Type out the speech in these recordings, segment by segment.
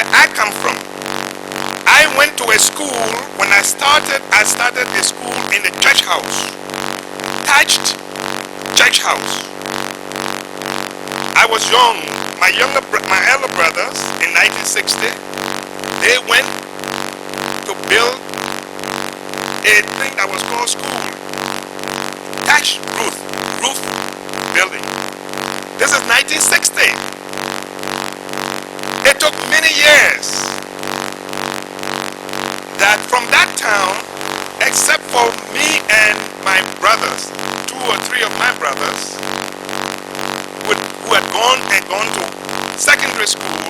where I come from. I went to a school. When I started a school in a church house, thatched church house. I was young. My elder brothers in 1960, they went to build a thing that was called school. Thatched roof building. This is 1960. It took many years that from that town, except for me and my brothers, 2 or 3 of my brothers, who had gone to secondary school,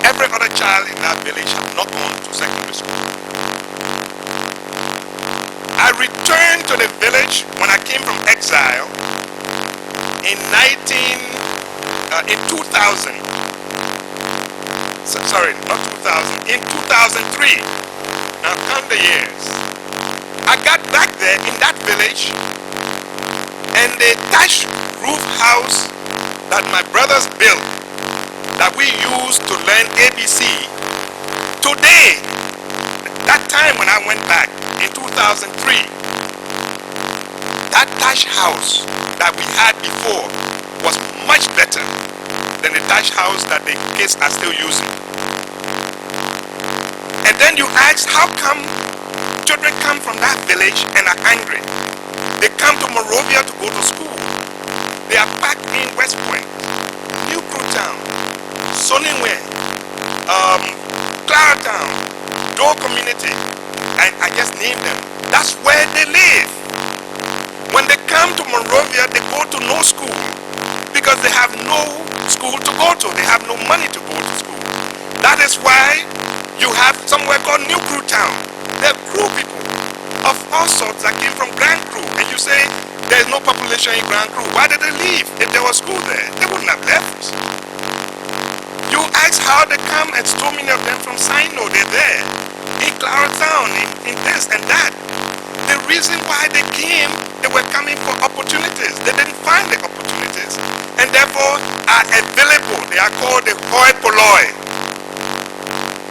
every other child in that village had not gone to secondary school. I returned to the village when I came from exile in 2000. Sorry, not 2000, in 2003. Now count the years. I got back there in that village, and the thatched roof house that my brothers built, that we used to learn ABC, today, that time when I went back in 2003, that thatched house that we had before was much better than the thatched house that the kids are still using. And then you ask, how come children come from that village and are angry? They come to Monrovia to go to school. They are back in West Point, New Crew Town, Sonnywe, Claratown, Door Community, and I just named them. That's where they live. When they come to Monrovia, they go to no school because they have no school to go to. They have no money to go to school. That is why you have somewhere called New Crew Town. There are Crew people of all sorts that came from Grand Crew, and you say there's no population in Grand Crew. Why did they leave? If there was school there, they wouldn't have left. You ask how they come, and so many of them from Sino, they're there in Claratown, in this and that. The reason why they came, they were coming for opportunities. They didn't find the opportunities, and therefore are available. They are called the hoi polloi.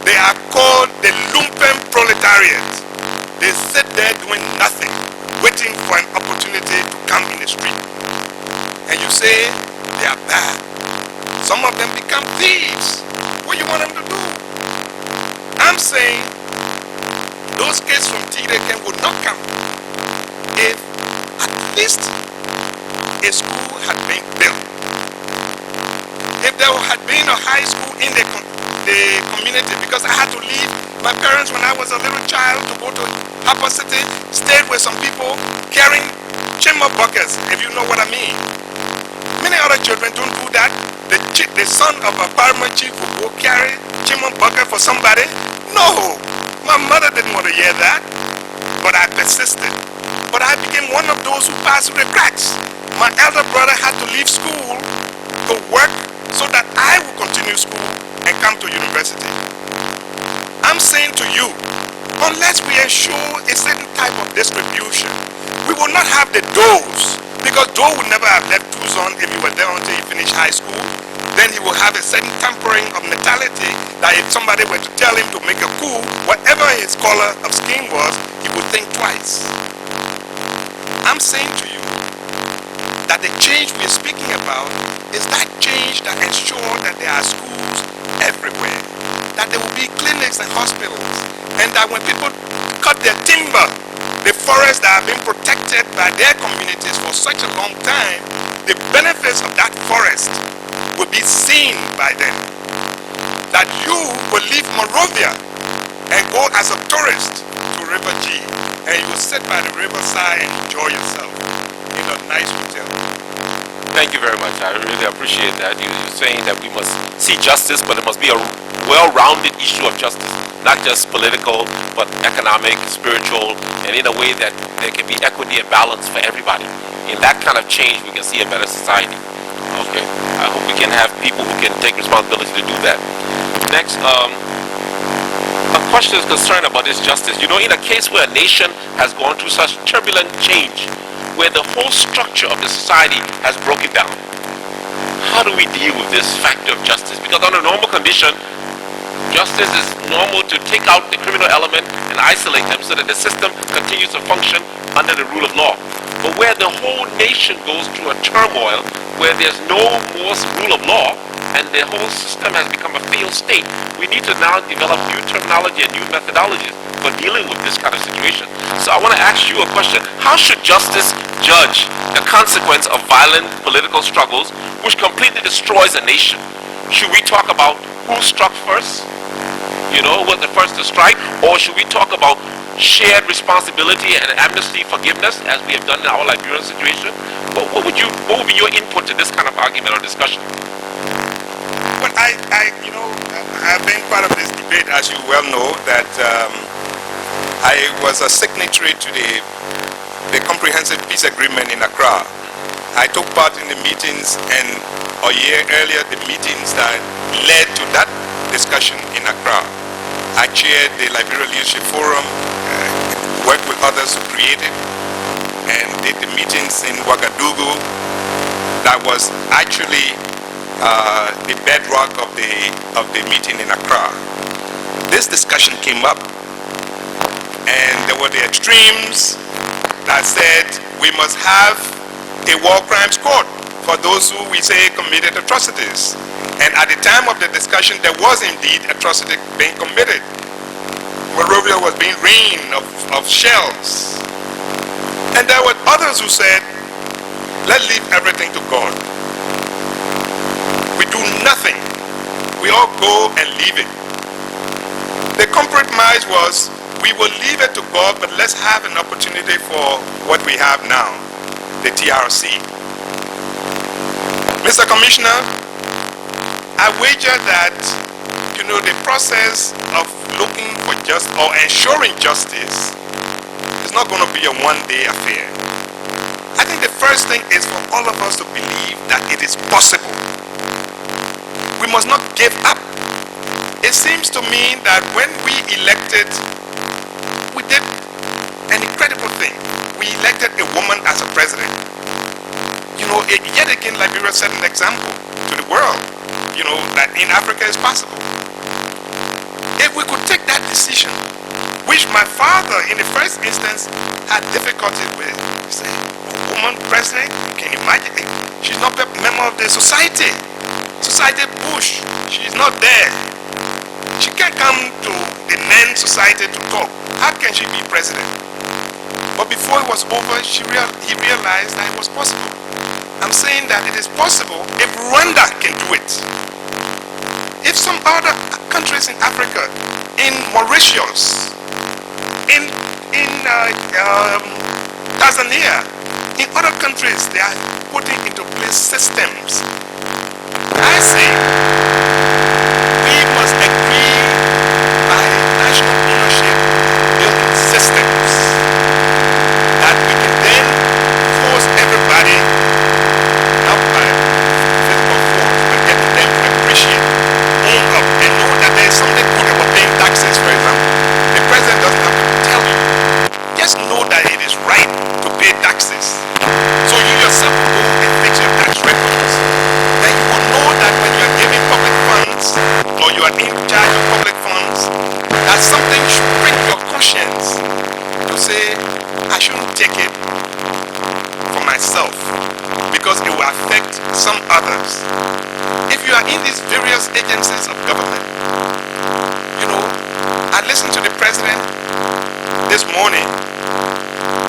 They are called the lumpen proletariat. They sit there doing nothing, waiting for an opportunity to come in the street. And you say they are bad. Some of them become thieves. What do you want them to do? I'm saying those kids from TRC would not come if at least a school had been built. If there had been a high school in the community, because I had to leave my parents when I was a little child to go to Harper City, stayed with some people carrying chimney buckets, if you know what I mean. Many other children don't do that. The son of a paramount chief will go carry chimney bucket for somebody. No, my mother didn't want to hear that, but I persisted. But I became one of those who passed through the cracks. My elder brother had to leave school to work so that I would continue school and come to university. I'm saying to you, unless we ensure a certain type of distribution, we will not have the doors, because Doe would never have left Tucson if you were there until you finish high school. Then he will have a certain tampering of mentality that if somebody were to tell him to make a coup, whatever his color of skin was, he would think twice. I'm saying to you that the change we're speaking about is that change that ensures that there are schools everywhere, that there will be clinics and hospitals, and that when people cut their timber, the forests that have been protected by their communities for such a long time, the benefits of that forest will be seen by them. That you will leave Monrovia and go as a tourist to River G, and you will sit by the riverside and enjoy yourself in a nice hotel. Thank you very much. I really appreciate that. You're saying that we must see justice, but it must be a well-rounded issue of justice, not just political, but economic, spiritual, and in a way that there can be equity and balance for everybody. In that kind of change, we can see a better society. Okay, I hope we can have people who can take responsibility to do that. Next, a question is concerned about this justice. You know, in a case where a nation has gone through such turbulent change, where the whole structure of the society has broken down, how do we deal with this factor of justice? Because under normal condition, justice is normal to take out the criminal element and isolate them so that the system continues to function under the rule of law. But where the whole nation goes through a turmoil, where there's no more rule of law, and the whole system has become a failed state, we need to now develop new terminology and new methodologies for dealing with this kind of situation. So I want to ask you a question. How should justice judge the consequence of violent political struggles which completely destroys a nation? Should we talk about who struck first? Was the first to strike? Or should we talk about shared responsibility and amnesty, forgiveness, as we have done in our Liberian situation? What would be your input to this kind of argument or discussion? Well, I've been part of this debate, as you well know, that I was a signatory to the Comprehensive Peace Agreement in Accra. I took part in the meetings, and a year earlier, the meetings that led to that discussion in Accra. I chaired the Liberia Leadership Forum, worked with others to create it, and did the meetings in Ouagadougou. That was actually the bedrock of the meeting in Accra. This discussion came up, and there were the extremes that said we must have a war crimes court for those who we say committed atrocities. And at the time of the discussion, there was indeed atrocity being committed. Monrovia was being rained of shells. And there were others who said, let's leave everything to God. We do nothing. We all go and leave it. The compromise was, we will leave it to God, but let's have an opportunity for what we have now, the TRC. Mr. Commissioner, I wager that, the process of looking for or ensuring justice is not going to be a one-day affair. I think the first thing is for all of us to believe that it is possible. We must not give up. It seems to me that when we elected, we did an incredible thing. We elected a woman as a president. Yet again, Liberia set an example to the world, that in Africa is possible. If we could take that decision, which my father in the first instance had difficulty with, say, a woman president, can you imagine? She's not a member of the society push. She's not there. She can't come to the men society to talk. How can she be president? But before it was over, he realized that it was possible. I'm saying that it is possible if Rwanda can do it. If some other countries in Africa, in Mauritius, in Tanzania, in other countries, they are putting into place systems. I say we must agree by national ownership building systems that we can then force everybody, not by physical force, but getting them to appreciate, own up, and know that there is something good about paying taxes, for example. The president doesn't have to tell you. Just know that it is right to pay taxes. So you yourself will go and fix your tax records. Then you will know that when you are giving public funds, or you are in charge of public funds, that something should prick your conscience to say, I shouldn't take it for myself, because it will affect some others. If you are in these various agencies of government, I listened to the president this morning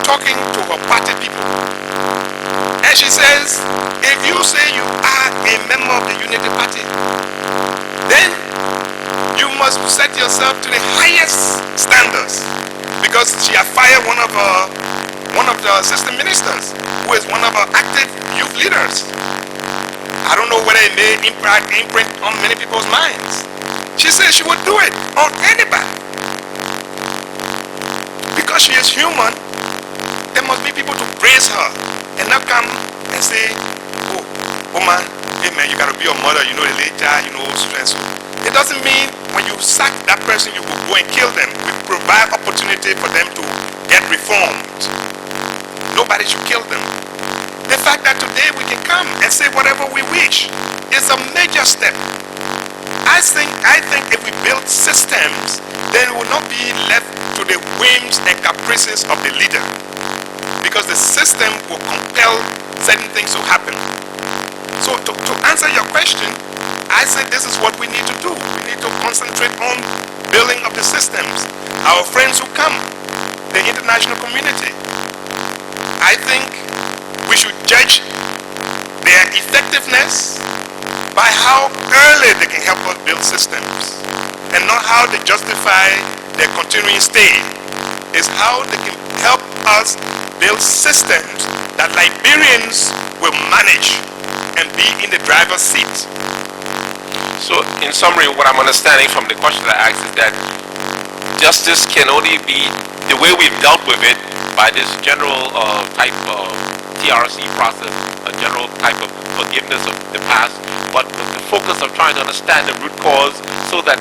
talking to her party people, and she says, if you say you are a member of the Unity Party, then you must set yourself to the highest standards, because she has fired one of the assistant ministers, who is one of our active youth leaders. I don't know whether it may imprint on many people's minds. She says she would do it on anybody. Because she is human, there must be people to praise her and not come and say, oh, woman, hey man, you gotta be a mother, the late child, so and so. It doesn't mean when you sack that person, you will go and kill them. We provide opportunity for them to get reformed. Nobody should kill them. The fact that today we can come and say whatever we wish is a major step. I think if we build systems, then it will not be left to the whims and caprices of the leader, because the system will compel certain things to happen. So to answer your question, I say this is what we need to do. We need to concentrate on building of the systems. Our friends who come, the international community, I think we should judge their effectiveness by how early they can help us build systems, and not how they justify their continuing stay. Is how they can help us build systems that Liberians will manage and be in the driver's seat. So, in summary, what I'm understanding from the question I asked is that justice can only be the way we've dealt with it by this general type of TRC process, a general type of forgiveness of the past, but with the focus of trying to understand the root cause so that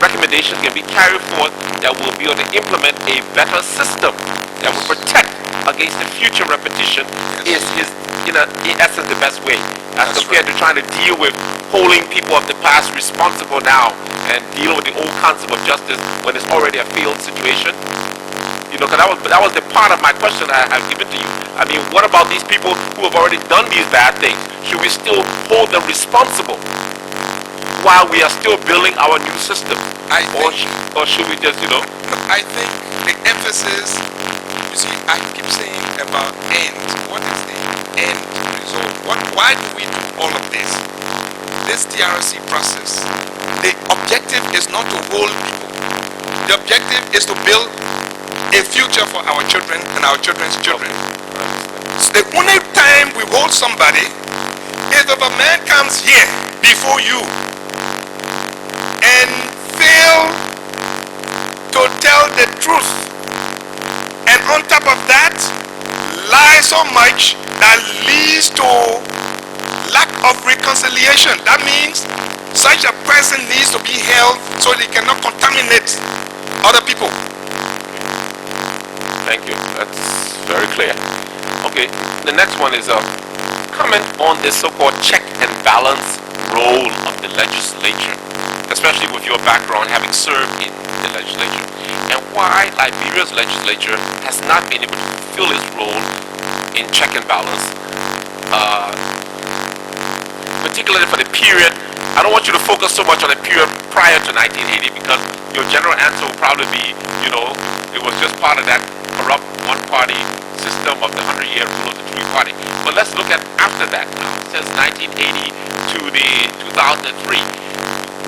recommendations can be carried forth that will be able to implement a better system that will protect against the future repetition is in essence the best way, as compared to trying to deal with holding people of the past responsible now and dealing with the old concept of justice when it's already a failed situation. You know, because that was the part of my question I've given to you. I mean, what about these people who have already done these bad things? Should we still hold them responsible while we are still building our new system? Or should we just, you know? I think the emphasis, you see, I keep saying about end. What is the end result? Why do we do all of this? This TRC process, the objective is not to hold people. The objective is to build a future for our children and our children's children. So the only time we hold somebody is if a man comes here before you and fail to tell the truth, and on top of that lie so much that leads to lack of reconciliation. That means such a person needs to be held so they cannot contaminate other people. Thank you. That's very clear. Okay, the next one is a comment on the so-called check and balance role of the legislature, especially with your background having served in the legislature, and why Liberia's legislature has not been able to fulfill its role in check and balance, particularly for the period. I don't want you to focus so much on the period prior to 1980, because your general answer will probably be, you know, it was just part of that corrupt one-party system of the 100-year rule of the three-party. But let's look at after that now. Since 1980 to the 2003,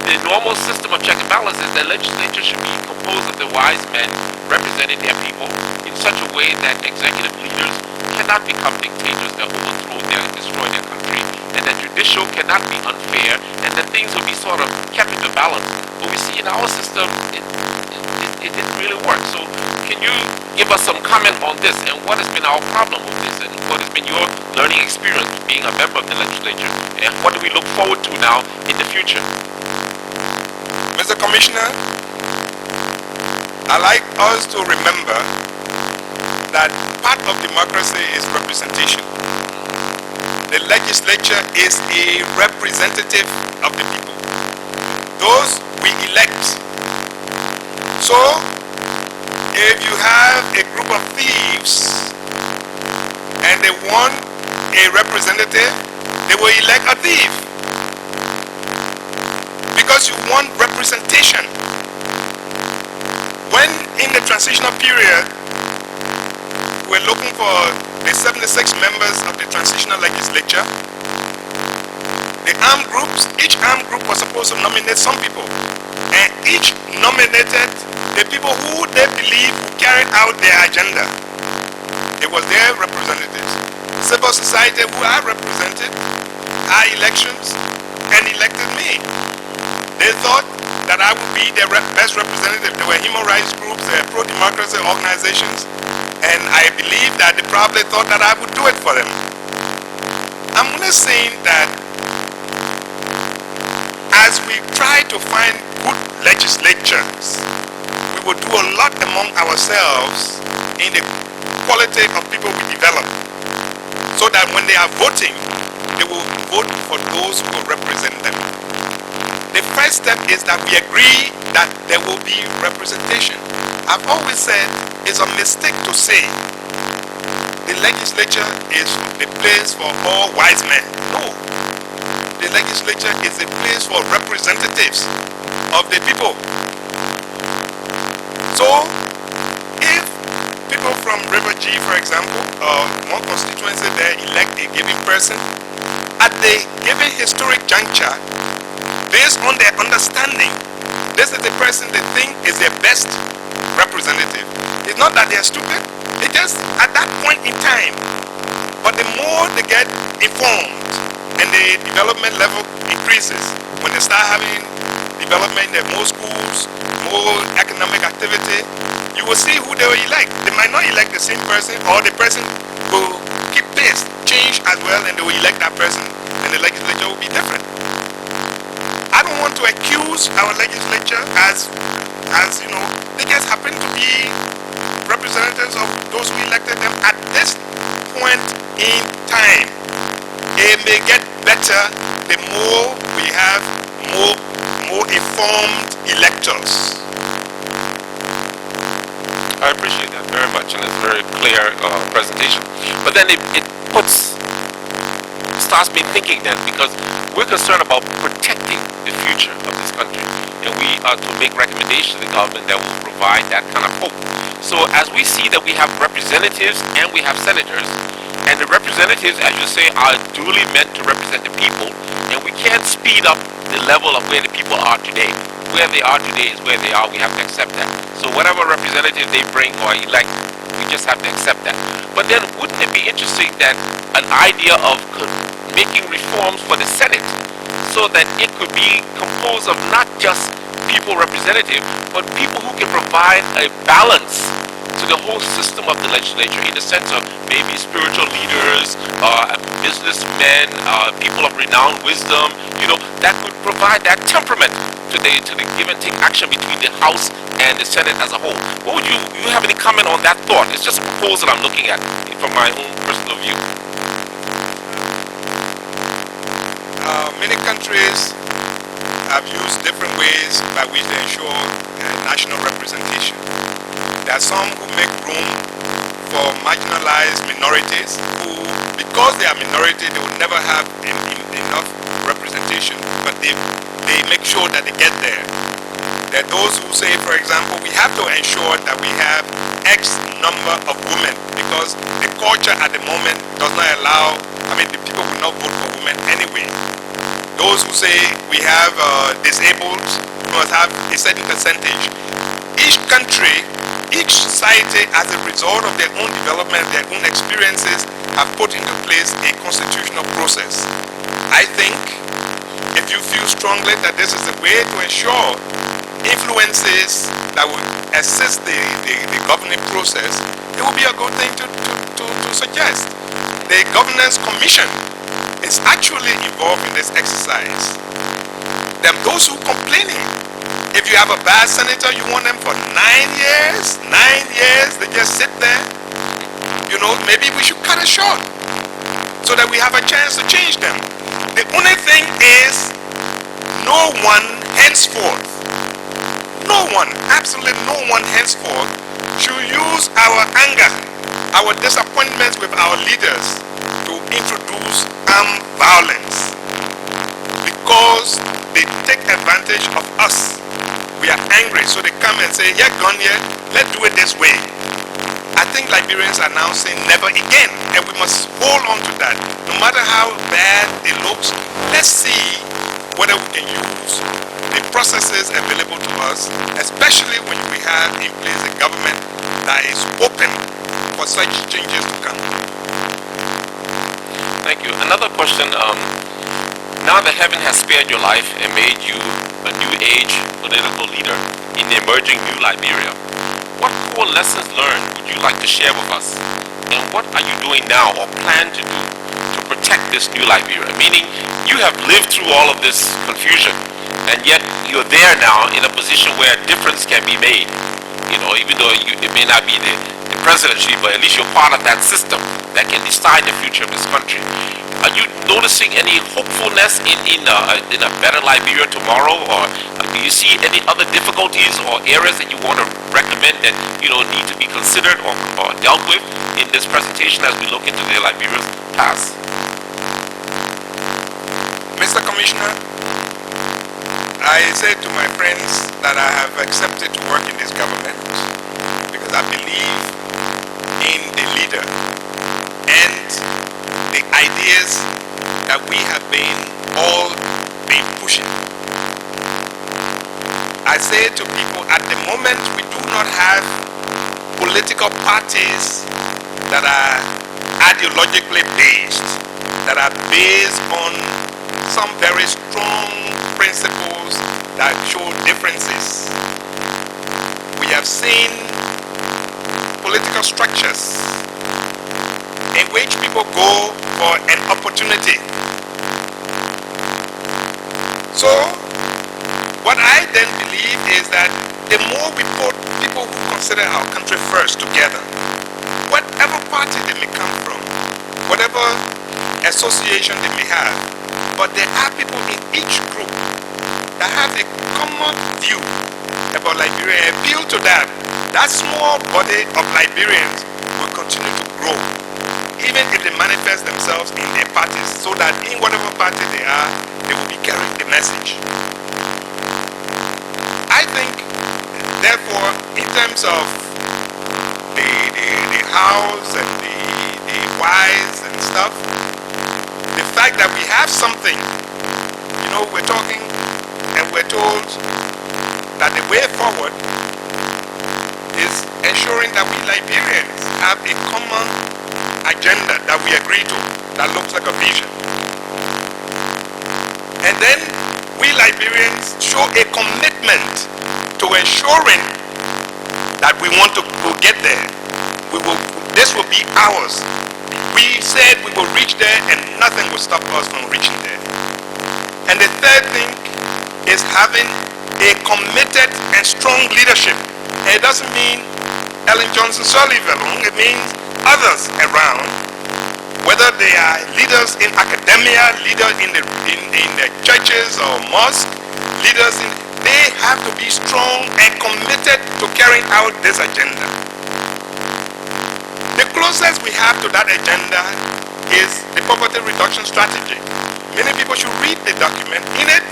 the normal system of check and balance is that legislature should be composed of the wise men representing their people in such a way that executive leaders cannot become dictators that destroy their country, and that judicial cannot be unfair, and that things will be sort of kept into balance. But we see in our system, it didn't really work. So can you give us some comment on this, and what has been our problem with this, and what has been your learning experience being a member of the legislature, and what do we look forward to now in the future? Mr. Commissioner, I like us to remember that part of democracy is representation. The legislature is a representative of the people, those we elect. So, if you have a group of thieves and they want a representative, they will elect a thief, because you want representation. When in the transitional period, we're looking for the 76 members of the transitional legislature, the armed groups, each armed group was supposed to nominate some people, and each nominated the people who they believe who carried out their agenda. It was their representatives. Civil society, who I represented, had elections and elected me. They thought that I would be their best representative. There were human rights groups, pro-democracy organizations, and I believe that they probably thought that I would do it for them. I'm only saying that as we try to find good legislatures, we will do a lot among ourselves in the quality of people we develop. so that when they are voting, they will vote for those who will represent them. The first step is that we agree that there will be representation. I've always said it's a mistake to say the legislature is the place for all wise men. No. The legislature is a place for representatives of the people. So, if people from River G, for example, or one constituency there elect a given person, at the given historic juncture, based on their understanding, this is the person they think is their best representative. It's not that they're stupid, it's just at that point in time. But the more they get informed and the development level increases, when they start having development, there are more schools, more economic activity, you will see who they will elect. They might not elect the same person, or the person will keep pace, change as well, and they will elect that person, and the legislature will be different. I don't want to accuse our legislature as you know, they just happen to be representatives of those who elected them at this point in time. It may get better the more we have more informed electors. I appreciate that very much, and it's a very clear presentation. But then it starts me thinking then, because we're concerned about protecting the future of this country, and we are to make recommendations to the government that will provide that kind of hope. So as we see that we have representatives and we have senators, and the representatives, as you say, are duly meant to represent the people, and we can't speed up the level of where the people are today. Where they are today is where they are. We have to accept that. So whatever representative they bring or elect, we just have to accept that. But then wouldn't it be interesting that an idea of making reforms for the Senate so that it could be composed of not just people representative, but people who can provide a balance to the whole system of the legislature, in the sense of maybe spiritual leaders, businessmen, people of renowned wisdom, that could provide that temperament to the give and take action between the House and the Senate as a whole. What would you have any comment on that thought? It's just a proposal I'm looking at from my own personal view. Many countries have used different ways by which they ensure national representation. There are some who make room for marginalized minorities who, because they are minority, they will never have enough representation, but they make sure that they get there. There are those who say, for example, we have to ensure that we have X number of women, because the culture at the moment does not allow, the people will not vote for women anyway. Those who say we have disabled, we must have a certain percentage. Each country, each society, as a result of their own development, their own experiences, have put into place a constitutional process. I think if you feel strongly that this is the way to ensure influences that will assist the governing process, it will be a good thing to suggest. The Governance Commission is actually involved in this exercise. Then those who complaining, if you have a bad senator, you want them for 9 years, they just sit there. Maybe we should cut it short so that we have a chance to change them. The only thing is, no one henceforth, absolutely no one henceforth should use our anger, our disappointments with our leaders to introduce armed violence, because they take advantage of us. We are angry, so they come and say, yeah, gone here, let's do it this way. I think Liberians are now saying never again, and we must hold on to that. No matter how bad it looks, let's see whether we can use the processes available to us, especially when we have in place a government that is open for such changes to come. Thank you. Another question. Now that heaven has spared your life and made you a new age political leader in the emerging new Liberia, what core lessons learned would you like to share with us? And what are you doing now or plan to do to protect this new Liberia? Meaning, you have lived through all of this confusion, and yet you're there now in a position where a difference can be made. Even though it may not be the presidency, but at least you're part of that system that can decide the future of this country. Are you noticing any hopefulness in a better Liberia tomorrow, or do you see any other difficulties or areas that you want to recommend that need to be considered or dealt with in this presentation as we look into the Liberia's past? Mr. Commissioner, I said to my friends that I have accepted to work in this government because I believe in the leader and the ideas that we have all been pushing. I say to people, at the moment we do not have political parties that are ideologically based, that are based on some very strong principles that show differences. We have seen political structures in which people go for an opportunity. So, what I then believe is that the more we put people who consider our country first together, whatever party they may come from, whatever association they may have, but there are people in each group that have a common view about Liberia and appeal to that. That small body of Liberians will continue to grow, even if they manifest themselves in their parties, so that in whatever party they are, they will be carrying the message. I think, therefore, in terms of the house and the whys and stuff, the fact that we have something, we're talking and we're told that the way forward is ensuring that we Liberians have a common agenda that we agree to, that looks like a vision. And then we Liberians show a commitment to ensuring that we want to get there. This will be ours. We said we will reach there and nothing will stop us from reaching there. And the third thing is having a committed and strong leadership. And it doesn't mean Ellen Johnson Sirleaf alone, it means others around, whether they are leaders in academia, leaders in the churches or mosques, they have to be strong and committed to carrying out this agenda. The closest we have to that agenda is the poverty reduction strategy. Many people should read the document in it,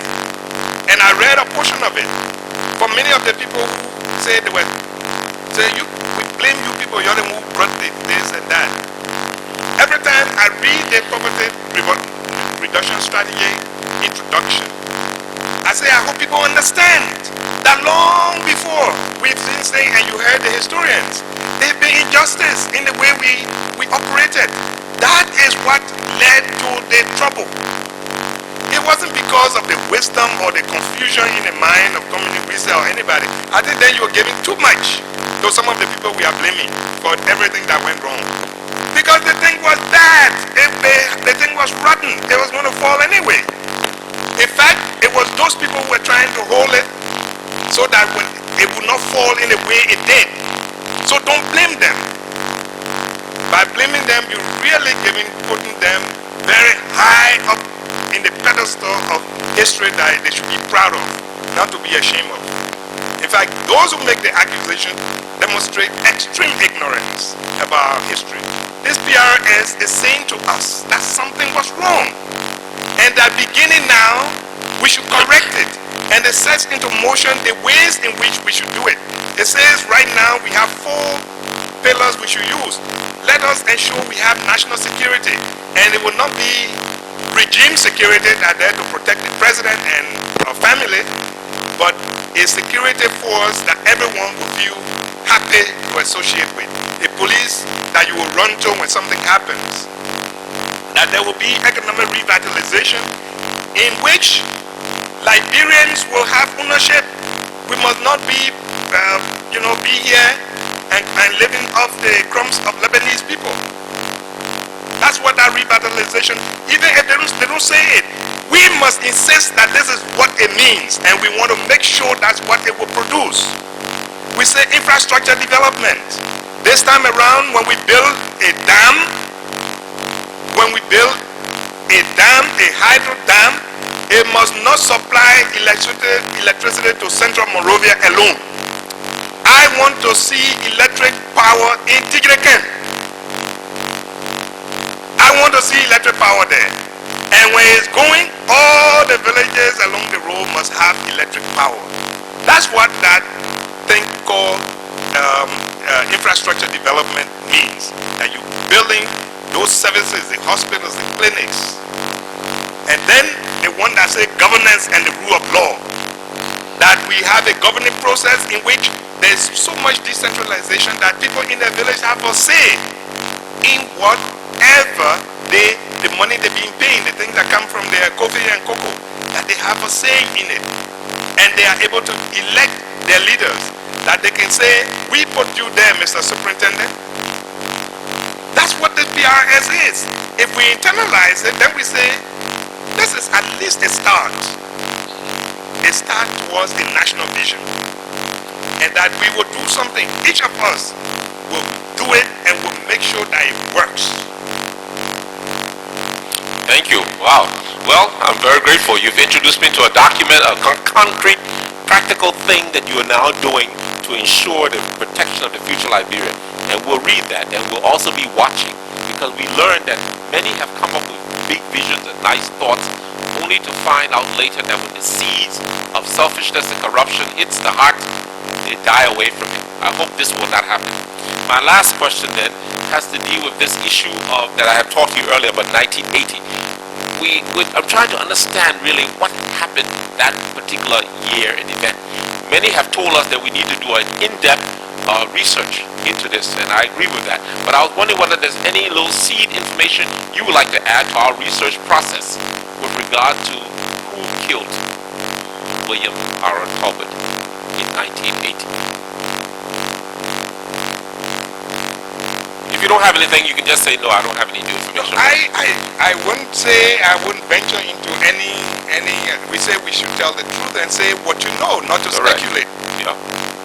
and I read a portion of it. For many of the people who say we blame you people, you're the one who brought this and that. Every time I read the poverty reduction strategy introduction, I say I hope people understand that long before we've been saying, and you heard the historians, there've been injustice in the way we operated. That is what led to the trouble. It wasn't because of the wisdom or the confusion in the mind of Conmany, Wesseh, or anybody. I think then you were giving too much to some of the people we are blaming for everything that went wrong. Because the thing was bad. The thing was rotten. It was going to fall anyway. In fact, it was those people who were trying to hold it so that it would not fall in the way it did. So don't blame them. By blaming them, you're really putting them very high up in the pedestal of history that they should be proud of, not to be ashamed of. In fact, those who make the accusation demonstrate extreme ignorance about our history. This PRS is saying to us that something was wrong, and that beginning now, we should correct it, and it sets into motion the ways in which we should do it. It says right now we have 4 pillars we should use. Let us ensure we have national security, and it will not be regime security that are there to protect the president and our family, but a security force that everyone will feel happy to associate with. A police that you will run to when something happens. That there will be economic revitalization in which Liberians will have ownership. We must not be, be here and living off the crumbs of Lebanese people. That's what that revitalization, even if they don't say it, we must insist that this is what it means, and we want to make sure that's what it will produce. We say infrastructure development. This time around, when we build a dam, a hydro dam, it must not supply electricity to Central Monrovia alone. I want to see electric power in Tigreken. I want to see electric power there. And when it's going, all the villages along the road must have electric power. That's what that thing called infrastructure development means. That you're building those services, the hospitals, the clinics. And then the one that says governance and the rule of law. That we have a governing process in which there's so much decentralization that people in the village have a say in whatever the money they're being paid, the things that come from their coffee and cocoa, that they have a say in it. And they are able to elect their leaders, that they can say, we put you there, Mr. Superintendent. That's what the PRS is. If we internalize it, then we say, this is at least a start towards the national vision. And that we will do something, each of us will do it and will make sure that it works. Thank you. Wow. Well, I'm very grateful. You've introduced me to a document, a concrete, practical thing that you are now doing to ensure the protection of the future Liberia. And we'll read that, and we'll also be watching, because we learned that many have come up with big visions and nice thoughts, only to find out later that when the seeds of selfishness and corruption hits the heart, they die away from it. I hope this will not happen. My last question then has to deal with this issue of that I have talked to you earlier about 1980. I'm trying to understand really what happened that particular year and event. Many have told us that we need to do an in-depth research into this, and I agree with that. But I was wondering whether there's any little seed information you would like to add to our research process with regard to who killed William Aaron Hubbard in 1980. If you don't have anything, you can just say, no, I don't have any new information. I wouldn't say, I wouldn't venture into any, we say we should tell the truth and say what you know, not to speculate. Yeah.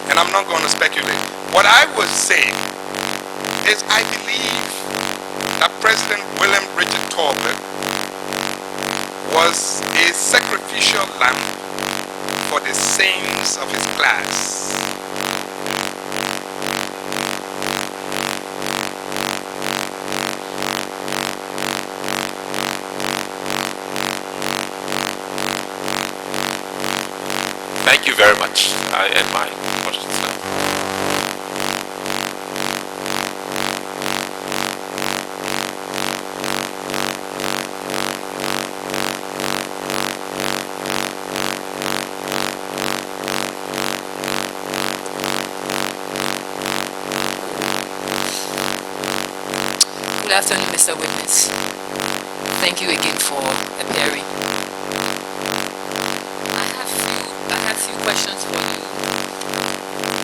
And I'm not going to speculate. What I would say is I believe that President William Richard Talbot was a sacrificial lamb for the saints of his class. Thank you very much. I end my questions now. Good afternoon, Mr. Witness. Thank you again for appearing. I have few questions for you,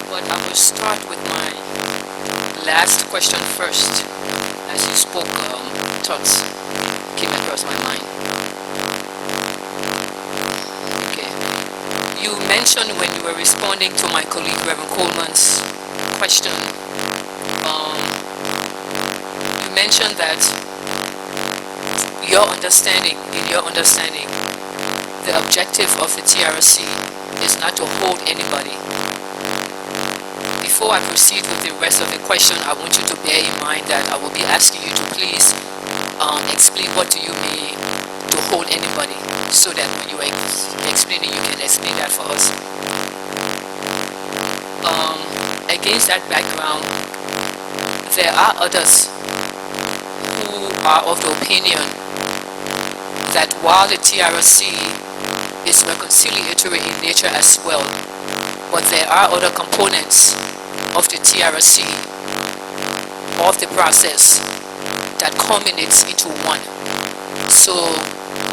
but I will start with my last question first. As you spoke, thoughts came across my mind. Okay. You mentioned when you were responding to my colleague Reverend Coleman's question, you mentioned that in your understanding, the objective of the TRC is not to hold anybody. Before I proceed with the rest of the question, I want you to bear in mind that I will be asking you to please explain what do you mean to hold anybody, so that when you are explaining, you can explain that for us. Against that background, there are others who are of the opinion that while the TRC is reconciliatory in nature as well, but there are other components of the TRC, of the process, that culminates into one. So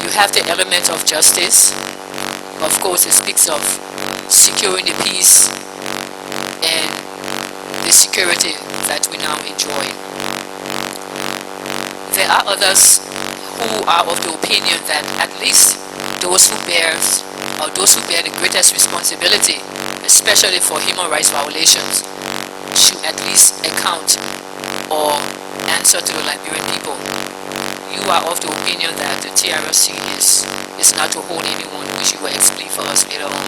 you have the element of justice. Of course, it speaks of securing the peace and the security that we now enjoy. There are others who are of the opinion that at least those who bear the greatest responsibility, especially for human rights violations, should at least account or answer to the Liberian people. You are of the opinion that the TRC is not to hold anyone, which you will explain for us later on.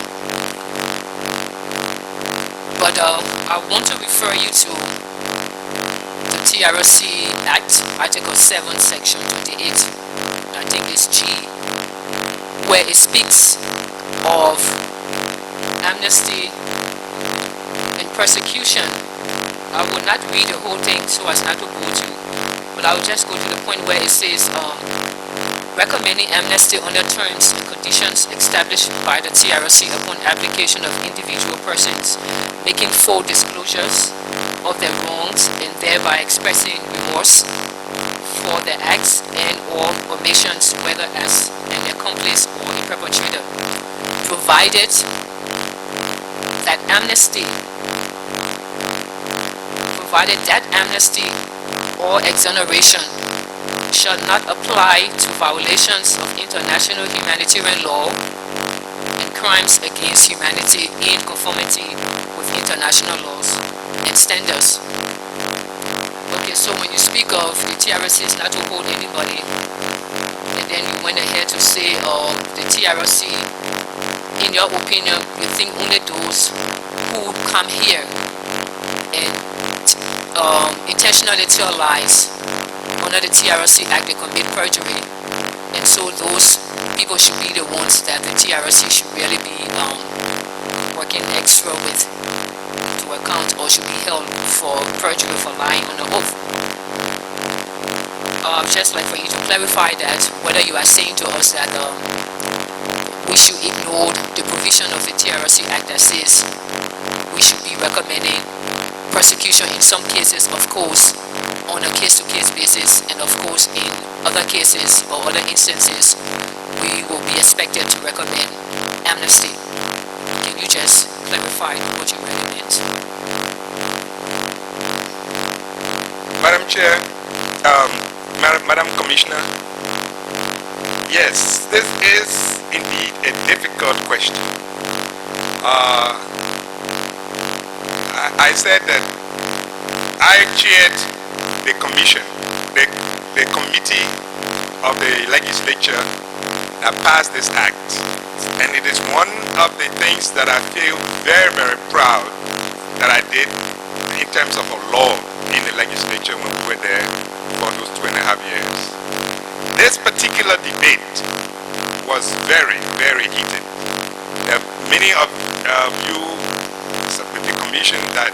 But I want to refer you to the TRC Act, Article 7, Section 28, I think it's G, where it speaks of amnesty and persecution. I will not read the whole thing so as not to bore you, but I will just go to the point where it says recommending amnesty under terms and conditions established by the TRC upon application of individual persons making full disclosures of their wrongs and thereby expressing remorse for their acts and or omissions, whether as an accomplice or a perpetrator, provided that amnesty or exoneration shall not apply to violations of international humanitarian law and crimes against humanity in conformity with international laws and standards. Okay, so when you speak of the TRC is not to hold anybody, and then you went ahead to say the TRC, in your opinion, you think only those who come here and intentionally tell lies under the TRC Act, they commit perjury, and so those people should be the ones that the TRC should really be working extra with to account, or should be held for perjury for lying on the oath. Just like for you to clarify that, whether you are saying to us that we should ignore the provision of the TRC Act that says we should be recommending persecution in some cases, of course, on a case-to-case basis, and of course in other cases or other instances we will be expected to recommend amnesty. Can you just clarify what you really meant? Madam Chair, Madam Commissioner, yes, this is indeed a difficult question. I said that I chaired the commission, the committee of the legislature that passed this act, and it is one of the things that I feel very, very proud that I did in terms of a law in the legislature when we were there for those 2.5 years. This particular debate was very, very heated. There are many of you with the commission that,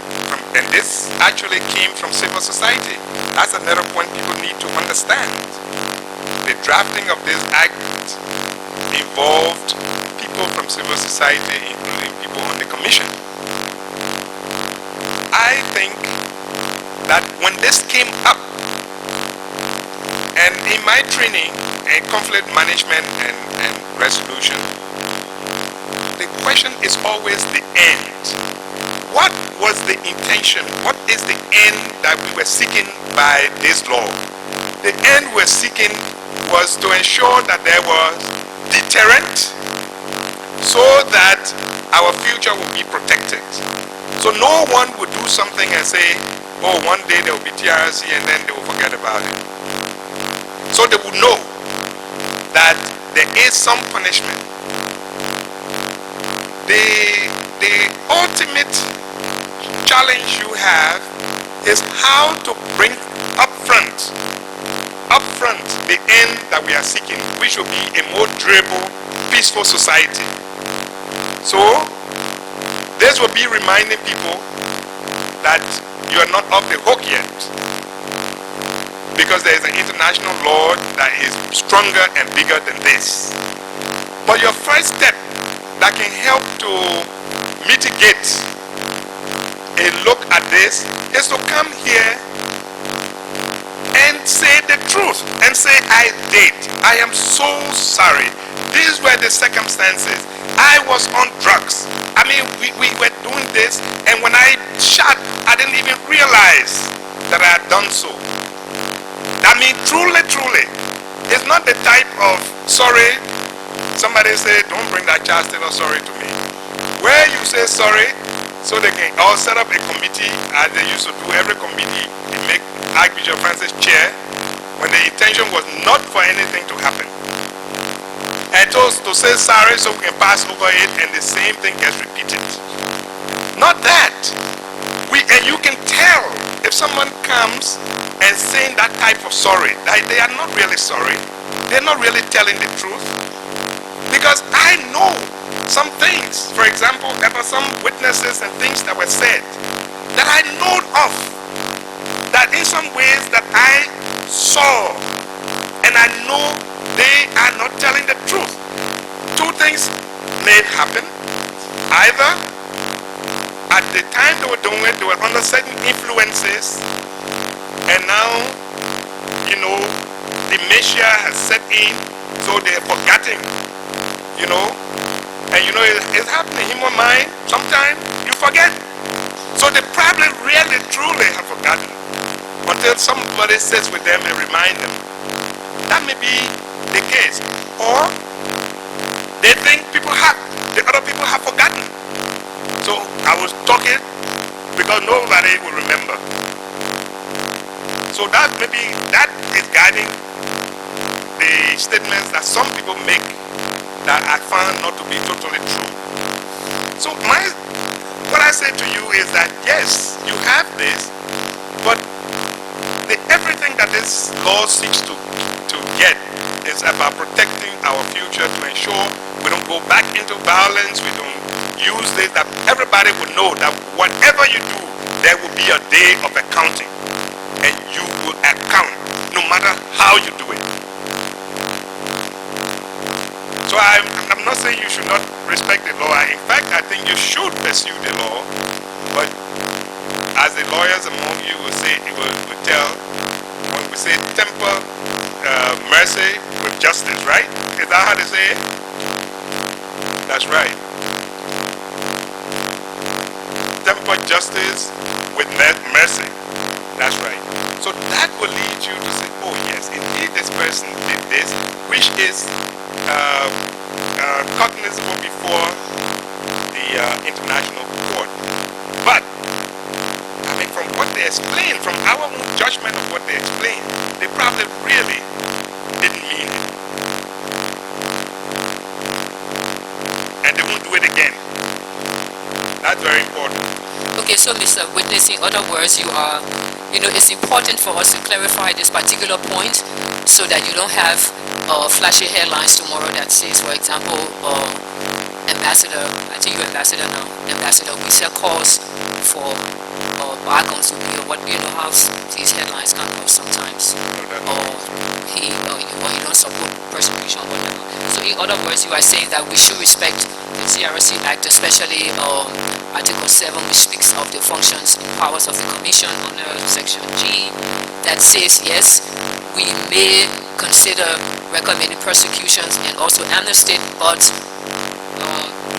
and this actually came from civil society. That's another point people need to understand. The drafting of this act involved people from civil society, including people on the commission. I think that when this came up, and in my training in conflict management and resolution, the question is always the end. What was the intention? What is the end that we were seeking by this law? The end we're seeking was to ensure that there was deterrent so that our future will be protected. So no one would do something and say, oh, one day there will be TRC and then they will forget about it. So they would know that there is some punishment. The ultimate challenge you have is how to bring up front the end that we are seeking, which will be a more durable, peaceful society. So this will be reminding people that you are not off the hook yet, because there is an international law that is stronger and bigger than this. But your first step that can help to mitigate a look at this is to come here and say the truth and say, I did. I am so sorry. These were the circumstances. I was on drugs. I mean, we were doing this, and when I shot, I didn't even realize that I had done so. I mean, truly, it's not the type of sorry. Somebody say, don't bring that child still sorry to me. Where you say sorry, So they can all set up a committee, as they used to do. Every committee, they make Archbishop Francis chair, when the intention was not for anything to happen. And to say sorry so we can pass over it, and the same thing gets repeated. Not that. And you can tell if someone comes and saying that type of sorry, that they are not really sorry. They're not really telling the truth. Because I know some things. For example, there were some witnesses and things that were said that I know of, that in some ways that I saw, and I know they are not telling the truth. Two things may happen. Either at the time they were doing it, they were under certain influences, and now, dementia has set in, so they're forgetting, and it's happening in human mind. Sometimes you forget. So they probably really, truly have forgotten until somebody sits with them and remind them. That may be the case. Or they think the other people have forgotten. So I was talking because nobody will remember. So that is guiding the statements that some people make that I found not to be totally true. So what I say to you is that yes, you have this, but everything that this law seeks to get is about protecting our future, to ensure we don't go back into violence, we don't use this, that everybody will know that whatever you do, there will be a day of accounting, and you will account no matter how you do it. So I'm not saying you should not respect the law. In fact, I think you should pursue the law, but as the lawyers among you will say, will tell, when we say temper mercy with justice, right? Is that how they say it? That's right. Temper justice with mercy. That's right. So that will lead you to say, oh yes, indeed this person did this, which is cognizable before the international court. But from what they explain, from our own judgment of what they explain, they probably really didn't mean it. And they won't do it again. That's very important. Okay, so Mr. Witness, in other words, it's important for us to clarify this particular point so that you don't have flashy headlines tomorrow that says, for example, Ambassador, I think you're Ambassador now, Ambassador Wesseh calls for bargains to be, or what, how these headlines can go sometimes, or he don't support persecution, whatever. So in other words, you are saying that we should respect the TRC Act, especially Article 7, which speaks of the functions and powers of the Commission under Section G, that says, yes, we may consider recommending persecutions and also amnesty, but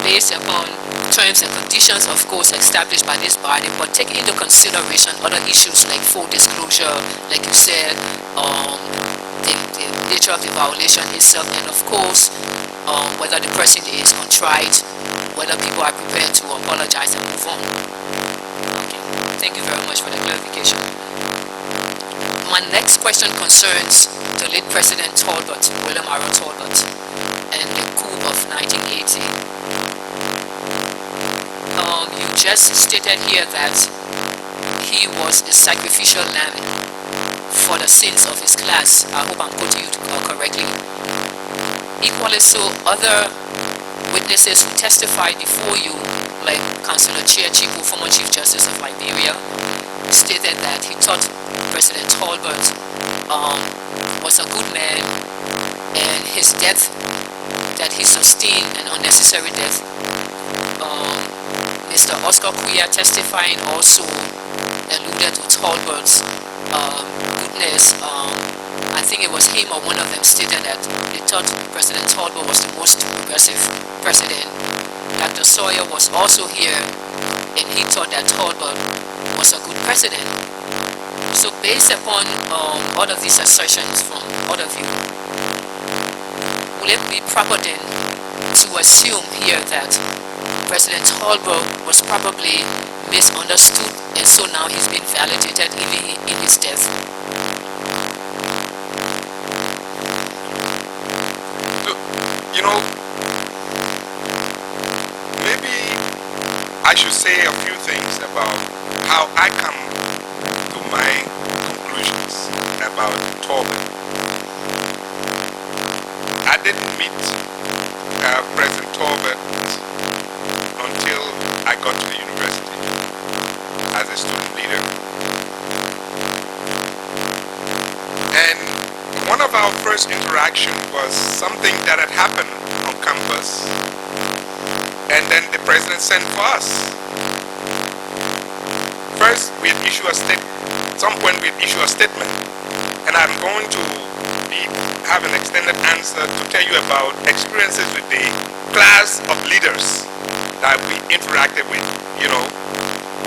based upon terms and conditions, of course, established by this body, but take into consideration other issues like full disclosure, like you said, the nature of the violation itself, and of course, whether the person is contrite, whether people are prepared to apologize and move on. Okay, thank you very much for the clarification. My next question concerns the late President Talbot, William Aaron Talbot, and the coup of 1980. You just stated here that he was a sacrificial lamb for the sins of his class. I hope I'm quoting you correctly. Equally so, other witnesses who testified before you, like Councillor Chair Chiku, former Chief Justice of Liberia, stated that he thought President Talbot was a good man, and his death, that he sustained an unnecessary death. Mr. Oscar Kuya testifying also alluded to Talbot's goodness. I think it was him or one of them stated that they thought President Talbot was the most progressive president. Dr. Sawyer was also here, and he thought that Talbot was a good president. So based upon all of these assertions from all of you, will it be proper then to assume here that President Holbrook was probably misunderstood, and so now he's been validated even in his death. You know, maybe I should say a few things about how I come to my conclusions about Tobin. I didn't meet President Tobin until I got to the university as a student leader. And one of our first interactions was something that had happened on campus, and then the president sent for us. First, we had issued a statement. At some point, we had issued a statement, and I'm going to have an extended answer to tell you about experiences with the class of leaders that we interacted with, you know.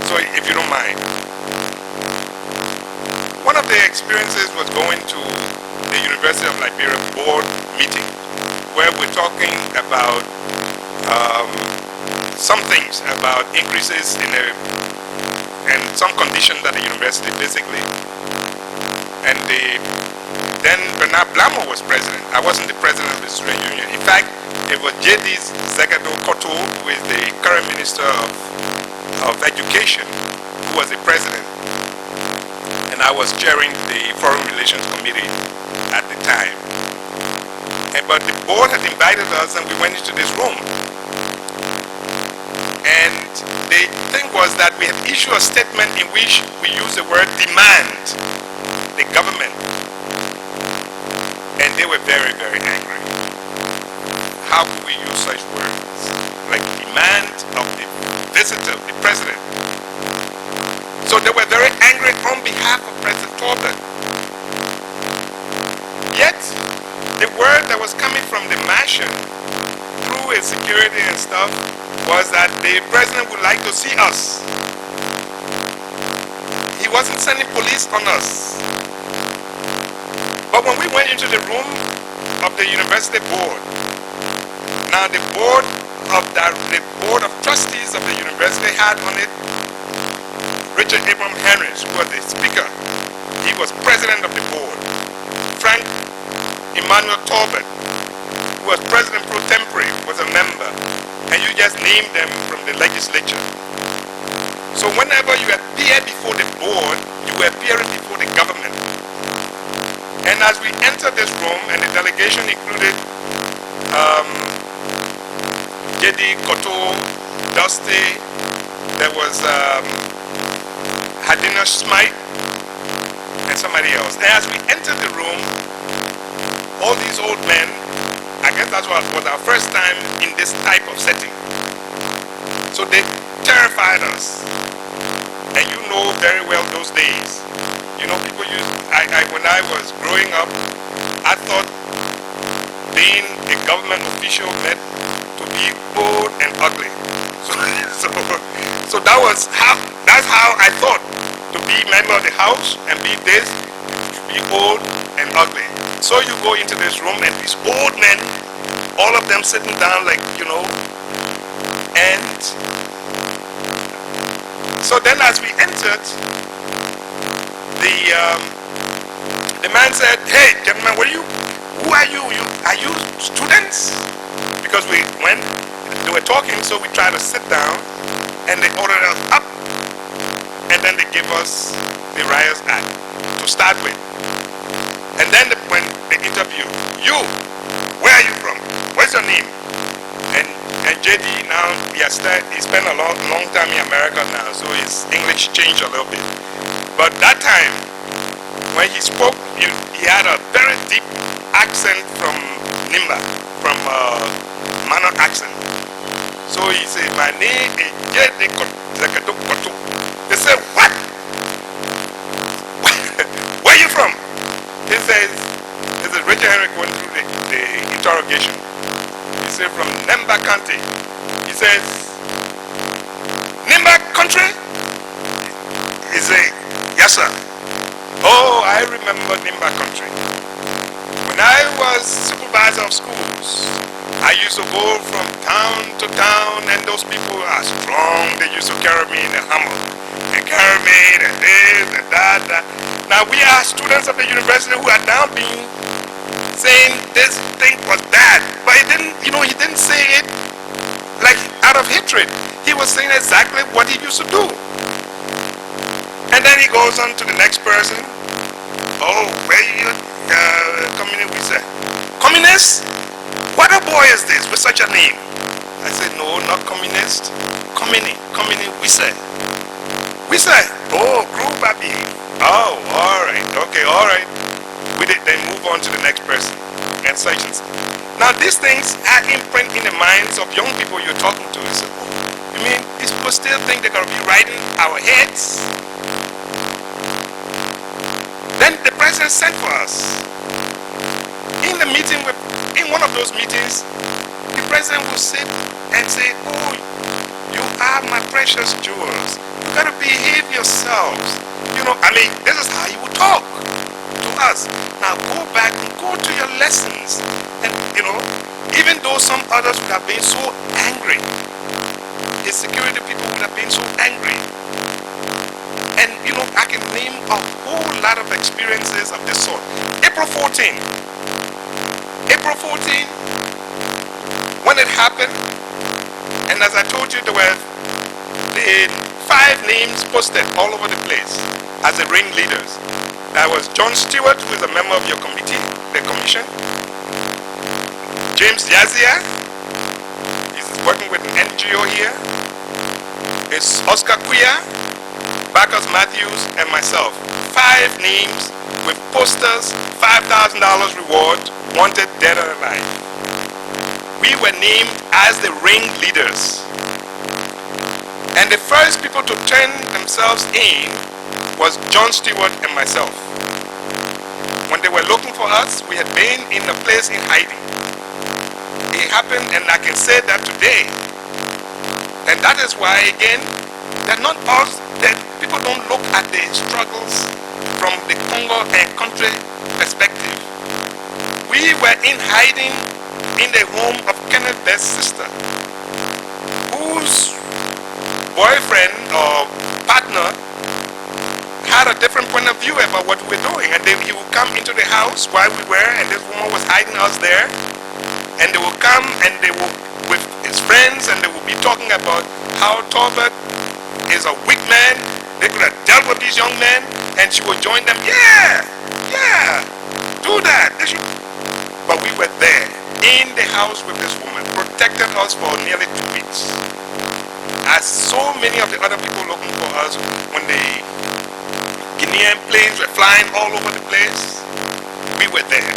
So if you don't mind. One of the experiences was going to the University of Liberia board meeting, where we're talking about some things about increases in and some conditions at the university basically. And then Bernard Blamo was president. I wasn't the president of the student union. In fact, it was J.D. Zegado Koto, who is the current minister of education, who was the president. And I was chairing the Foreign Relations Committee at the time. But the board had invited us, and we went into this room. And the thing was that we had issued a statement in which we used the word demand the government. And they were very, very angry. How could we use such words? Like demand of the visitor, the president. So they were very angry on behalf of President Tobin. Yet, the word that was coming from the mansion through his security and stuff was that the president would like to see us. He wasn't sending police on us. But when we went into the room of the university board, now the board of trustees of the university had on it Richard Abraham Henrys, who was the speaker. He was president of the board. Frank Emmanuel Tobin, who was president pro tempore, was a member. And you just named them from the legislature. So whenever you appear before the board, you were appearing before the government. And as we entered this room, and the delegation included J.D. Koto, Dusty, there was Hadina Smythe, and somebody else. And as we entered the room, all these old men, I guess that was our first time in this type of setting. So they terrified us. And you know very well those days. You know, people when I was growing up, I thought being a government official meant to be old and ugly. So that's how I thought, to be member of the house and be this, to be old and ugly. So you go into this room and these old men, all of them sitting down like, you know, and so then as we entered, the man said, "Hey, gentlemen, who are you? Are you students?" Because when they were talking, so we tried to sit down, and they ordered us up, and then they gave us the Riot's Act to start with. And then when they interview, "You, where are you from? What's your name?" And JD now, he spent a long time in America now, so his English changed a little bit. But that time, when he spoke, he had a very deep accent from Nimba, from Mano accent. So he said, "My name is JD Koto." They said, "What? Where are you from?" He says, Richard Henry going through the interrogation. He said, "From Nemba County." He says, "Nimba country?" He said, "Yes, sir." "Oh, I remember Nimba country. When I was supervisor of schools, I used to go from town to town, and those people are strong. They used to carry me in a hammock. They carry me and this and that. Now we are students of the university who are now being saying this thing was bad, but he didn't say it like out of hatred. He was saying exactly what he used to do. And then he goes on to the next person. Oh, where you communist Wesseh? Communist? What a boy is this with such a name? I said, no, not communist. Conmany Wesseh. Wesseh. Oh, group baby. Oh, all right. Okay, all right. We did then move on to the next person and such and such. Now these things are imprint in the minds of young people you're talking to. You say, oh, you mean these people still think they're going to be riding our heads? Then the president sent for us. In the meeting, in one of those meetings, the president will sit and say, oh, you are my precious jewels. You got to behave yourselves. This is how he would talk to us. Now go back and go to your lessons. And, even though some others would have been so angry, the security people would have been so angry. And, I can name a whole lot of experiences of this sort. April 14, when it happened, and as I told you, there were the 5 names posted all over the place as the ringleaders. That was John Stewart, who is a member of your committee, the commission. James Yazia, he's working with an NGO here. It's Oscar Kuya, Bacchus Matthews, and myself. 5 names with posters, $5,000 reward, wanted dead or alive. We were named as the ringleaders. And the first people to turn themselves in was John Stewart and myself. When they were looking for us, we had been in a place in hiding. It happened, and I can say that today. And that is why, again, that not us, that people don't look at the struggles from the Congo and country perspective. We were in hiding in the home of Kenneth Best's sister, whose boyfriend or partner had a different point of view about what we were doing. And then he would come into the house while we were, and this woman was hiding us there. And they will come and they will, with his friends, and they will be talking about how Torbert is a Whig man. They could have dealt with these young men, and she will join them. Yeah, do that. They should. But we were there in the house with this woman, protected us for nearly 2 weeks. As so many of the other people looking for us, when the Guinean planes were flying all over the place, we were there.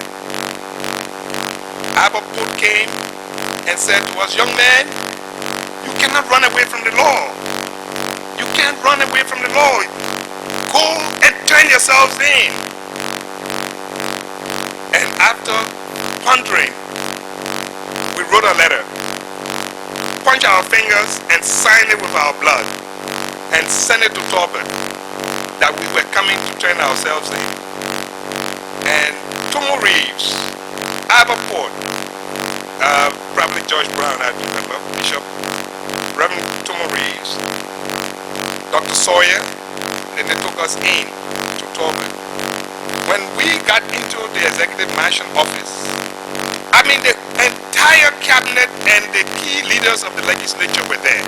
Aberport came and said to us, young man, you cannot run away from the law. You can't run away from the law. Go and turn yourselves in. And after pondering, we wrote a letter, punch our fingers and sign it with our blood, and send it to Torbert that we were coming to turn ourselves in. And Tomo Reeves, Aberport, probably George Brown, I remember, Bishop, Reverend Tomo Reeves, Dr. Sawyer, then they took us in to Torbert. When we got into the executive mansion office, the entire cabinet and the key leaders of the legislature were there.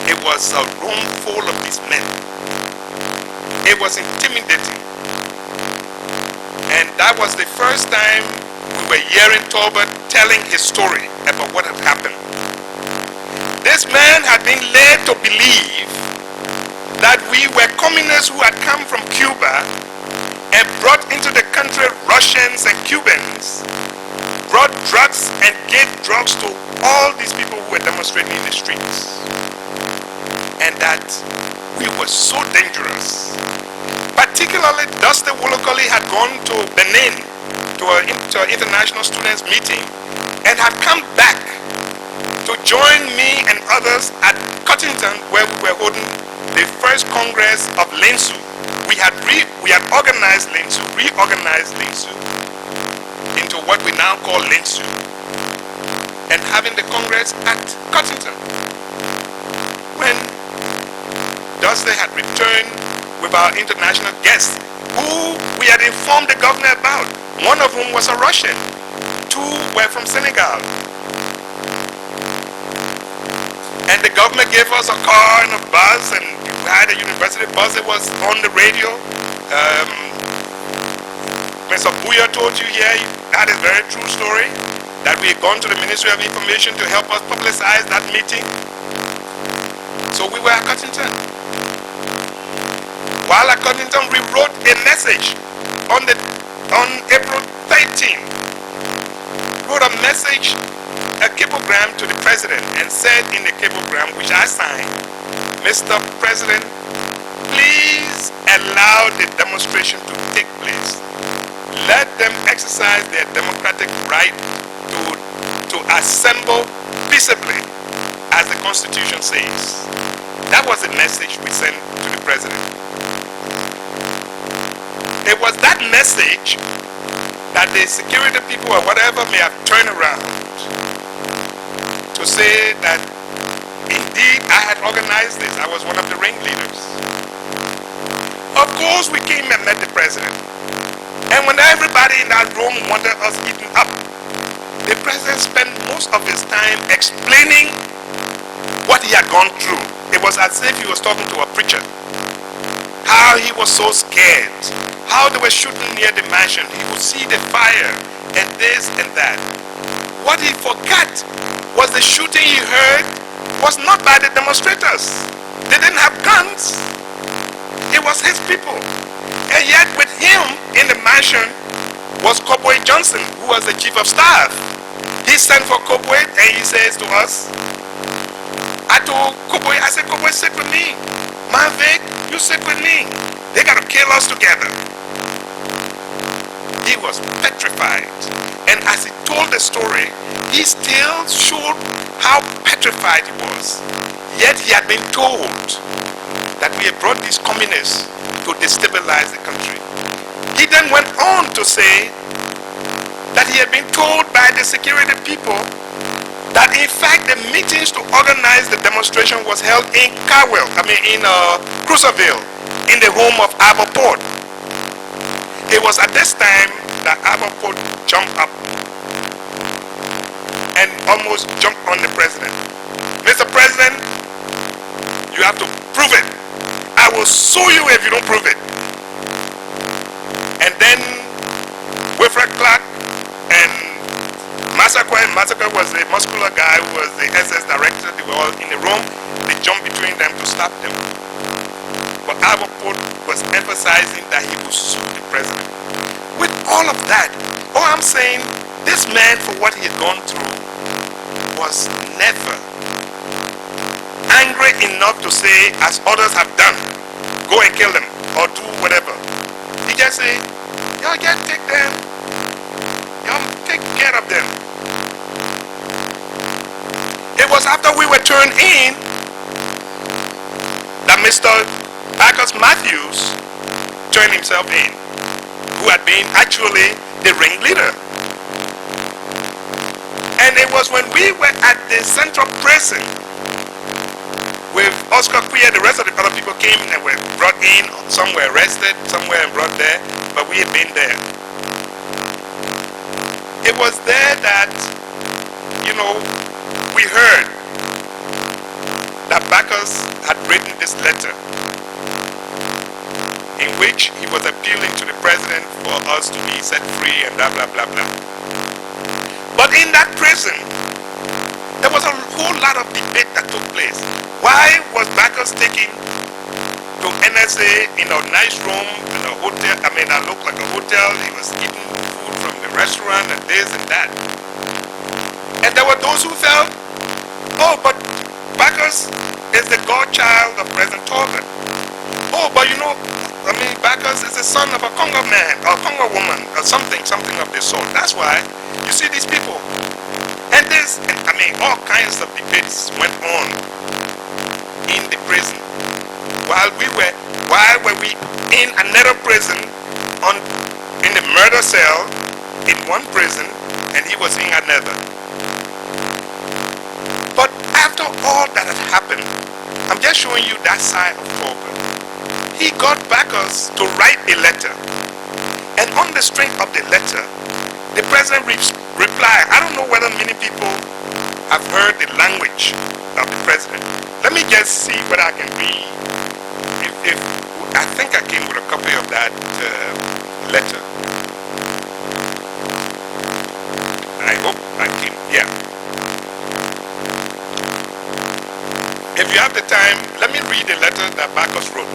It was a room full of these men. It was intimidating. And that was the first time we were hearing Torbert telling his story about what had happened. This man had been led to believe that we were communists who had come from Cuba and brought into the country Russians and Cubans, brought drugs and gave drugs to all these people who were demonstrating in the streets. And that we were so dangerous. Particularly, Dusty Wolokoli had gone to Benin to an international students meeting and had come back to join me and others at Cottington, where we were holding the first Congress of Lensu. We had organized Lensu, reorganized Lensu into what we now call Lensu. and having the Congress at Cottington. When Wesseh had returned with our international guests, who we had informed the governor about, one of whom was a Russian, two were from Senegal. And the government gave us a car and a bus, and we had a university bus. It was on the radio. Mr. Buya told you here, that is a very true story, that we had gone to the Ministry of Information to help us publicize that meeting. So we were at Cottington. While at Cottington, we wrote a message on April 13th. Wrote a message, a cablegram to the president, and said in the cablegram, which I signed, Mr. President, please allow the demonstration to take place. Let them exercise their democratic right to assemble peaceably, as the Constitution says. That was the message we sent to the president. It was that message that the security people or whatever may have turned around to say that indeed I had organized this. I was one of the ringleaders. Of course we came and met the president. And when everybody in that room wanted us eaten up, the president spent most of his time explaining what he had gone through. It was as if he was talking to a preacher. How he was so scared. How they were shooting near the mansion. He would see the fire and this and that. What he forgot was the shooting he heard was not by the demonstrators. They didn't have guns. It was his people. And yet with him in the mansion was Cowboy Johnson, who was the chief of staff. He sent for Cowboy and he says to us, I told Cowboy, I said, Cowboy, sit with me. Vic, you sit with me. They got to kill us together. He was petrified. And as he told the story, he still showed how petrified he was. Yet he had been told that we had brought these communists to destabilize the country. He then went on to say that he had been told by the security people that in fact the meetings to organize the demonstration was held in Cruiserville, in the home of Aberport. It was at this time that Aberport jumped up and almost jumped on the president. Mr. President, you have to prove it. I will sue you if you don't prove it. And then Wilfred Clark and Massacre was the muscular guy who was the SS director. They were all in the room. They jumped between them to stop them. But Aberport was emphasizing that he would sue the president. With all of that, all I'm saying, this man, for what he had gone through, was never angry enough to say, as others have done, go and kill them or do whatever. He just said, y'all just take them. Y'all take care of them. It was after we were turned in that Mr. Bacchus Matthews turned himself in, who had been actually the ringleader. And it was when we were at the central prison with Oscar Queer, the rest of the other people came and were brought in, some were arrested, some were brought there, but we had been there. It was there that, we heard that Bacchus had written this letter in which he was appealing to the president for us to be set free and blah, blah, blah, blah. But in that prison, there was a whole lot of debate that took place. Why was Bacchus taken to NSA in a nice room, in a hotel? I mean, that looked like a hotel. He was eating food from the restaurant and this and that. And there were those who felt, oh, but Bacchus is the godchild of President Torben. Oh, but Bacchus is the son of a Congo man or a Congo woman or something of this sort. That's why you see these people. And all kinds of debates went on in the prison. Why were we in another prison in the murder cell in one prison and he was in another? after all that had happened, I'm just showing you that side of Tolbert. He got backers to write a letter. And on the strength of the letter, the president replied. I don't know whether many people have heard the language of the president. Let me just see whether I can read. If I think I came with a copy of that letter. I hope I came. Yeah. If you have the time, let me read the letter that Bacchus wrote.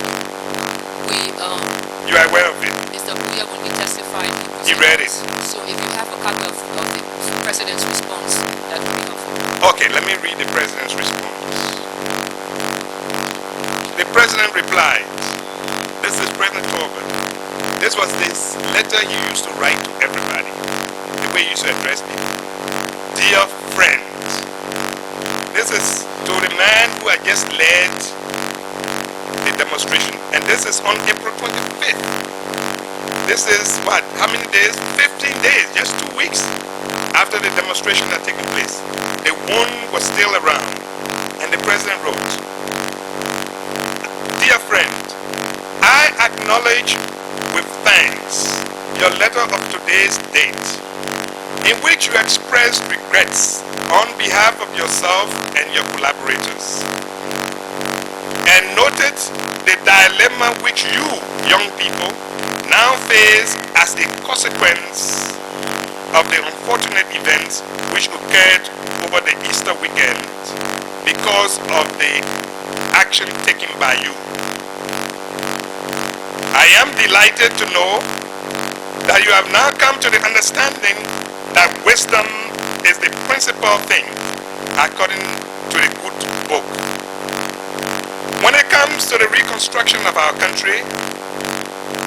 You are aware of it? Mr. Buya, when he testified, He read it. So if you have a copy of the president's response, that would be helpful. Okay, let me read the president's response. The president replied, this is President Tolbert. This was this letter he used to write to everybody, the way he used to address people. Dear friends, this is to the man who had just led the demonstration, and this is on April 25th. This is what? How many days? 15 days, just 2 weeks after the demonstration had taken place. The wound was still around, and the president wrote, Dear friend, I acknowledge with thanks your letter of today's date, in which you expressed regrets on behalf of yourself and your collaborators, and noted the dilemma which you, young people, now face as a consequence of the unfortunate events which occurred over the Easter weekend because of the action taken by you. I am delighted to know that you have now come to the understanding that wisdom is the principal thing according to the good book. When it comes to the reconstruction of our country,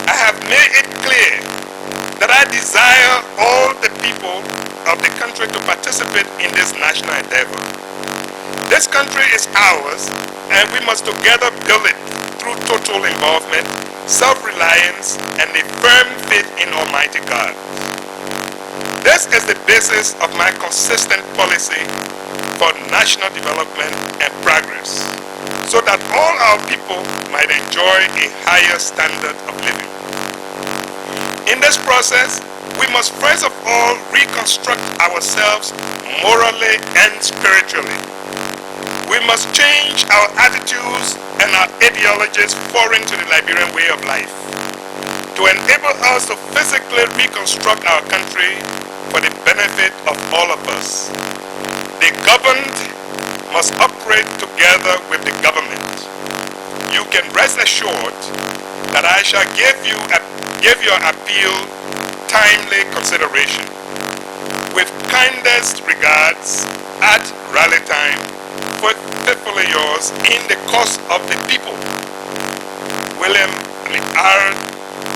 I have made it clear that I desire all the people of the country to participate in this national endeavor. This country is ours, and we must together build it through total involvement, self-reliance, and a firm faith in Almighty God. This is the basis of my consistent policy for national development and progress, so that all our people might enjoy a higher standard of living. In this process, we must first of all reconstruct ourselves morally and spiritually. We must change our attitudes and our ideologies foreign to the Liberian way of life to enable us to physically reconstruct our country for the benefit of all of us. The governed must operate together with the government. You can rest assured that I shall give your appeal timely consideration. With kindest regards, at rally time, faithfully yours, in the cause of the people, William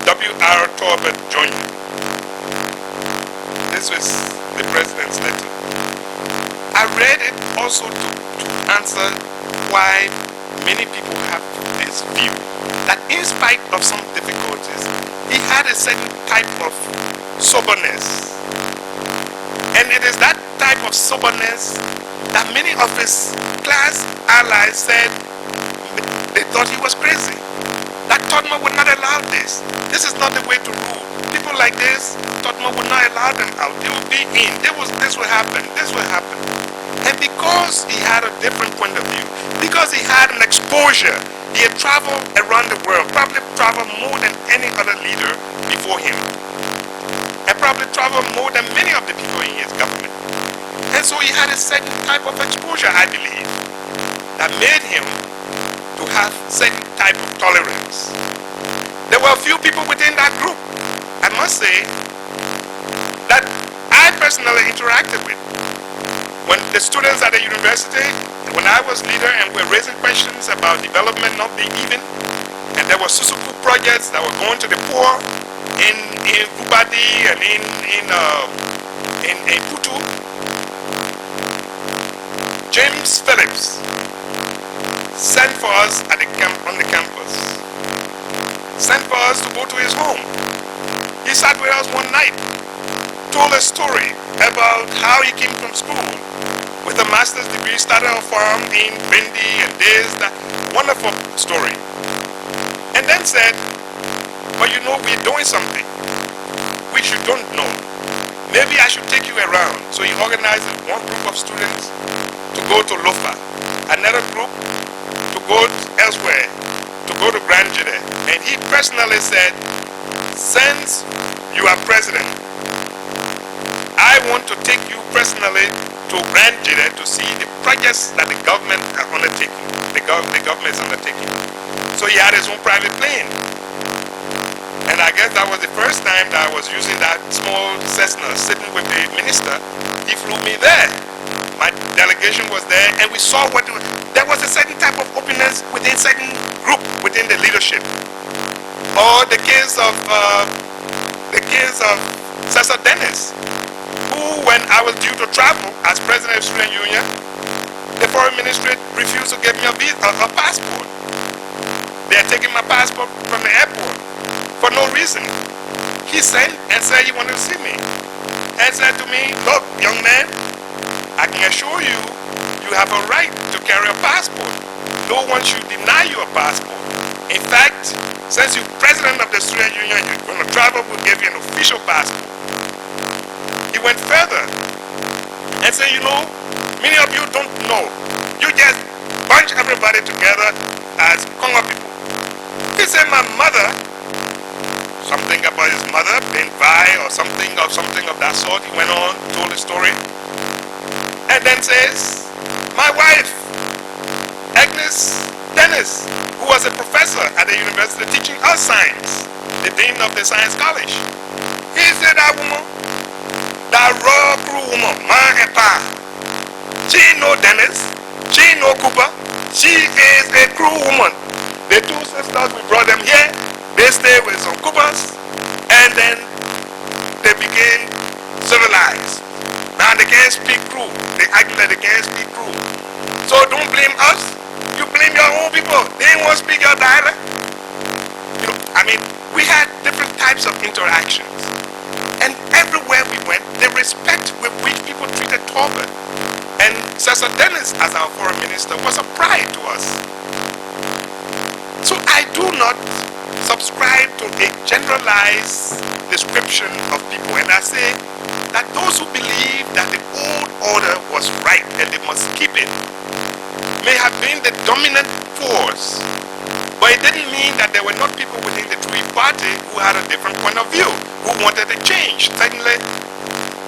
W.R. Tolbert Jr. This was the president's letter. I read it also to answer why many people have this view that in spite of some difficulties, he had a certain type of soberness. And it is that type of soberness that many of his class allies said they thought he was crazy. That Totma would not allow this. This is not the way to rule. People like this, Totma would not allow them out. They would be in. This will happen. This will happen. And because he had a different point of view, because he had an exposure, he had traveled around the world, probably traveled more than any other leader before him, and probably traveled more than many of the people in his government. And so he had a certain type of exposure, I believe, that made him to have certain type of tolerance. There were a few people within that group, I must say, that I personally interacted with. When the students at the university, when I was leader and were raising questions about development not being even, and there were Susuku projects that were going to the poor in Bubadi and in Putu, James Phillips sent for us at on the campus, sent for us to go to his home. He sat with us one night, told a story about how he came from school with a master's degree, started a farm in Bindi and this, that. Wonderful story. And then said, but you know, we're doing something which you don't know. Maybe I should take you around. So he organized one group of students to go to Lofa, another group to go elsewhere, to go to Grand Jide. And he personally said, since you are president, I want to take you personally to Grand Jide to see the projects that the government are undertaking. The government is undertaking. So he had his own private plane. And I guess that was the first time that I was using that small Cessna sitting with the minister. He flew me there. My delegation was there, and we saw there was a certain type of openness within certain group within the leadership. Or the case of Cesar Dennis, who, when I was due to travel as president of the Student Union, the foreign ministry refused to give me a passport. They are taking my passport from the airport for no reason. He sent and said he wanted to see me. And said to me, look, young man, I can assure you, you have a right to carry a passport. No one should deny you a passport. In fact, since you're president of the Student Union, you're going to travel, we'll give you an official passport. He went further and said, you know, many of you don't know. You just bunch everybody together as Congo people. He said, my mother, something about his mother, being Vi or something of that sort. He went on, told the story. And then says, my wife, Agnes Dennis, who was a professor at the university teaching us science, the dean of the science college. He said, that woman, that raw crew woman, ma and pa, she know Dennis, she know Cooper, she is a crew woman. The two sisters, we brought them here. They stayed with some Coopers, and then they became civilized. Now they can't speak crew. They act like they can't speak crew. So don't blame us. You blame your own people. They ain't want to speak your dialect. You know, I mean, we had different types of interactions. And everywhere we went, the respect with which people treated Torben and Cesar Dennis as our foreign minister was a pride to us. So I do not subscribe to a generalized description of people, and I say that those who believe that the old order was right and they must keep it may have been the dominant force, but it didn't mean that there were not people within the Trui party who had a different point of view, who wanted a change, certainly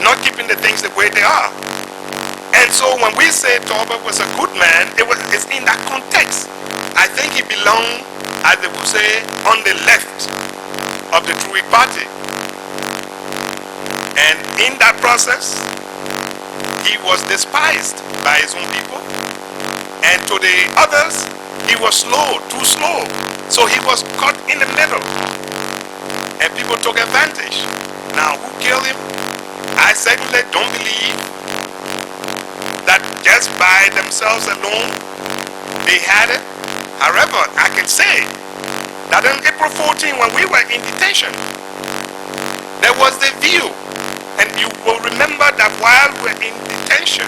not keeping the things the way they are. And so when we say Torben was a good man, it's in that context. I think he belonged, as they would say, on the left of the Trui party. And in that process, he was despised by his own people. And to the others, he was slow, too slow. So he was caught in the middle. And people took advantage. Now, who killed him? I certainly don't believe that just by themselves alone, they had it. However, I can say that on April 14, when we were in detention, there was the view. And you will remember that while we were in detention,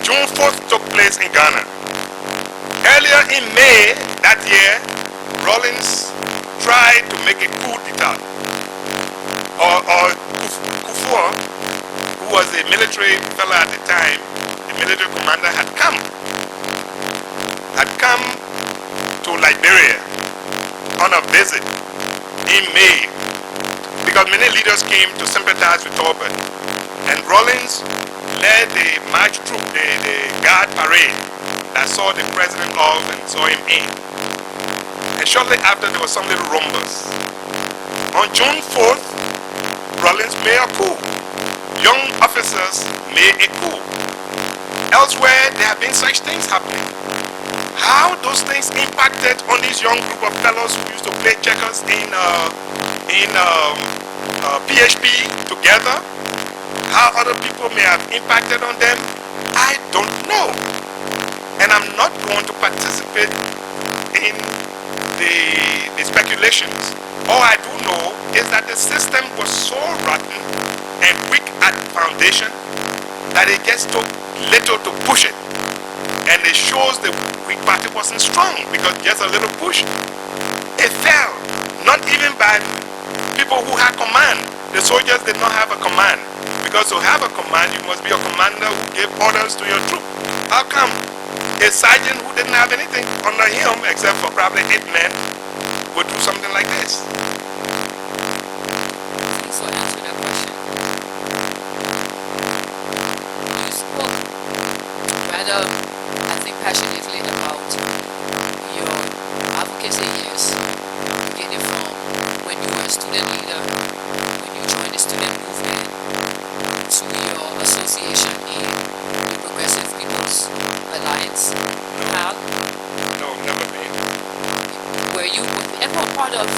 June 4th took place in Ghana. Earlier in May that year, Rawlings tried to make a coup d'etat. Or Kufuor, who was a military fellow at the time, the military commander, had come to Liberia on a visit in May, because many leaders came to sympathize with Torben. And Rawlings led the march troop, the guard parade that saw the president off and saw him in. And shortly after, there was some little rumbus. On June 4th, Rawlings made a coup. Young officers made a coup. Elsewhere, there have been such things happening. How those things impacted on this young group of fellows who used to play checkers in PHP together, how other people may have impacted on them, I don't know. And I'm not going to participate in the speculations. All I do know is that the system was so rotten and weak at foundation that it gets too little to push it. And it shows the Whig party wasn't strong because just a little push, it fell. Not even by people who had command. The soldiers did not have a command. Because to have a command, you must be a commander who gave orders to your troop. How come a sergeant who didn't have anything under him except for probably 8 men would do something like this? Thanks for answering that question. You spoke rather, I think, passionately about your advocacy years, beginning from when you were a student leader, when you joined the student movement, to your association in the Progressive People's Alliance. How? No, never been. Were you ever part of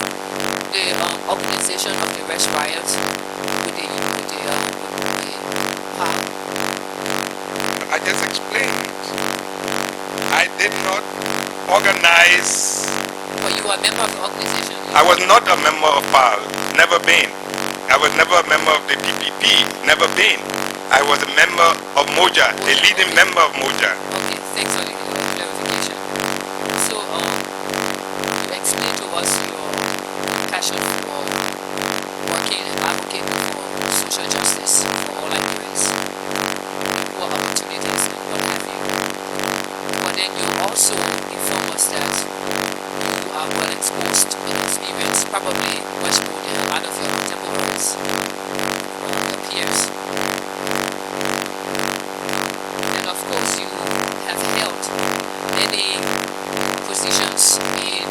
the organization of the Rest Riots with the how? I just explained. I did not organize. Were you a member of the organization? I was not a member of PAL, never been. I was never a member of the PPP, never been. I was a member of Moja, a leading member of Moja. Okay, thanks for the clarification. So, you explained to us your passion for working and advocating for social justice for all Liberians, equal opportunities, and what have you. But then you also inform us that you are well exposed and experienced, probably much more than a lot of your contemporaries or your peers. And of course, you have held many positions in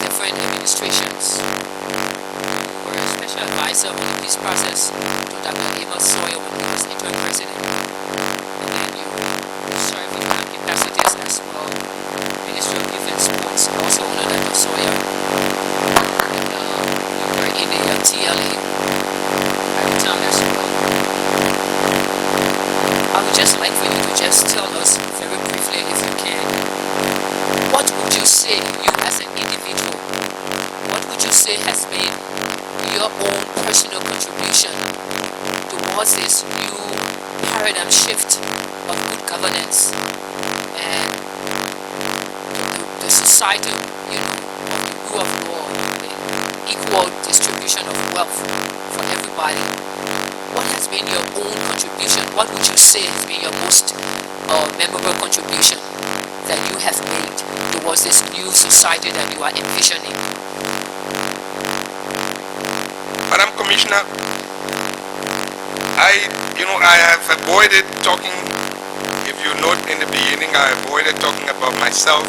different administrations. You were a special advisor on the peace process to Dr. Amos Sawyer when he was interim president. And then you served in other capacities as well. Ministry of Youth and Sports, also under Dr. Sawyer. And you were in the TLA at the time as well. I would just like for you to just tell us very briefly, if you can, what would you say, you as an individual, what would you say has been your own personal contribution towards this new paradigm shift of good governance and the society, of the rule of law and equal distribution of wealth for everybody? What has been your own contribution? What would you say has been your most memorable contribution that you have made towards this new society that you are envisioning? Madam Commissioner, I have avoided talking, if you note in the beginning, I avoided talking about myself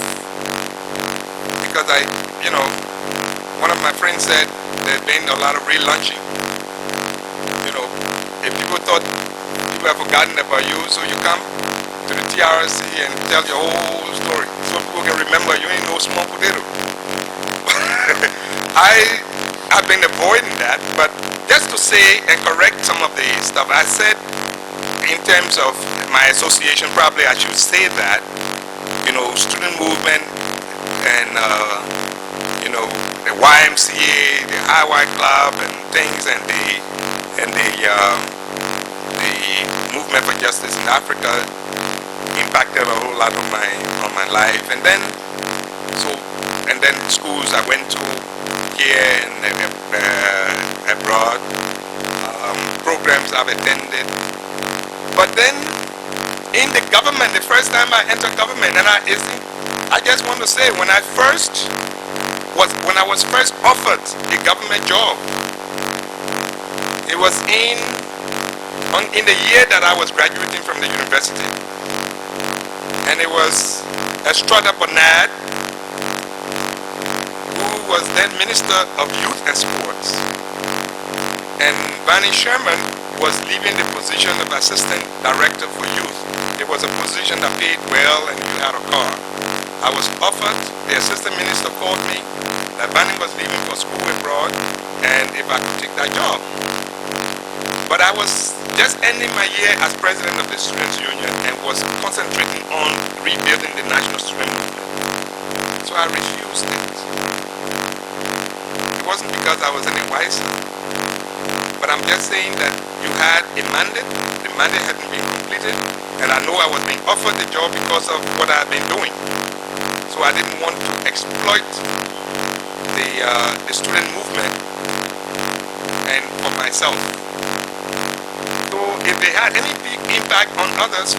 because one of my friends said there's been a lot of relaunching. If people thought people have forgotten about you, so you come to the TRC and tell your whole story so people can remember you ain't no small potato. I've been avoiding that, but just to say and correct some of the stuff I said in terms of my association, probably I should say that, student movement and, the YMCA, the IY Club and things, and the movement for justice in Africa impacted a whole lot on my life. And then schools I went to here and abroad, programs I've attended. But then in the government, the first time I entered government, and I just want to say, when I was first offered a government job, it was in the year that I was graduating from the university, and it was Estrada Bernard, who was then Minister of Youth and Sports, and Barney Sherman was leaving the position of Assistant Director for Youth. It was a position that paid well and you had a car. I was offered, the Assistant Minister called me, that Barney was leaving for school abroad, and if I could take that job. But I was just ending my year as president of the Students' Union and was concentrating on rebuilding the national student movement. So I refused it. It wasn't because I was any wiser. But I'm just saying that you had a mandate, the mandate hadn't been completed, and I know I was being offered the job because of what I had been doing. So I didn't want to exploit the student movement and for myself. So if they had any big impact on others,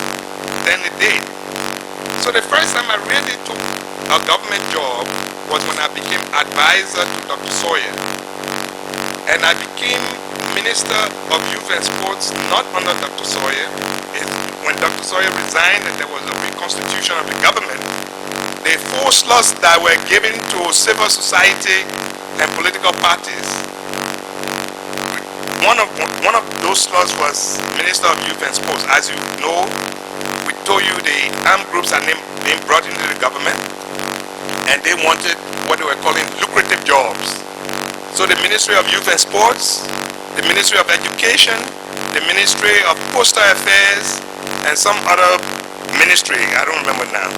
then it did. So the first time I really took a government job was when I became advisor to Dr. Sawyer. And I became Minister of Youth and Sports not under Dr. Sawyer. When Dr. Sawyer resigned and there was a reconstitution of the government, the 4 slots that were given to civil society and political parties, one of those slots was Minister of Youth and Sports. As you know, we told you the armed groups are being brought into the government, and they wanted what they were calling lucrative jobs. So the Ministry of Youth and Sports, the Ministry of Education, the Ministry of Postal Affairs, and some other ministry, I don't remember now,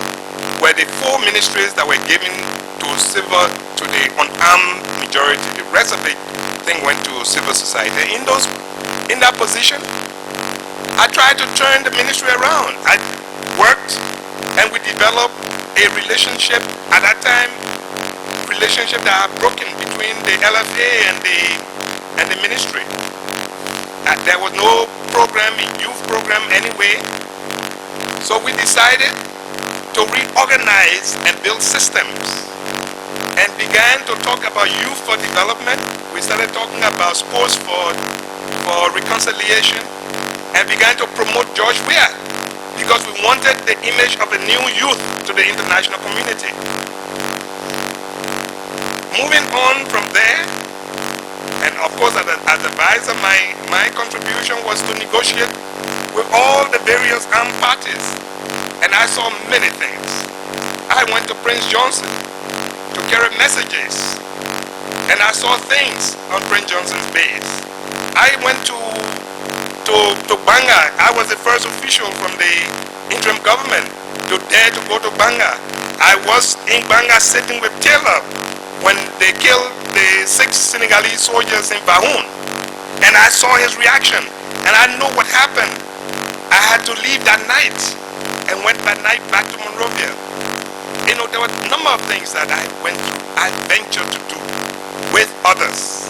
were the 4 ministries that were given to the unarmed majority. The rest of the thing went to civil society. In that position, I tried to turn the ministry around. I worked and we developed a relationship at that time, relationship that had broken between the LFA and the ministry. There was no program, youth program anyway. So we decided to reorganize and build systems and began to talk about youth for development. We started talking about sports for reconciliation and began to promote George Weah because we wanted the image of a new youth to the international community. Moving on from there, and of course as advisor, my contribution was to negotiate with all the various armed parties, and I saw many things. I went to Prince Johnson to carry messages, and I saw things on Prince Johnson's base. I went to Banga. I was the first official from the interim government to dare to go to Banga. I was in Banga sitting with Taylor when they killed the 6 Senegalese soldiers in Bahoun, and I saw his reaction, and I know what happened. I had to leave that night and went that night back to Monrovia. You know, there were a number of things that I went through, I ventured to do with others,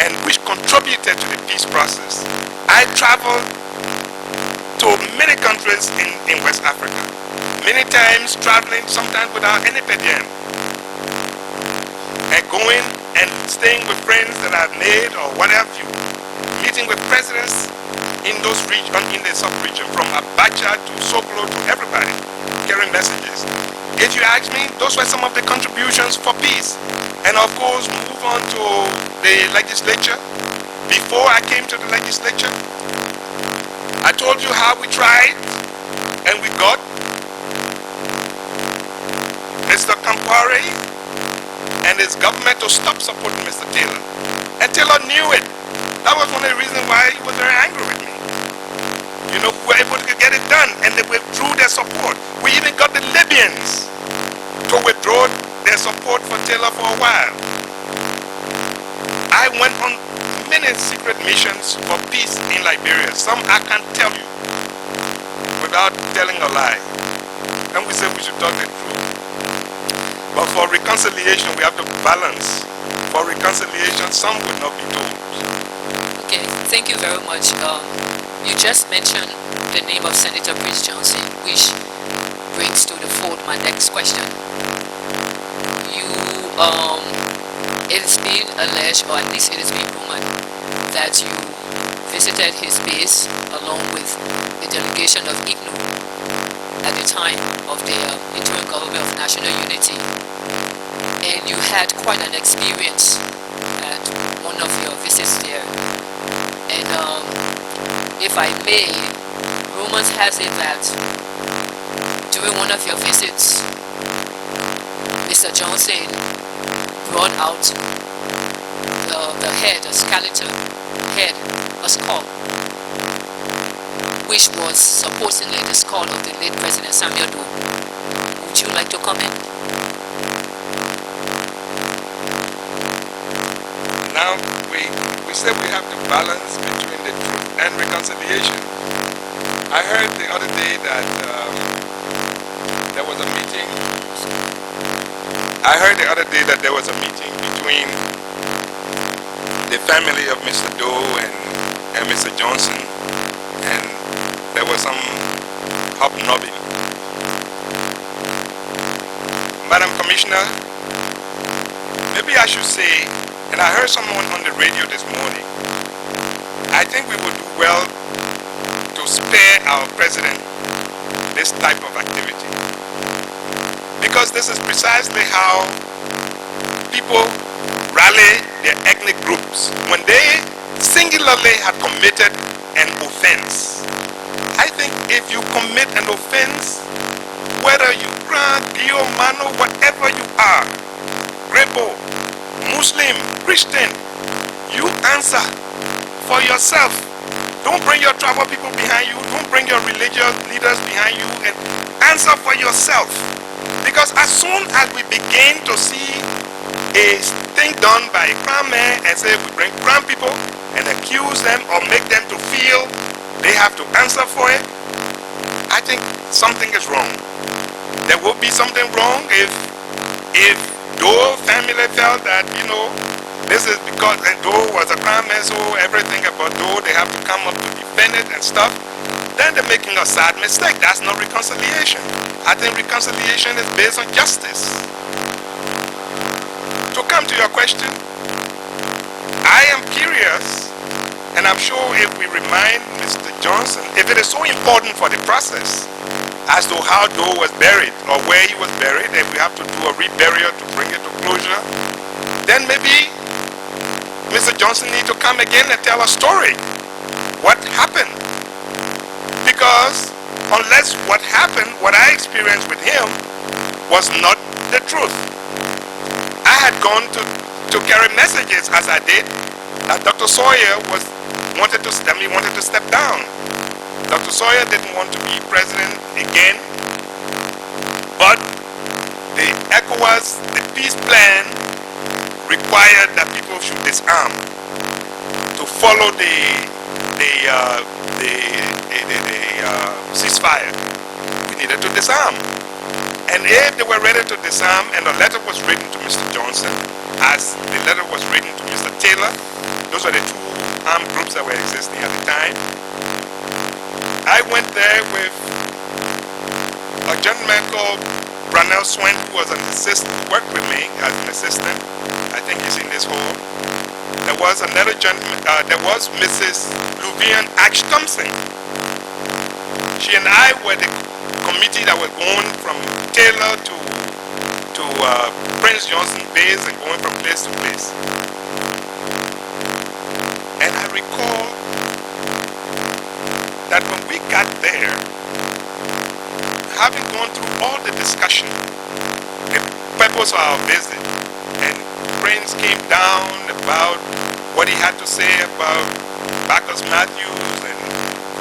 and which contributed to the peace process. I traveled to many countries in West Africa, many times traveling sometimes without any per diem, and going and staying with friends that I've made or what have you, meeting with presidents in those regions, in the sub-region, from Abacha to Sokolo to everybody, carrying messages. If you ask me, those were some of the contributions for peace. And of course, move on to the legislature. Before I came to the legislature, I told you how we tried and we got Mr. Campari and his government to stop supporting Mr. Taylor. And Taylor knew it. That was one of the reasons why he was very angry with me. You know, we were able to get it done, and they withdrew their support. We even got the Libyans to withdraw their support for Taylor for a while. I went on many secret missions for peace in Liberia. Some I can't tell you without telling a lie. And we said we should talk the truth. But for reconciliation, we have to balance. For reconciliation, some will not be told. Okay, thank you very much. You just mentioned the name of Senator Prince Johnson, which brings to the fore my next question. It is being alleged, or at least it is being rumored, that you visited his base along with a delegation of IGNU at the time of the interim government of national unity, and you had quite an experience at one of your visits there. And if I may, rumors has it that during one of your visits, Mr. Johnson brought out the head, a skeleton head, a skull, which was supposedly the skull of the late President Samuel Doe. Would you like to comment? Now we say we have to balance between the truth and reconciliation. I heard the other day that there was a meeting. I heard the other day that there was a meeting between the family of Mr. Doe and Mr. Johnson, and there was some hobnobbing. Madam Commissioner, maybe I should say, and I heard someone on the radio this morning, I think we would do well to spare our president this type of activity. Because this is precisely how people rally their ethnic groups when they singularly have committed an offense. I think if you commit an offense, whether you Kran, Dio, Mano, whatever you are, Rebo, Muslim, Christian, you answer for yourself. Don't bring your tribal people behind you. Don't bring your religious leaders behind you, and answer for yourself. Because as soon as we begin to see a thing done by a Kran man and say we bring Kran people and accuse them or make them to feel they have to answer for it, I think something is wrong. There will be something wrong if Doe family felt that, you know, this is because Doe was a Kran man, so everything about Doe, they have to come up to defend it and stuff. Then they're making a sad mistake. That's not reconciliation. I think reconciliation is based on justice. To come to your question, I am curious, and I'm sure if we remind Mr. Johnson, if it is so important for the process as to how Doe was buried or where he was buried, and we have to do a reburial to bring it to closure, then maybe Mr. Johnson needs to come again and tell a story. What happened? Because unless what happened, what I experienced with him was not the truth. I had gone to carry messages as I did that Dr. Sawyer wanted to step down. Dr. Sawyer didn't want to be president again, but the ECOWAS, the peace plan required that people should disarm to follow the ceasefire. We needed to disarm. And if they were ready to disarm, and the letter was written to Mr. Johnson, as the letter was written to Mr. Taylor, those were the two armed groups that were existing at the time. I went there with a gentleman called Brunel Swen, who was an assistant, worked with me as an assistant. I think he's in this hall. There was another gentleman, there was Mrs. Luvian Ash Thompson. She and I were the committee that were going from Taylor to Prince Johnson base and going from place to place. And I recall that when we got there, having gone through all the discussion, the purpose of our visit, and Prince came down about what he had to say about Bacchus Matthews and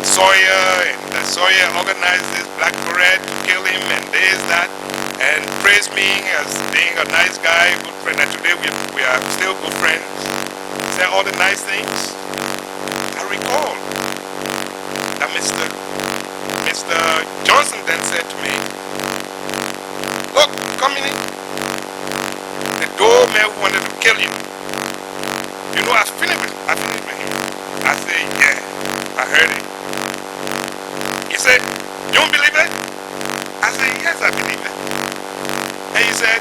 Sawyer, and that Sawyer organized this black parade to kill him and this, that, and praised me as being a nice guy, good friend, and today we are still good friends. Said all the nice things. I recall that Mr. Johnson then said to me, look, Conmany, the Doe man who wanted to kill you, you know, I finished with him. I said, yeah, I heard it. He said, you don't believe it? I said, yes, I believe it. And he said,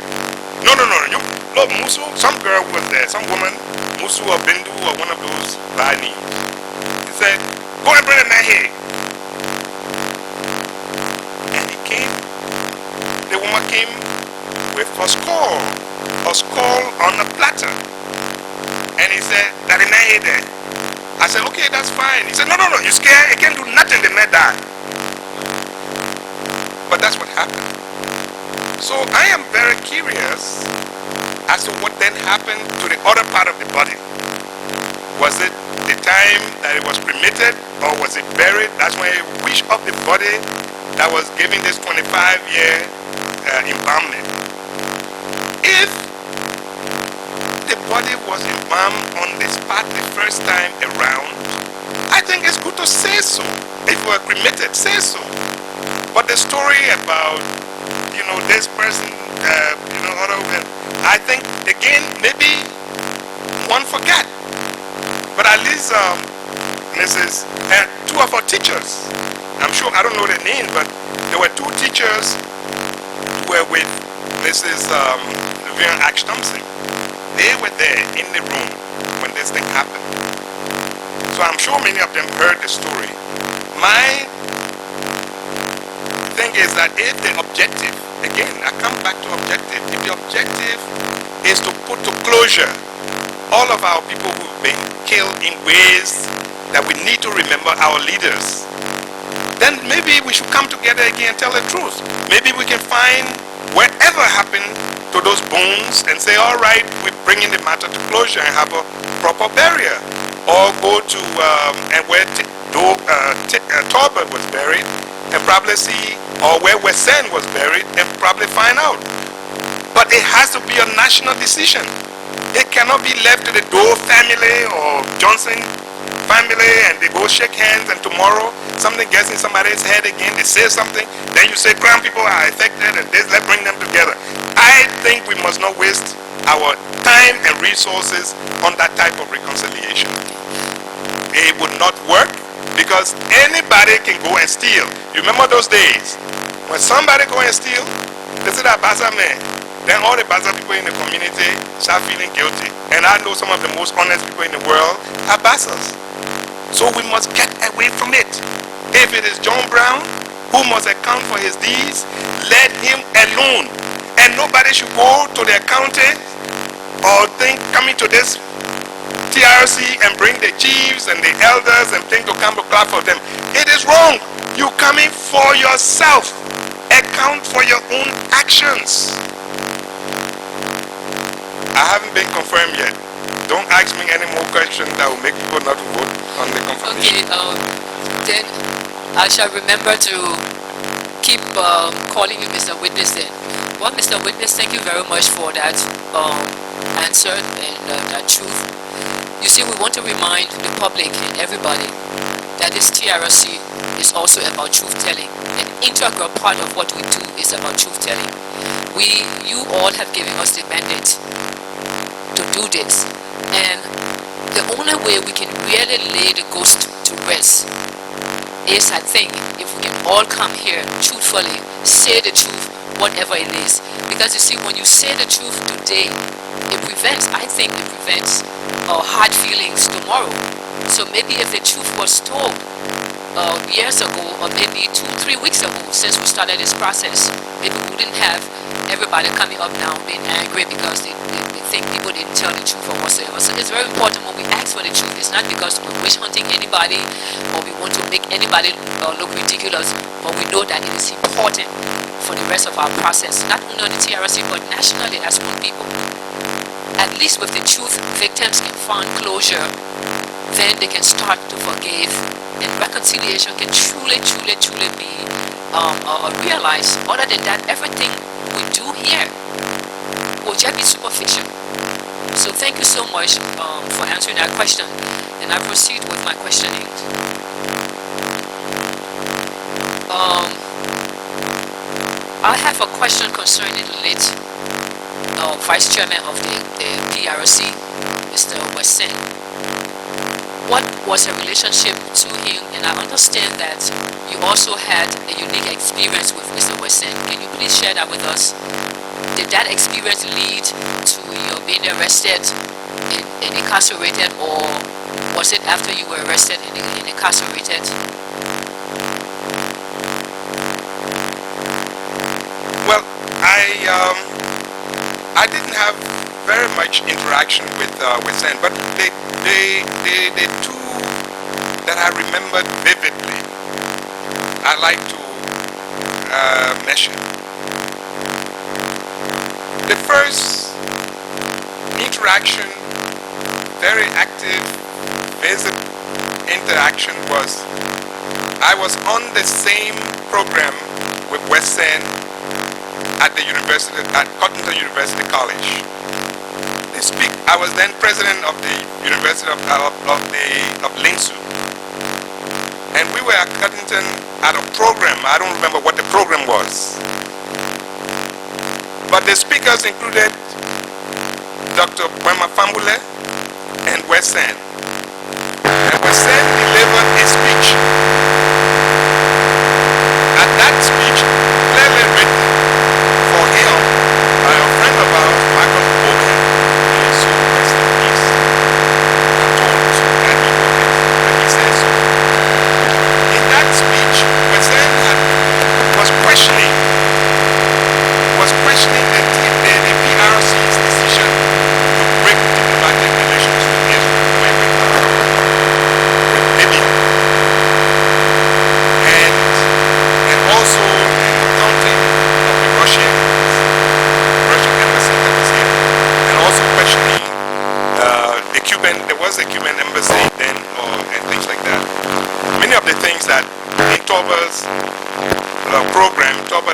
no, you look, Musu, some girl was there, some woman, Musu or Bindu or one of those Bani. He said, go and bring the man here. And he came, the woman came with a skull on a platter. And he said, that the man here there. I said, okay, that's fine. He said, no, you scared? It can't do nothing, the man die. But that's what happened. So I am very curious as to what then happened to the other part of the body. Was it the time that it was cremated, or was it buried? That's why which of the body that was given this 25-year embalmment. If the body was embalmed on first time around, I think it's good to say so. If we're cremated, say so. But the story about, this person, other than, I think, again, maybe one forget. But at least Mrs. two of our teachers, I'm sure, I don't know their name, but there were two teachers who were with Mrs. Vivian Ash Thompson. They were there in the room when this thing happened. So I'm sure many of them heard the story. My thing is that if the objective, again, I come back to objective, if the objective is to put to closure all of our people who've been killed in ways that we need to remember our leaders, then maybe we should come together again and tell the truth. Maybe we can find whatever happened to those bones and say, all right, we're bringing the matter to closure and have a proper burial. Or go to and where Torbert was buried and probably see, or where Wesseh was buried and probably find out. But it has to be a national decision. It cannot be left to the Doe family or Johnson family and they go shake hands and tomorrow something gets in somebody's head again, they say something, then you say Crown people are affected and this, let's bring them together. I think we must not waste our time and resources on that type of reconciliation. It would not work because anybody can go and steal. You remember those days when somebody go and steal, they say that Basa man, then all the Basa people in the community start feeling guilty. And I know some of the most honest people in the world are Basas. So we must get away from it. If it is John Brown who must account for his deeds, let him alone. And nobody should go to the accountant or think coming to this TRC and bring the chiefs and the elders and think to come to clap for them. It is wrong. You coming for yourself. Account for your own actions. I haven't been confirmed yet. Don't ask me any more questions that will make people not vote on the confirmation. Okay, then I shall remember to keep calling you Mr. Witness then. Well, Mr. Witness, thank you very much for that answer and that truth. You see, we want to remind the public and everybody that this TRC is also about truth-telling. An integral part of what we do is about truth-telling. You all have given us the mandate to do this. And the only way we can really lay the ghost to rest is, I think, if we can all come here truthfully, say the truth, whatever it is. Because you see, when you say the truth today, I think it prevents hard feelings tomorrow. So maybe if the truth was told years ago, or maybe 2-3 weeks ago, since we started this process, maybe we wouldn't have everybody coming up now being angry because they think people didn't tell the truth or whatsoever. So it's very important when we ask for the truth. It's not because we're wish hunting anybody or we want to make anybody look ridiculous, but we know that it is important for the rest of our process, not only on the TRC but nationally as one people. At least with the truth, victims can find closure, then they can start to forgive, and reconciliation can truly be realized. Other than that, everything we do here will just be superficial. So thank you so much for answering that question, and I proceed with my questioning. I have a question concerning the late Vice Chairman of the TRC, Mr. Wesseh. What was the relationship to him? And I understand that you also had a unique experience with Mr. Wesseh. Can you please share that with us? Did that experience lead to your being arrested and incarcerated, or was it after you were arrested and incarcerated? Well, I didn't have very much interaction with Sen, but the two that I remembered vividly, I like to mention. The first interaction, very active, visible interaction was, I was on the same program with Wesseh at the university, at Cottington University College. they speak. I was then president of the University of Linsu. And we were at Cuttington at a program. I don't remember what the program was. But the speakers included Dr. Wema Fambule and Wesseh. And Wesseh delivered a speech. At that speech, clearly written for him by a friend of ours, Michael Oben, who is so rest in peace. I'm told that he wrote it, and he says so. In that speech, Wesseh was questioning the PRC's decision to break diplomatic relations with Israel, with Libya, and also the taunting of the Russian embassy that was here, and also questioning there was a Cuban embassy then, and things like that. Many of the things that in Torber's program, Torber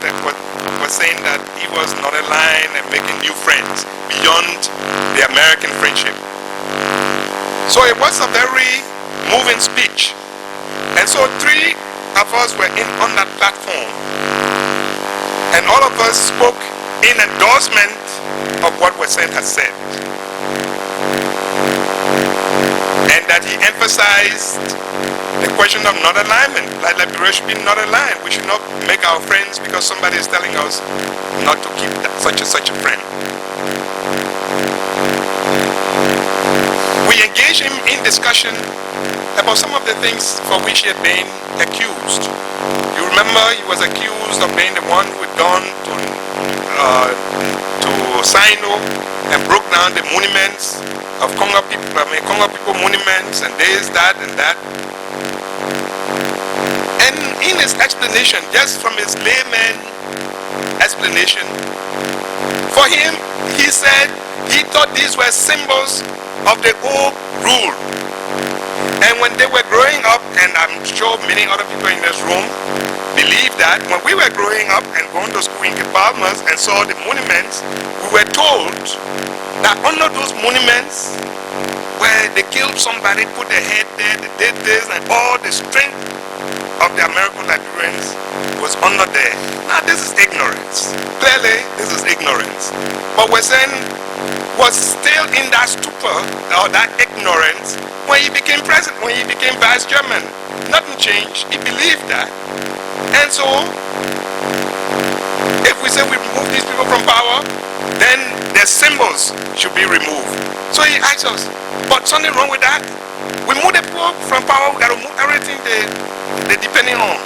was saying that he was not aligned and making new friends beyond the American friendship. So it was a very moving speech. And so 3 of us were on that platform. And all of us spoke in endorsement of what Wesseh had said. And that he emphasized the question of non-alignment, like Liberia should be not aligned. We should not make our friends because somebody is telling us not to keep such a friend. We engaged him in discussion about some of the things for which he had been accused. You remember he was accused of being the one who had gone to Sino and broke down the monuments of Congo people monuments and this, that, and that. And in his explanation, just from his layman explanation, for him, he said he thought these were symbols of the old rule. And when they were growing up, and I'm sure many other people in this room believe that, when we were growing up and going to school in Palmas and saw the monuments, we were told that under those monuments, where they killed somebody, put their head there, they did this, and all the strength of the American Liberians was under there. Now this is ignorance. Clearly, this is ignorance. But Wesseh was still in that stupor or that ignorance when he became president, when he became vice chairman. Nothing changed. He believed that. And so, if we say we remove these people from power, then their symbols should be removed. So he asked us, but something wrong with that? We move the people from power, we got to move everything they're depending on.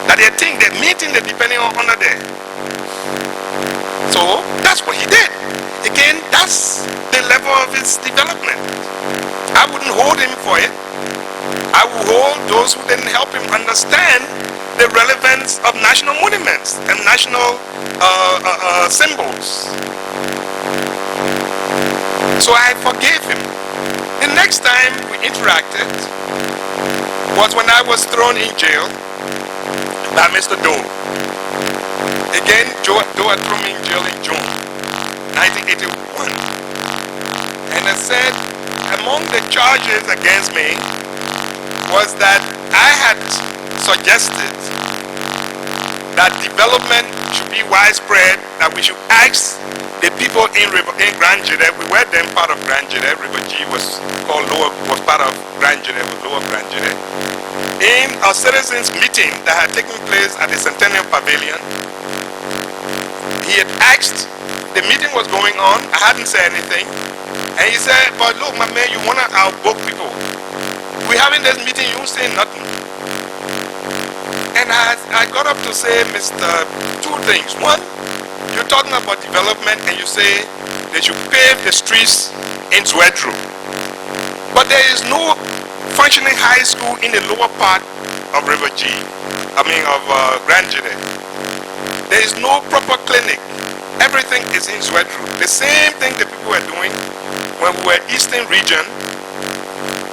That they think they're meeting they're depending on under there. So that's what he did. Again, that's the level of his development. I wouldn't hold him for it. I would hold those who didn't help him understand the relevance of national monuments and national symbols. So I forgave him. The next time we interacted was when I was thrown in jail by Mr. Doe. Again, Doe had thrown me in jail in June 1981. And I said, among the charges against me was that I had suggested that development should be widespread, that we should ask the people in Grand Jide. We were then part of Grand Jide. River G was part of Grand Jide, was Lower Grand Jide. In a citizens meeting that had taken place at the Centennial Pavilion, he had asked, the meeting was going on, I hadn't said anything, and he said, but look, my man, you want to outbook people. We're having this meeting, you say nothing. And I got up to say, two things. One, you're talking about development and you say they should pave the streets in Zwedru. But there is no functioning high school in the lower part of River G, of Grand Jide. There is no proper clinic. Everything is in Zwedru. The same thing the people were doing when we were Eastern region.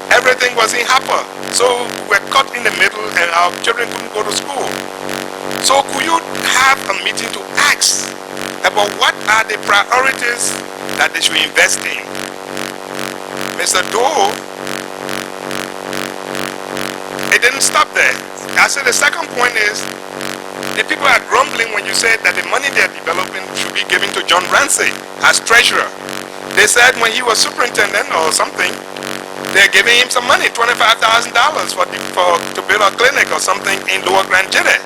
Everything was in Hapa. So we were caught in the middle and our children couldn't go to school. So could you have a meeting to ask about what are the priorities that they should invest in. Mr. Doe, it didn't stop there. I said the second point is, the people are grumbling when you said that the money they're developing should be given to John Ramsey as treasurer. They said when he was superintendent or something, they're giving him some money, $25,000 to build a clinic or something in Lower Grand Jide,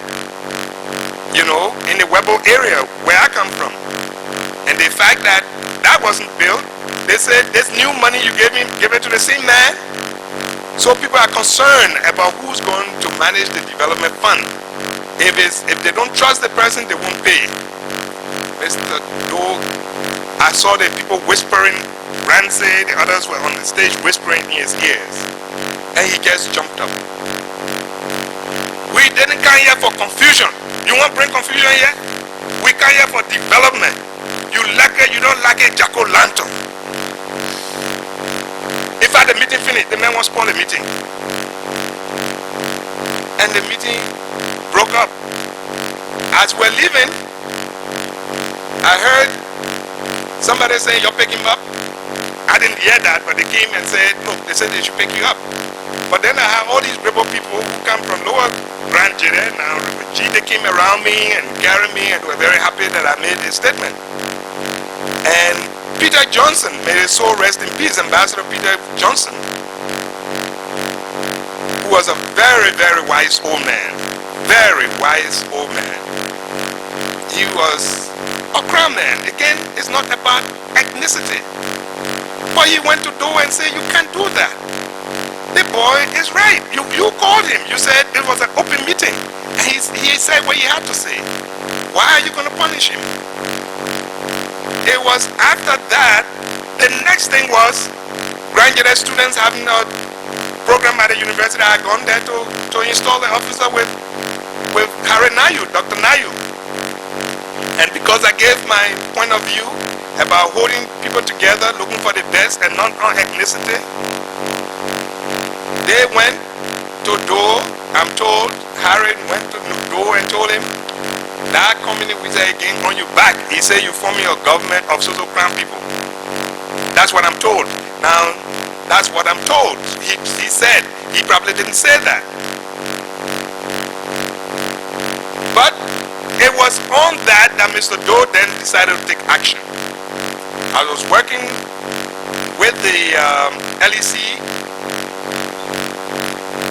you know, in the Webo area where I come from. And the fact that that wasn't built, they said this new money you gave him, give it to the same man. So people are concerned about who's going to manage the development fund. If they don't trust the person, they won't pay. Mr. Doe, I saw the people whispering, Ramsey, the others were on the stage whispering in his ears. And he just jumped up. We didn't come here for confusion. You want to bring confusion here? We come here for development. You like it, you don't like it, jack-o'-lantern. In fact, the meeting finished, the man was spoil the meeting. And the meeting broke up. As we're leaving, I heard somebody say, you're picking him up. I didn't hear that, but they came and said, look, they said they should pick you up. But then I have all these rebel people who come from Lower Grand Jide, now refugee, they came around me and carried me and were very happy that I made a statement. And Peter Johnson, may his soul rest in peace, Ambassador Peter Johnson, who was a very, very wise old man, very wise old man. He was a crown man. Again, it's not about ethnicity. But he went to Doe and said, you can't do that. The boy is right. You called him. You said it was an open meeting. And he said what he had to say. Why are you going to punish him? It was after that, the next thing was Grand Jide students having a program at the university. I had gone there to install the officer with Harry Nayu, Dr. Nayu. And because I gave my point of view about holding people together, looking for the best and not on ethnicity, they went to Doe. I'm told Harry went to Doe and told him, that Conmany we say again on your back. He said you form your government of social crown people. That's what I'm told. Now, that's what I'm told. He said, he probably didn't say that. But it was on that Mr. Doe then decided to take action. I was working with the LEC.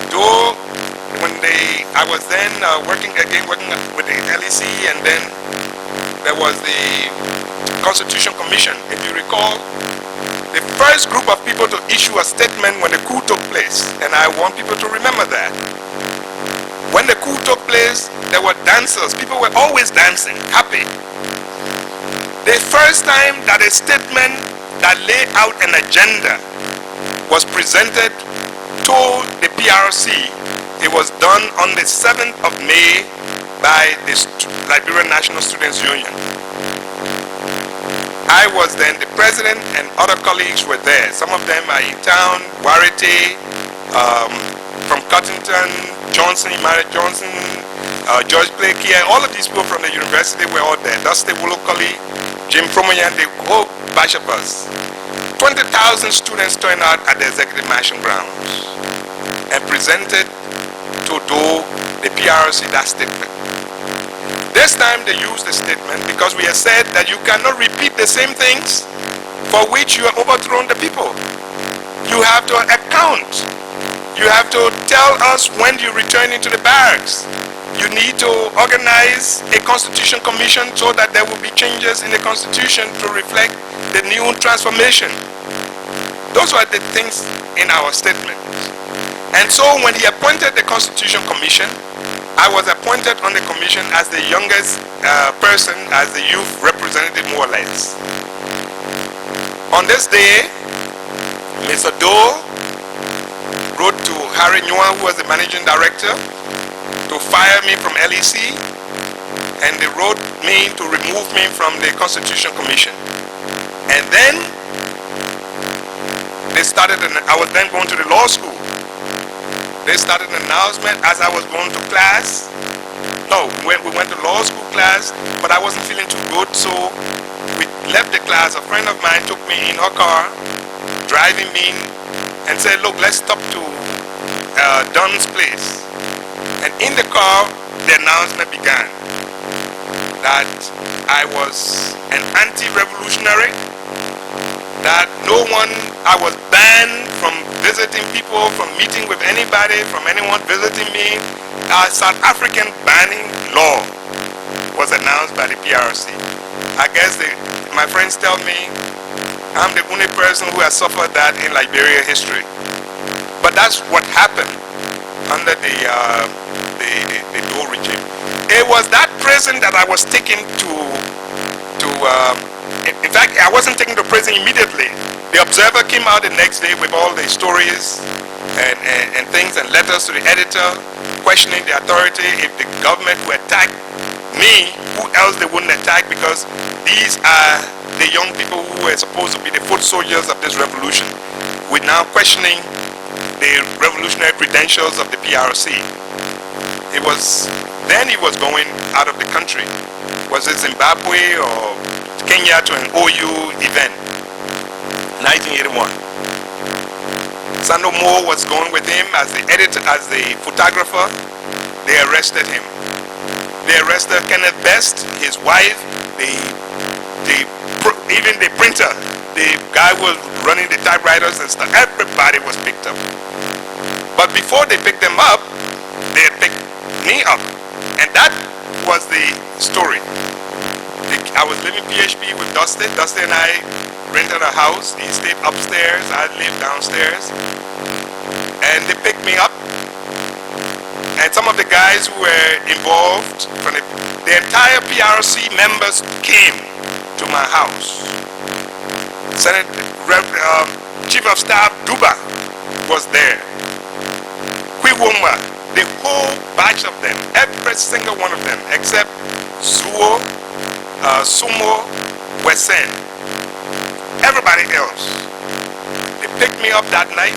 Doe, I was then working with the LEC, and then there was the Constitution Commission. If you recall, the first group of people to issue a statement when the coup took place, and I want people to remember that. When the coup took place, there were dancers. People were always dancing, happy. The first time that a statement that laid out an agenda was presented to the TRC, it was done on the 7th of May by the Liberia National Students Union. I was then the president and other colleagues were there. Some of them are in town, Warite, from Cottington, Johnson, Mary Johnson, George Blake here, all of these people from the university were all there. Dusty Wolokoli, Jim Promoyan, the whole batch of us. 20,000 students turned out at the Executive Mansion grounds and presented to Doe, the PRC, that statement. This time they used the statement because we have said that you cannot repeat the same things for which you have overthrown the people. You have to account. You have to tell us when you return into the barracks. You need to organize a Constitution Commission so that there will be changes in the Constitution to reflect the new transformation. Those were the things in our statement. And so when he appointed the Constitution Commission, I was appointed on the commission as the youngest person, as the youth representative more or less. On this day, Mr. Doe wrote to Harry Nua, who was the managing director, to fire me from LEC, and they wrote me to remove me from the Constitution Commission. And then they started, I was then going to the law school. They started an announcement as I was going to class. No, we went to law school class, but I wasn't feeling too good, so we left the class. class, a friend of mine took me in her car, driving me, and said, look, let's stop to Don's place. And in the car, the announcement began that I was an anti-revolutionary, that I was banned from visiting people, from meeting with anybody, from anyone visiting me. A South African banning law was announced by the TRC. I guess my friends tell me I'm the only person who has suffered that in Liberia history. But that's what happened under the Dole regime. It was that prison that I was taken to in fact, I wasn't taken to prison immediately. The Observer came out the next day with all the stories and things and letters to the editor questioning the authority. If the government would attack me, who else they wouldn't attack, because these are the young people who were supposed to be the foot soldiers of this revolution. We're now questioning the revolutionary credentials of the PRC. Then he was going out of the country. Was it Zimbabwe or Kenya to an OU event, 1981. Sando Moore was going with him as the editor, as the photographer. They arrested him. They arrested Kenneth Best, his wife, even the printer, the guy who was running the typewriters and stuff. Everybody was picked up. But before they picked them up, they had picked me up, and that was the story. I was living PHP with Dusty. Dusty and I rented a house. He stayed upstairs. I lived downstairs. And they picked me up. And some of the guys who were involved, from the entire PRC members came to my house. Chief of Staff Duba was there. Quiwoma, the whole batch of them, every single one of them, except Zuo, Sumo, Wesseh, everybody else. They picked me up that night,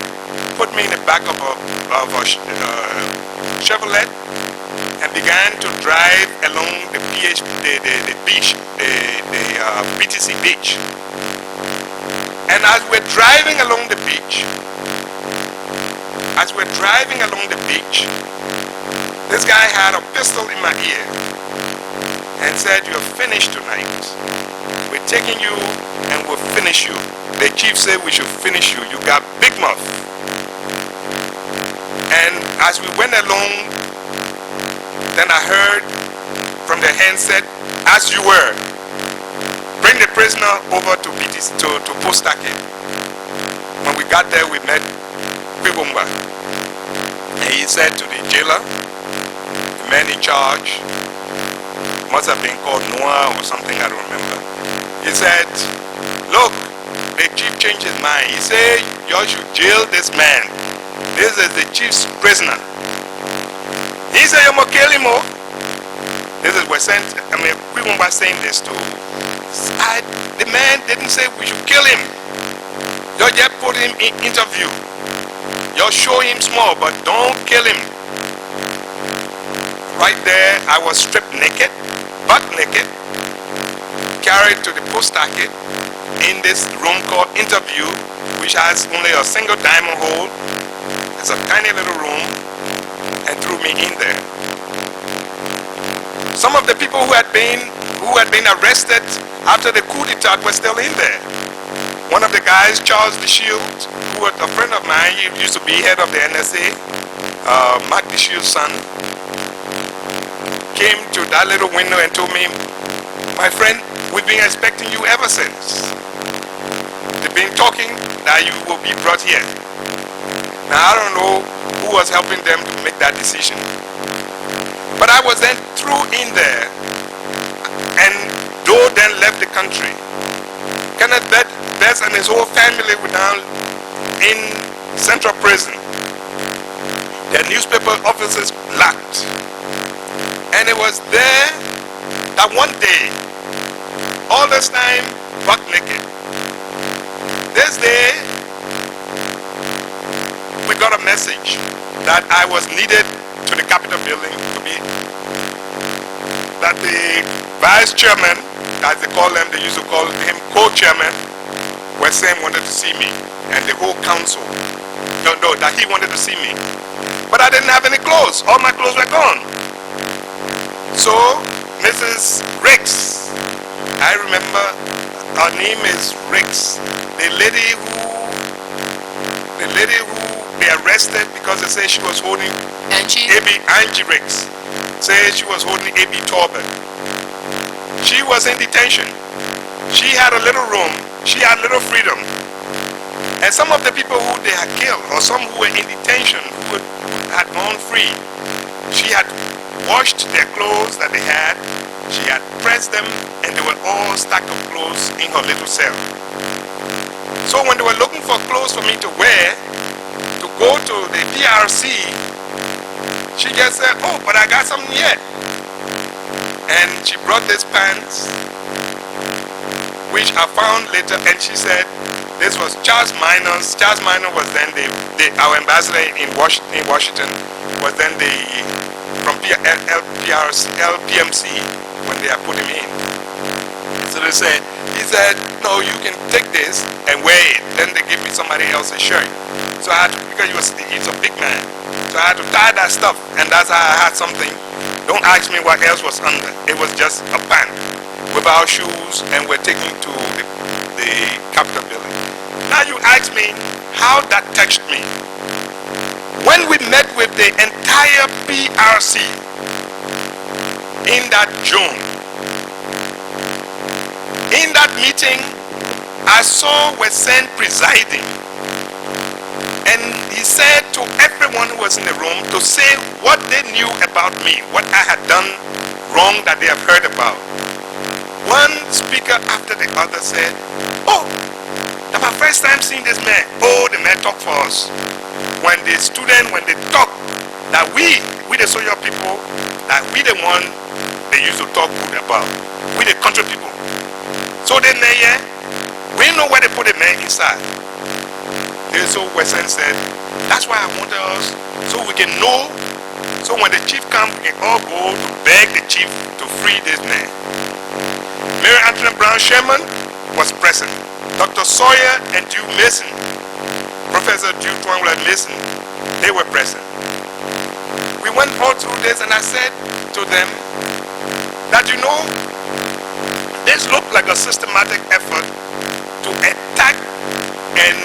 put me in the back of a Chevrolet, and began to drive along the beach, BTC beach. And as we're driving along the beach, this guy had a pistol in my ear and said, "You're finished tonight. We're taking you and we'll finish you." The chief said we should finish you. You got big mouth. And as we went along, then I heard from the handset, "As you were, bring the prisoner over to BTC, to Post Arcade." When we got there, we met Kwibumba. And he said to the jailer, the man in charge, must have been called Noah or something, I don't remember. He said, "Look, the chief changed his mind. He said, you should jail this man. This is the chief's prisoner." He said, "You must kill him." This is Wesseh, Kwibumba saying this too. The man didn't say we should kill him. You just put him in interview. You show him small, but don't kill him. Right there, I was stripped naked, butt naked, carried to the Post Arcade in this room called interview, which has only a single diamond hole. It's a tiny little room, and threw me in there. Some of the people who had been arrested after the coup d'etat were still in there. One of the guys, Charles the Shield, who was a friend of mine, he used to be head of the NSA, Mark the Shield's son, came to that little window and told me, "My friend, we've been expecting you ever since. They've been talking that you will be brought here." Now I don't know who was helping them to make that decision. But I was then threw in there, and Doe then left the country. Kenneth Best and his whole family were now in Central Prison. Their newspaper offices locked. And it was there that one day, all this time, buck naked. This day, we got a message that I was needed to the Capitol building to be, that the vice chairman, as they call them, they used to call him chairman, Wesseh wanted to see me, and the whole council. No, that he wanted to see me. But I didn't have any clothes. All my clothes were gone. So, Mrs. Riggs, I remember her name is Riggs, the lady who they arrested because they say she was holding Angie Riggs, say she was holding A.B. Torben. She was in detention. She had a little room. She had little freedom. And some of the people who they had killed, or some who were in detention, who had gone free, she had washed their clothes that they had. She had pressed them, and they were all stacked of clothes in her little cell. So when they were looking for clothes for me to wear, to go to the TRC, she just said, oh, but I got something here. And she brought these pants, which I found later, and she said, this was Charles Minor's. Charles Minor was then our ambassador in Washington, was then from LPMC when they had put him in. So he said, no, you can take this and wear it. Then they gave me somebody else's shirt. So I had to, because he's a big man, so I had to tie that stuff, and that's how I had something. Don't ask me what else was under. It was just a pant with our shoes, and we're taking to the Capitol building. Now you ask me how that touched me. When we met with the entire TRC in that June, in that meeting, I saw Wesseh presiding, and he said to everyone who was in the room to say what they knew about me, what I had done wrong that they have heard about. One speaker after the other said, oh, that's my first time seeing this man. Oh, the man talk for us. When they talk, that we the soldier people, that we the one they used to talk good about. We the country people. So then we know where they put the man inside. So Wesseh said, that's why I wanted us, so we can know, so when the chief comes, we can all go to beg the chief to free this man. Mary Anthony Brown Sherman was present. Dr. Sawyer and Duke Mason, Professor Duke Twangler Mason, they were present. We went all through this, and I said to them that, you know, this looked like a systematic effort to attack and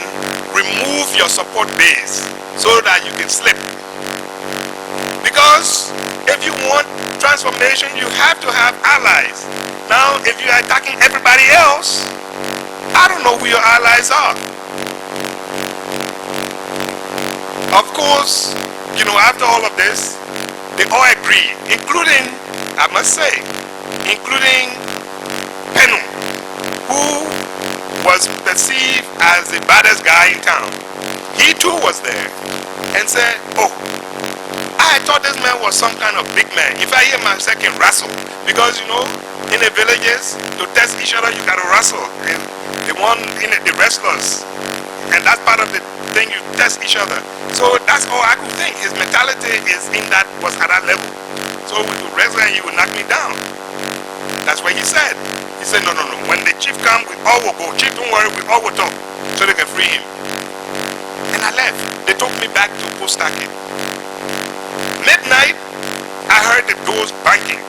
remove your support base so that you can slip. Because if you want transformation, you have to have allies. Now, if you're attacking everybody else, I don't know who your allies are. Of course, you know, after all of this, they all agreed, including, I must say, including Penu, who was perceived as the baddest guy in town. He too was there and said, oh, I thought this man was some kind of big man. If I hear myself can wrestle, because you know, in the villages, to test each other, you gotta wrestle. And the one in the wrestlers, and that's part of the thing, you test each other. So that's all I could think. His mentality is was at that level. So we could wrestle and he would knock me down. That's what he said. He said, no. When the chief comes, we all will go. Chief, don't worry, we all will talk so they can free him. And I left. They took me back to Postaki. Midnight, I heard the doors banging.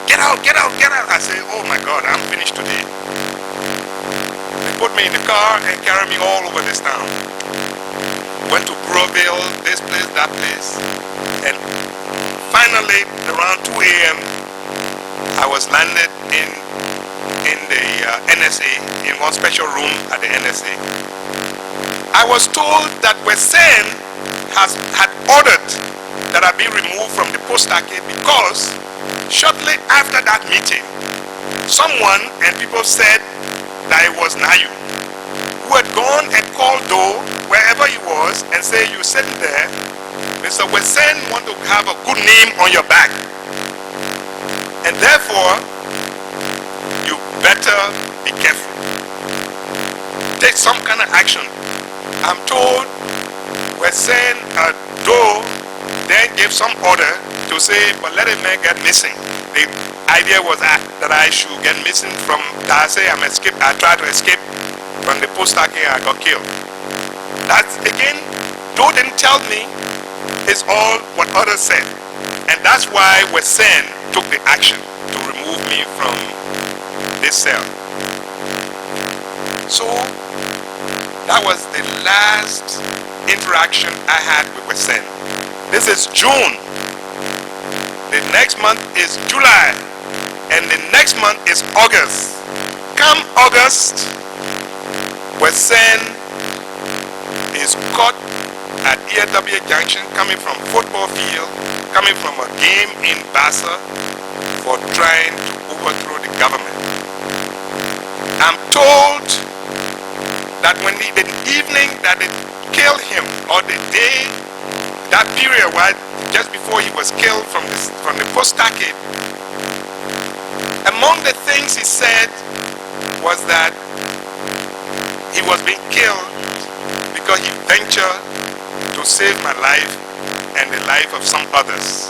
Get out. I said, oh my God, I'm finished today. They put me in the car and carried me all over this town. Went to Breville, this place, that place. And finally, around 2 a.m., I was landed in the NSA, in one special room at the NSA. I was told that Wesseh had ordered that I be removed from the Postaki because shortly after that meeting, someone and people said that it was Nayu, who had gone and called Doe wherever he was and said, you sitting there, Mr. Wesseh want to have a good name on your back. And therefore, you better be careful. Take some kind of action. I'm told Wesseh Doe then gave some order to say, but let a man get missing. The idea was that I should get missing from TRC, I tried to escape from the post-stacking, I got killed. That's, again, though didn't tell me, it's all what others said. And that's why Wesseh took the action to remove me from this cell. So, that was the last interaction I had with Wesseh. This is June. The next month is July. And the next month is August. Come August, Wesseh is caught at EW Junction coming from football field, coming from a game in Bassa for trying to overthrow the government. I'm told that when the evening that they killed him, or the day, that period, right, just before he was killed from the post-stackade, among the things he said was that he was being killed because he ventured to save my life and the life of some others.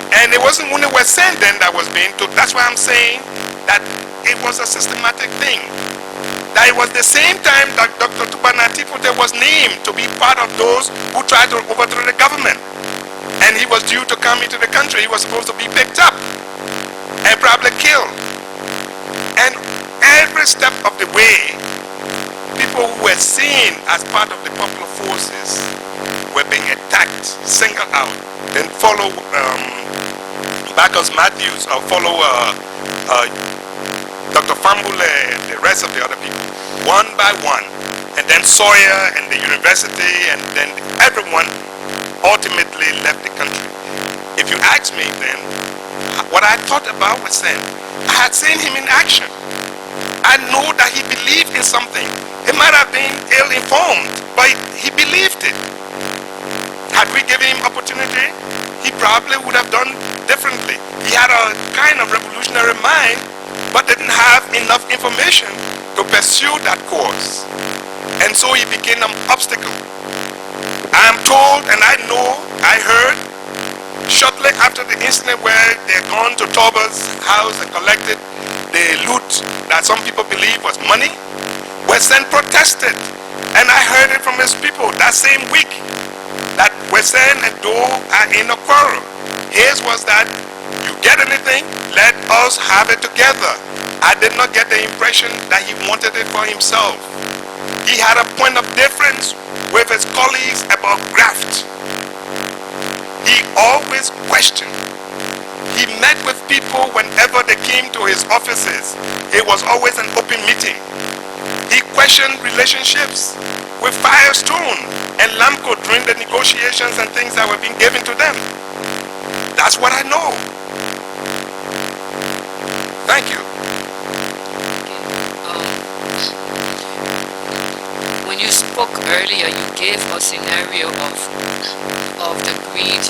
And it wasn't only Wesseh then that was being told. That's why I'm saying that it was a systematic thing. That it was the same time that Dr. Tubanati Pute was named to be part of those who tried to overthrow the government. And he was due to come into the country. He was supposed to be picked up and probably killed. And every step of the way, people who were seen as part of the popular forces were being attacked, singled out. Then follow Bacchus Matthews, or follow Dr. Fambule and the rest of the other people, one by one. And then Sawyer and the university, and then everyone ultimately left the country. If you ask me then, what I thought about Wesseh, I had seen him in action. I know that he believed in something. He might have been ill-informed, but he believed it. Had we given him opportunity, he probably would have done differently. He had a kind of revolutionary mind, but didn't have enough information to pursue that course. And so he became an obstacle. I am told, and I know, I heard, shortly after the incident where they had gone to Torber's house and collected the loot that some people believe was money, Wesseh protested. And I heard it from his people that same week, that Wesseh and Doe are in a quarrel. His was that, you get anything, let us have it together. I did not get the impression that he wanted it for himself. He had a point of difference with his colleagues about graft. He always questioned. He met with people whenever they came to his offices. It was always an open meeting. He questioned relationships with Firestone and Lamco during the negotiations and things that were being given to them. That's what I know. Thank you. When you spoke earlier, you gave a scenario of the greed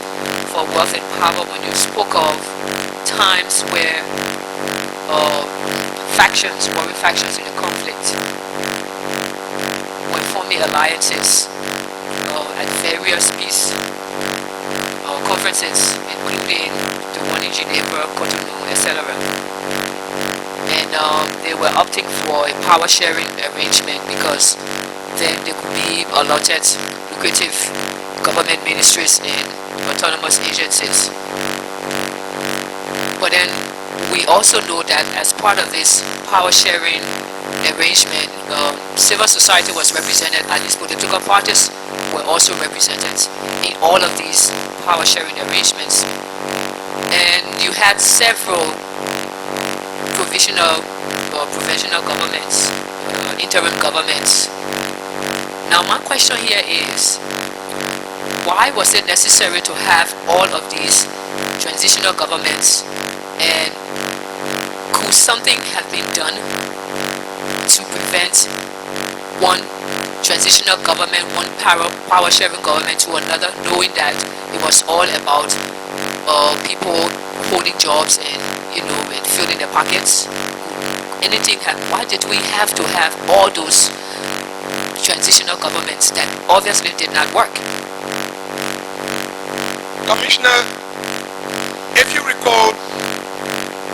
for wealth and power when you spoke of times where warring factions in a conflict were forming alliances at various peace conferences, including the one in Geneva, Cotonou, etc. And they were opting for a power sharing arrangement because then they could be allotted lucrative government ministries and autonomous agencies. But then we also know that as part of this power sharing arrangement, civil society was represented, at least political parties were also represented in all of these power sharing arrangements. And you had several provisional or provisional governments, interim governments. Now my question here is, why was it necessary to have all of these transitional governments, and could something have been done to prevent one transitional government, one power sharing government to another, knowing that it was all about people holding jobs and and filling their pockets? Why did we have to have all those transitional governments that obviously did not work? Commissioner, if you recall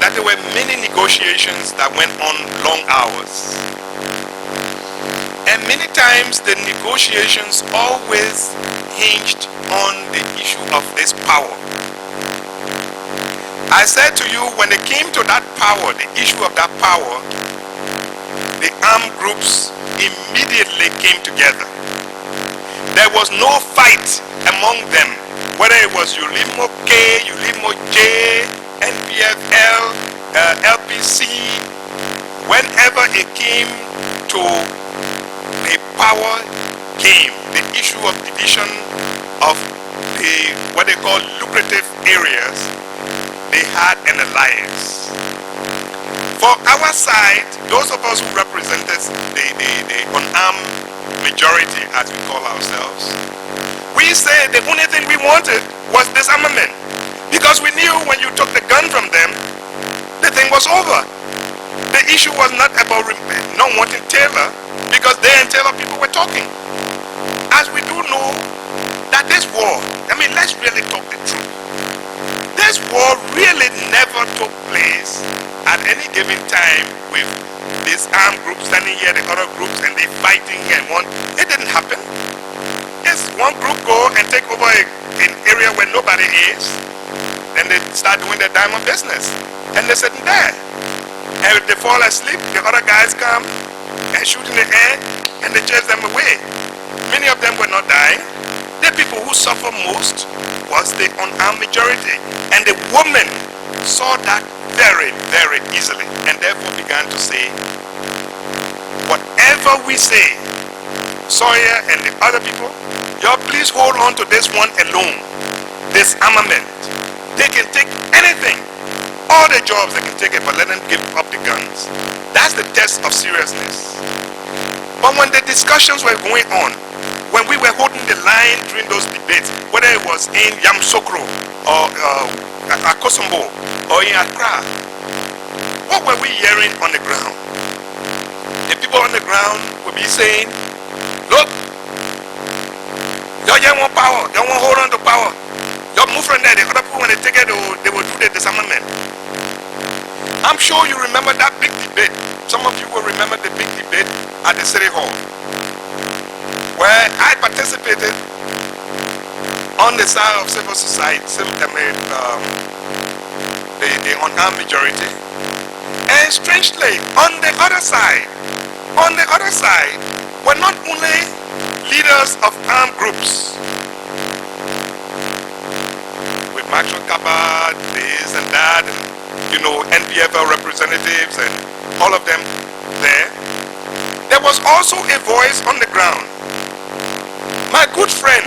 that there were many negotiations that went on long hours. And many times the negotiations always hinged on the issue of this power. I said to you, when it came to that power, the issue of that power, the armed groups immediately came together. There was no fight among them, whether it was Ulimo K, Ulimo J, NPFL, LPC. Whenever it came to the power came, the issue of division of the what they call lucrative areas, they had an alliance. For our side, those of us who represented the unarmed majority, as we call ourselves, we said the only thing we wanted was disarmament, because we knew when you took the gun from them, the thing was over. The issue was not about not wanting Taylor, because they and Taylor people were talking. As we do know that this war, I mean, let's really talk the truth. This war really never took place at any given time with this armed group standing here, the other groups, and they fighting and one. It didn't happen. It's one group go and take over an area where nobody is, and they start doing their diamond business, and they're sitting there. And if they fall asleep, the other guys come and shoot in the air, and they chase them away. Many of them were not dying. The people who suffer most was the unarmed majority. And the women saw that very, very easily, and therefore began to say, whatever we say, Sawyer and the other people, y'all please hold on to this one alone, this armament. They can take anything, all the jobs they can take it, but let them give up the guns. That's the test of seriousness. But when the discussions were going on, when we were holding the line during those debates, whether it was in Yamoussoukro or Akosombo or in Accra, what were we hearing on the ground? The people on the ground would be saying, look, y'all want power, y'all want to hold on to power. Y'all move from there, the other people when they take it, they will do the disarmament. I'm sure you remember that big debate. Some of you will remember the big debate at the City Hall, where I participated on the side of civil society, the unarmed majority. And strangely, on the other side, were not only leaders of armed groups, with Maxwell Kabad, this and that, and, you know, NPFL representatives and all of them there. There was also a voice on the ground. My good friend,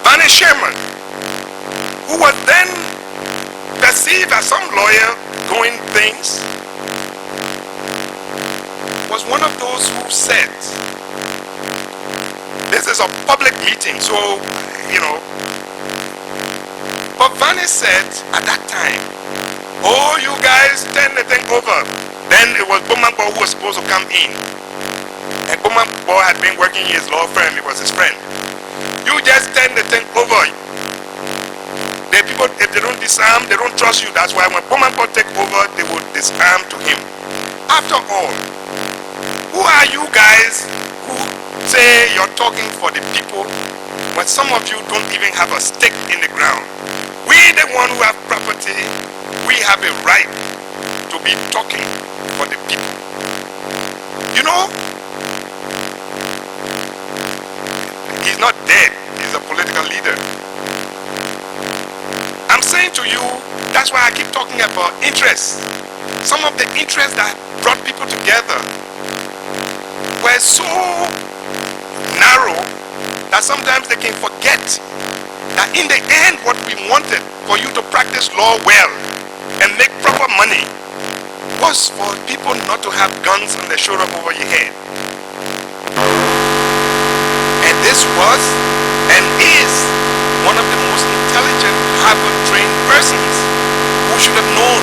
Barney Sherman, who was then perceived as some lawyer doing things, was one of those who said, this is a public meeting, so, you know, but Barney said at that time, oh, you guys turn the thing over. Then it was Bumambo who was supposed to come in. And Bumambo had been working in his law firm, it was his friend. You just turn the thing over. The people, if they don't disarm, they don't trust you. That's why when Bumambo take over, they will disarm to him. After all, who are you guys who say you're talking for the people when some of you don't even have a stake in the ground? We, the one who have property, we have a right to be talking for the people. You know, he's not dead, he's a political leader. I'm saying to you, that's why I keep talking about interests. Some of the interests that brought people together were so narrow that sometimes they can forget that in the end what we wanted for you to practice law well and make proper money was for people not to have guns on their shoulder over your head. And this was and is one of the most intelligent, Harvard-trained persons who should have known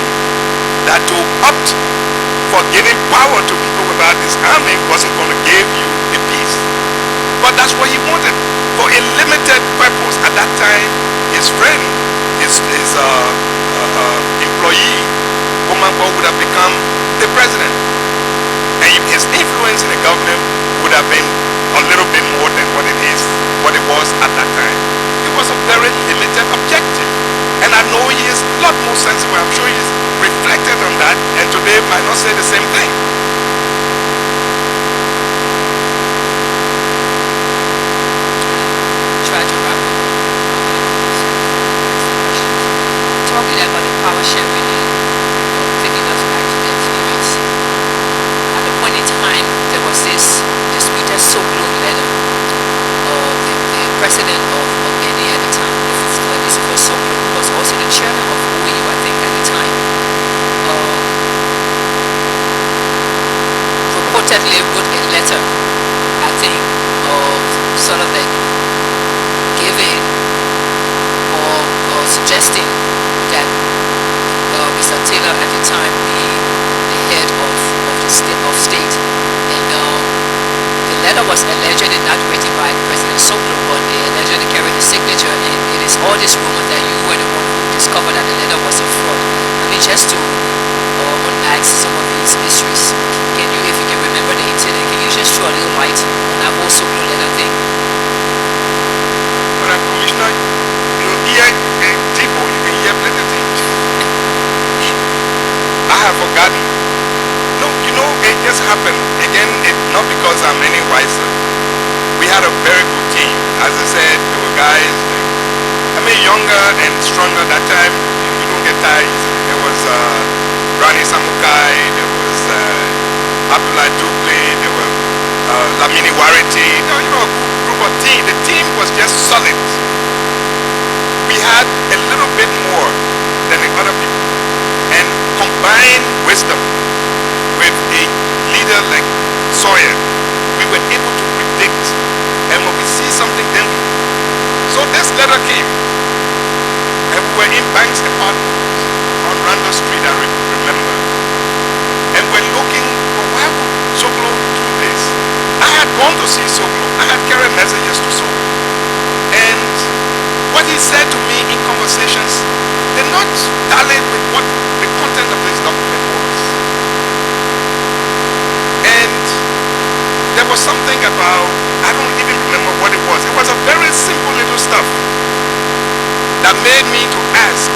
that to opt for giving power to people without disarming wasn't going to give you the peace. But that's what he wanted for a limited purpose. At that time, his friend, his employee, Omanpo would have become the president. And his influence in the government would have been a little bit more than what it was at that time. It was a very limited objective. And I know he is a lot more sensible. I'm sure he's reflected on that, and today might not say the same thing. Try to wrap up. Talking about the power sharing and taking us back to the experience. At the point in time, there was this disputed Soglo letter. The president of Conmany at the time, Christopher Soglo, who was also the chairman of OU, I think, at the time, reportedly wrote a letter, I think, sort of like giving or suggesting that Mr. Taylor at the time be the head of state. And the letter was allegedly not written by President Soglo, but they allegedly carried the signature, and it is all this rumor that you were the one who discovered that the letter was a fraud. I mean, just to unpack some of these mysteries, can you, if you can remember the incident, can you just throw a little light on that whole Soglo letter thing? But Commissioner, you hear Tipo, you can hear plenty of things. I have forgotten. No, you know, it just happened. Again, not because I'm any wiser. We had a very good team. As I said, there were guys, younger and stronger that time. You don't get tired easily. There was Rani Samukai, there was Abdullah Duple, there were Lamini Wariti, a group of team. The team was just solid. We had a little bit more than the other people. And combined wisdom with a leader like Sawyer, we were able to predict. And when we see something, then we... So this letter came. And we were in Banks Apartment on Randall Street, I remember. And we're looking for why would Soglo do this? I had gone to see Soglo. I had carried messages to Soglo. And what he said to me in conversations did not tally with what the content of this document was. And there was something about, I don't even remember what it was. It was a very simple little stuff that made me to ask,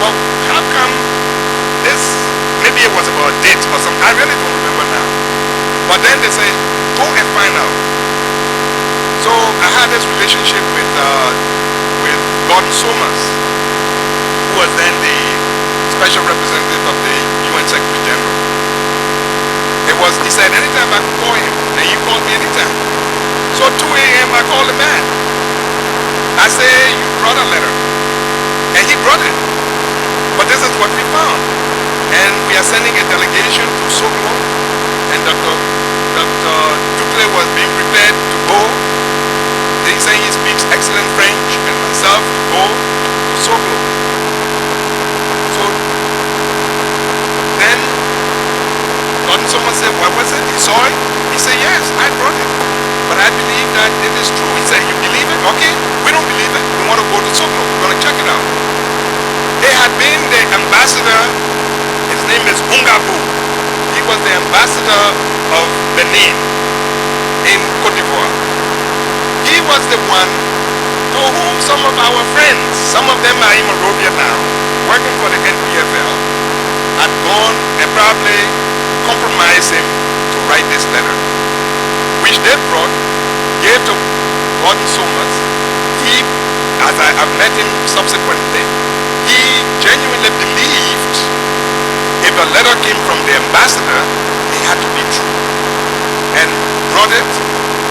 well, how come this, maybe it was about a date or something, I really don't remember now. But then they say, go and find out. So I had this relationship with Gordon Somers, who was then the special representative of the UN Secretary General. He said, anytime I could call him, and he called me anytime. So 2 a.m. I called the man. I say, you brought a letter. And he brought it. But this is what we found. And we are sending a delegation to Soglo, and Dr. Duple was being prepared to go. He said he speaks excellent French, and myself to go to Soglo. So then someone said, what was it? He saw it? He said, yes, I brought it. But I believe that it is true. He said, you believe it? Okay, we don't believe it. We want to go to Soglo. We're going to check it out. They had been the ambassador. His name is Ungabu. He was the ambassador of Benin in Cote d'Ivoire. He was the one to whom some of our friends, some of them are in Monrovia now, working for the NPFL, had gone and probably compromised him to write this letter, which they brought, gave to Gordon Somers. He, as I have met him subsequently, he genuinely believed if a letter came from the ambassador, it had to be true, and brought it,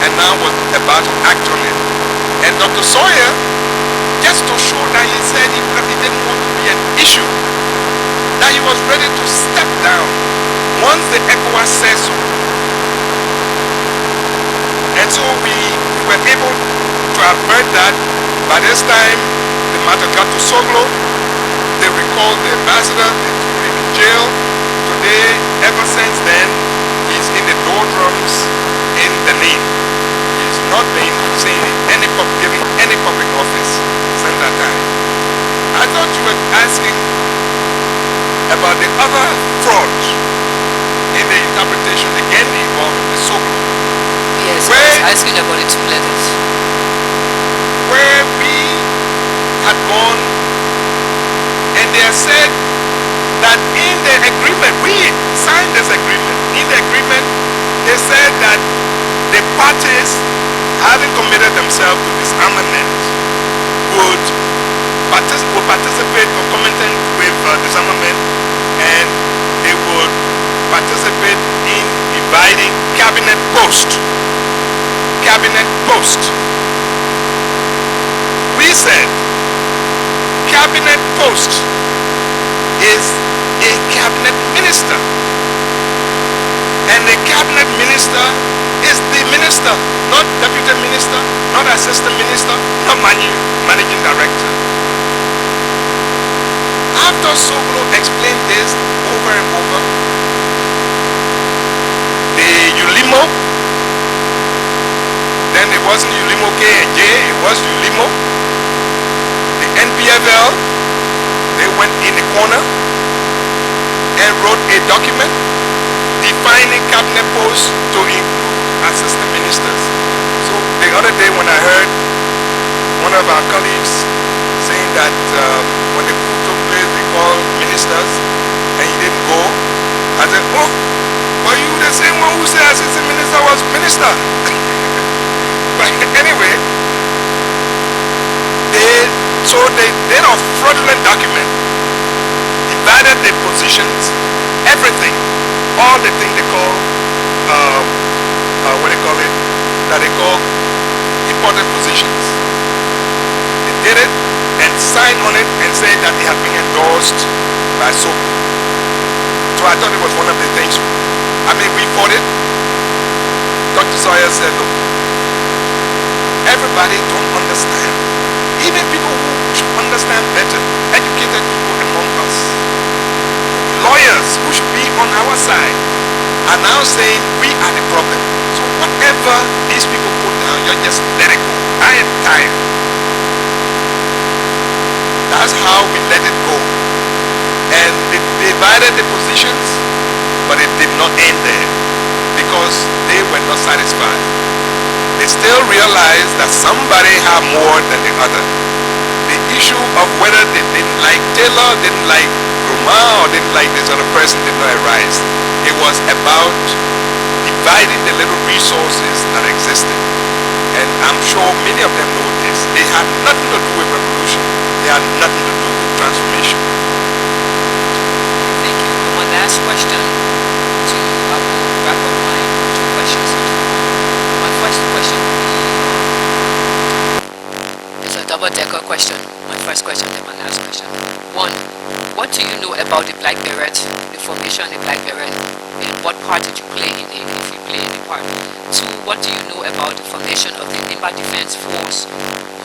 and now was about to act on it. And Dr. Sawyer, just to show that he said he didn't want to be an issue, that he was ready to step down once the ECOWAS said so. And so we were able to avert that. By this time, the matter got to Soglo. They recalled the ambassador, they threw him in jail. Today, ever since then, he's in the doldrums in Benin. He's not been seen in giving any public office since that time. I thought you were asking about the other fraud in the interpretation again involving the Soglo, Yes, I Where- was asking about the two letters. where we had gone and they had said that in the agreement, we signed this agreement. In the agreement, they said that the parties, having committed themselves to disarmament, would participate concomitant with disarmament, and they would participate in dividing cabinet post. Cabinet post. We said cabinet post is a cabinet minister, and the cabinet minister is the minister, not deputy minister, not assistant minister, not managing director. After Soglo explained this over and over, the ULIMO, then it wasn't ULIMO K and J, it was ULIMO. The NPFL, they went in the corner and wrote a document defining cabinet posts to include assistant ministers. So the other day when I heard one of our colleagues saying that when the coup took place they called ministers and he didn't go, I said, oh, but you the same one who said assistant minister was minister. But anyway, they did a fraudulent document, divided the positions, everything, all the thing they call, what they call it, that they call important positions. They did it and signed on it and said that it had been endorsed by Soglo. So I thought it was one of the things. I mean, we fought it. Dr. Sawyer said, look, everybody don't understand. Even people who should understand better, educated people among us, lawyers who should be on our side, are now saying we are the problem. So whatever these people put down, you're just let it go. I am tired. That's how we let it go. And they divided the positions, but it did not end there because they were not satisfied. They still realized that somebody had more than the other. The issue of whether they didn't like Taylor, didn't like Roma, or didn't like this other person did not arise. It was about dividing the little resources that existed. And I'm sure many of them know this. They had nothing to do with revolution. They had nothing to do with transformation. Thank you. My last question to I will wrap up my two questions. My first question will be it's a double-decker question. My first question and my last question. One, what do you know about the Black Beret, the formation of the Black Beret, and what part did you play in it, if you play any part? Two, what do you know about the formation of the Nimba Defense Force,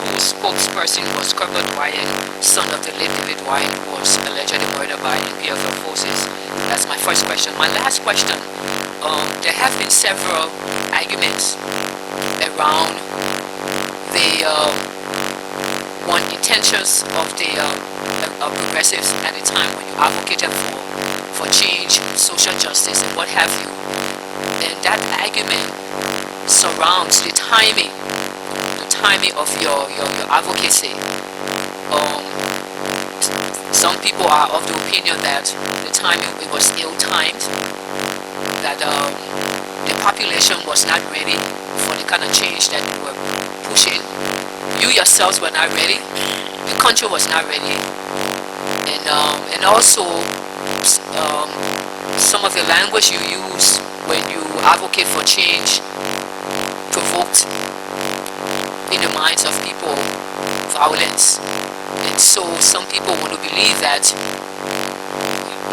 whose spokesperson was Corbett Ryan, son of the late David Ryan, who was allegedly murdered by NPFL forces? That's my first question. My last question, there have been several arguments around the intentions of the progressives at the time when you advocated for change, social justice, and what have you. And that argument surrounds the timing of your advocacy. Some people are of the opinion that the timing it was ill-timed, that the population was not ready for the kind of change that we were pushing. You yourselves were not ready. The country was not ready, and also some of the language you use when you advocate for change provoked in the minds of people violence, and so some people want to believe that,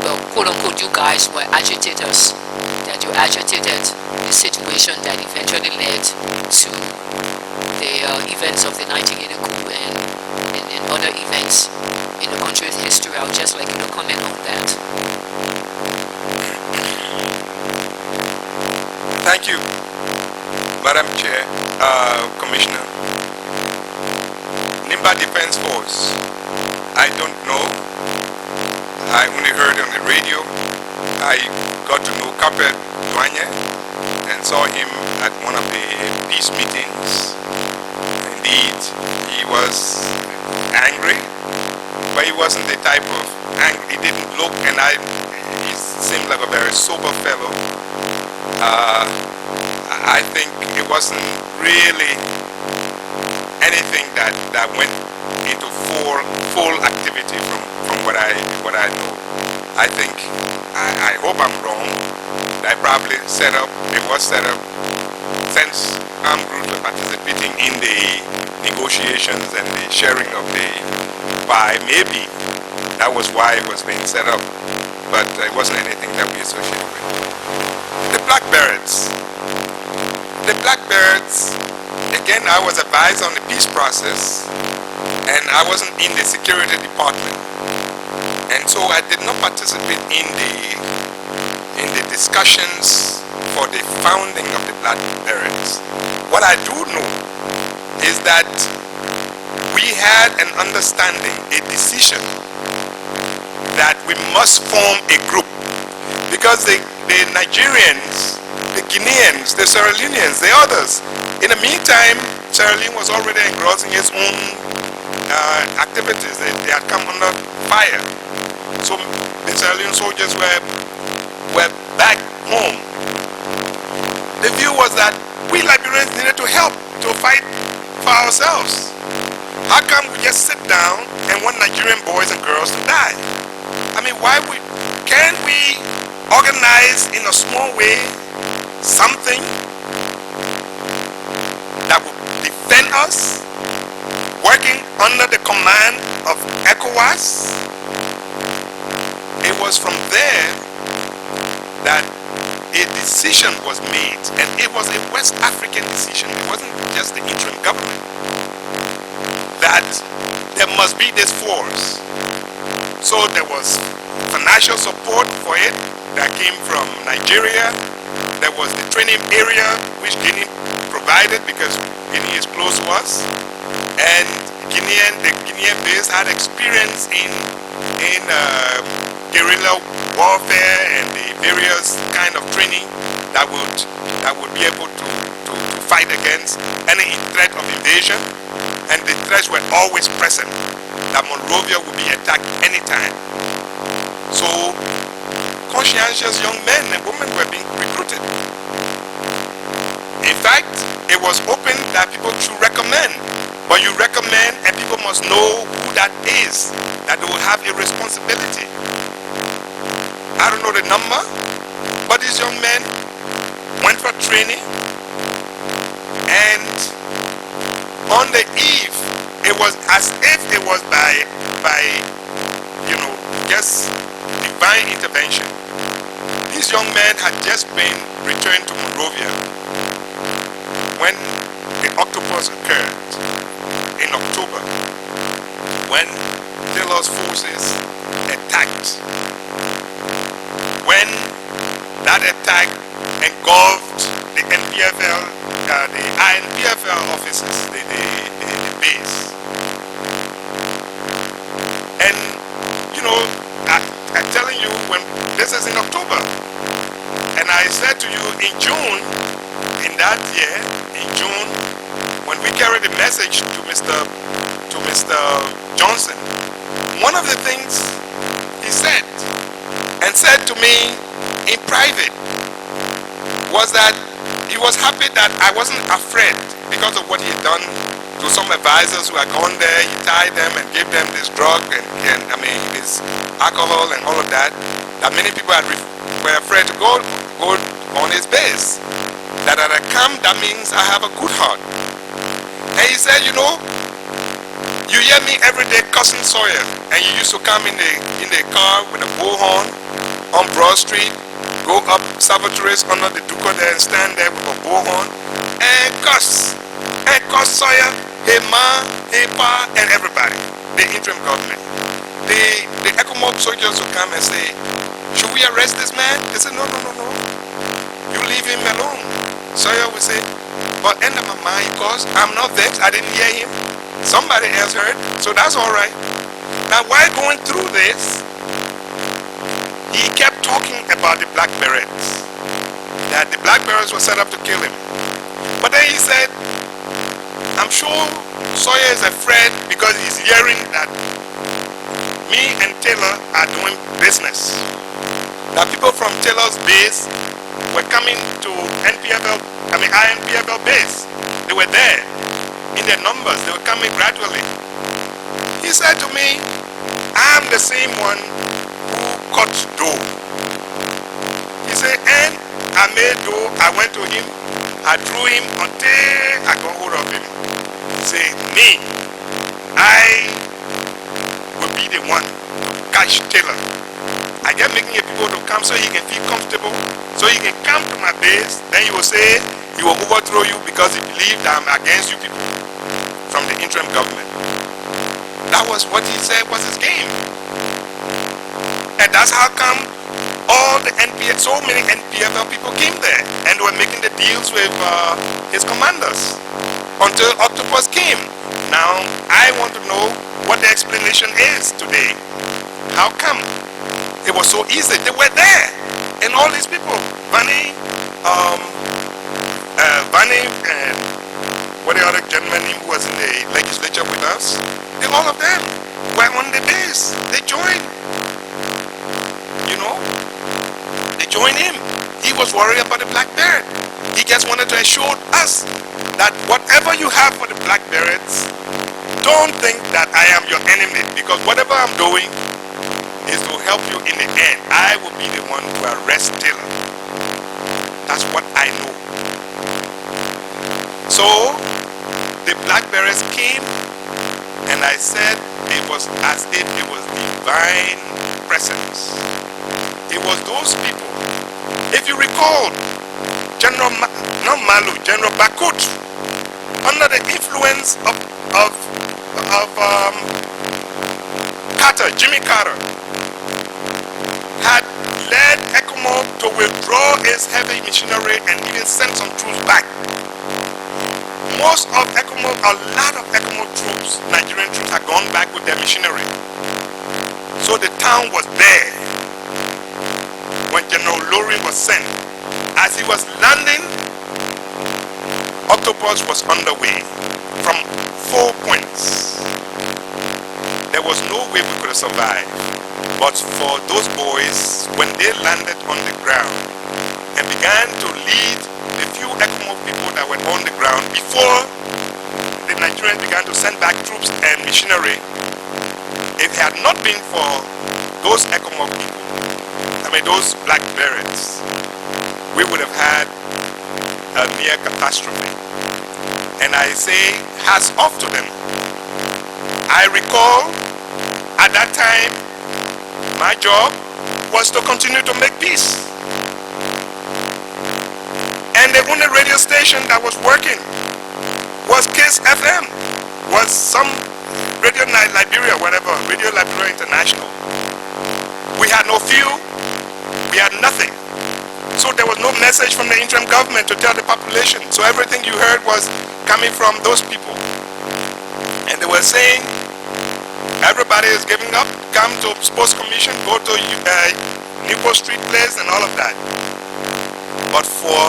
well, quote unquote, you guys were agitators, that you agitated the situation that eventually led to the events of the 1980 coup and other events in the country's history. I would just like you to comment on that. Thank you, Madam Chair, Commissioner. Nimba Defense Force, I don't know. I only heard on the radio. I got to know Capet Duane and saw him at one of the peace meetings. Indeed, he was angry, but he wasn't the type of angry. He didn't look, and he seemed like a very sober fellow. I think it wasn't really anything that went into full activity from what I know. I think, I hope I'm wrong, that probably it was set up since armed groups were participating in the negotiations and the sharing of the pie. Maybe that was why it was being set up, but it wasn't anything that we associated with. The Black Berets. The Black Berets, again, I was advised on the peace process, and I wasn't in the security department, and so I did not participate in the discussions for the founding of the Black Berets. What I do know is that we had an understanding, a decision, that we must form a group, because the Nigerians, the Guineans, the Sierra Leoneans, the others, in the meantime, Sierra Leone was already engrossing its own activities. They had come under fire. So the Sierra Leone soldiers were back home. The view was that we Liberians needed to help to fight for ourselves. How come we just sit down and want Nigerian boys and girls to die? I mean, can't we organize in a small way something that would defend us, working under the command of ECOWAS? It was from there that a decision was made, and it was a West African decision. It wasn't just the interim government, that there must be this force. So there was financial support for it that came from Nigeria. There was the training area which Guinea provided, because Guinea is close to us, and the Guinean base had experience in guerrilla warfare and the various kind of training that would be able to fight against any threat of invasion. And the threats were always present, that Monrovia would be attacked anytime. So conscientious young men and women were being recruited. In fact, it was open that people should recommend, but you recommend and people must know who that is, that they will have a responsibility. I don't know the number, but these young men went for training, and on the eve, it was as if it was by just divine intervention. These young men had just been returned to Monrovia when the octopus occurred in October, when Taylor's forces attacked. When that attack engulfed the NPFL, the INPFL offices, the base. And, I'm telling you, when this is in October, and I said to you in June, in that year, in June, when we carried the message to Mr. Johnson, one of the things he said to me in private was that he was happy that I wasn't afraid because of what he had done to some advisors who had gone there. He tied them and gave them this drug and this alcohol and all of that, that many people were afraid to go on his base. That at a camp, that means I have a good heart. And he said, you hear me every day cussing Sawyer, and you used to come in the car with a bullhorn on Broad Street, go up Salvatore's under the Duco there and stand there with a bullhorn and cuss Sawyer, hey ma, hey pa, and everybody, the interim government. The ECOMOB soldiers will come and say, should we arrest this man? They say, no, you leave him alone. Sawyer will say, but end of my mind, because I'm not vexed, I didn't hear him. Somebody else heard, so that's all right. Now, while going through this, he kept talking about the black berets, that the black berets were set up to kill him. But then he said, I'm sure Sawyer is afraid because he's hearing that me and Taylor are doing business. That people from Taylor's base were coming to INPFL base. They were there in their numbers. They were coming gradually. He said to me, I'm the same one who cut dough. He said, and I made dough. I went to him. I drew him until I got hold of him. He said, me, I will be the one to catch Taylor. I get making people to come so he can feel comfortable, so he can come to my base. Then he will say he will overthrow you because he believed I'm against you people from the interim government. That was what he said was his game. And that's how come all the so many NPFL people came there and were making the deals with his commanders until Octopus came. Now, I want to know what the explanation is today. How come? It was so easy. They were there. And all these people, Vanny, and what the other gentleman who was in the legislature with us, all of them were on the base. They joined. You know? They joined him. He was worried about the black beret. He just wanted to assure us that whatever you have for the black berets, don't think that I am your enemy, because whatever I'm doing is to help you in the end. I will be the one to arrest Taylor. That's what I know. So the black berets came, and I said it was as if it was divine presence. It was those people. If you recall, General Bakut, under the influence of Carter, Jimmy Carter, had led ECOMOG to withdraw its heavy machinery and even send some troops back. Most of ECOMOG, a lot of ECOMOG troops, Nigerian troops, had gone back with their machinery. So the town was there when General Lorry was sent. As he was landing, Octopus was underway from 4 points. There was no way we could have survived. But for those boys, when they landed on the ground and began to lead the few ECOMOG people that were on the ground before the Nigerians began to send back troops and machinery, if it had not been for those ECOMOG people, those black berets, we would have had a near catastrophe. And I say, hats off to them. I recall at that time, my job was to continue to make peace. And the only radio station that was working was KISS FM, was some Radio Liberia, whatever, Radio Liberia International. We had no fuel, we had nothing. So there was no message from the interim government to tell the population. So everything you heard was coming from those people. And they were saying, everybody is giving up, come to Sports Commission, go to Newport Street Place and all of that. But for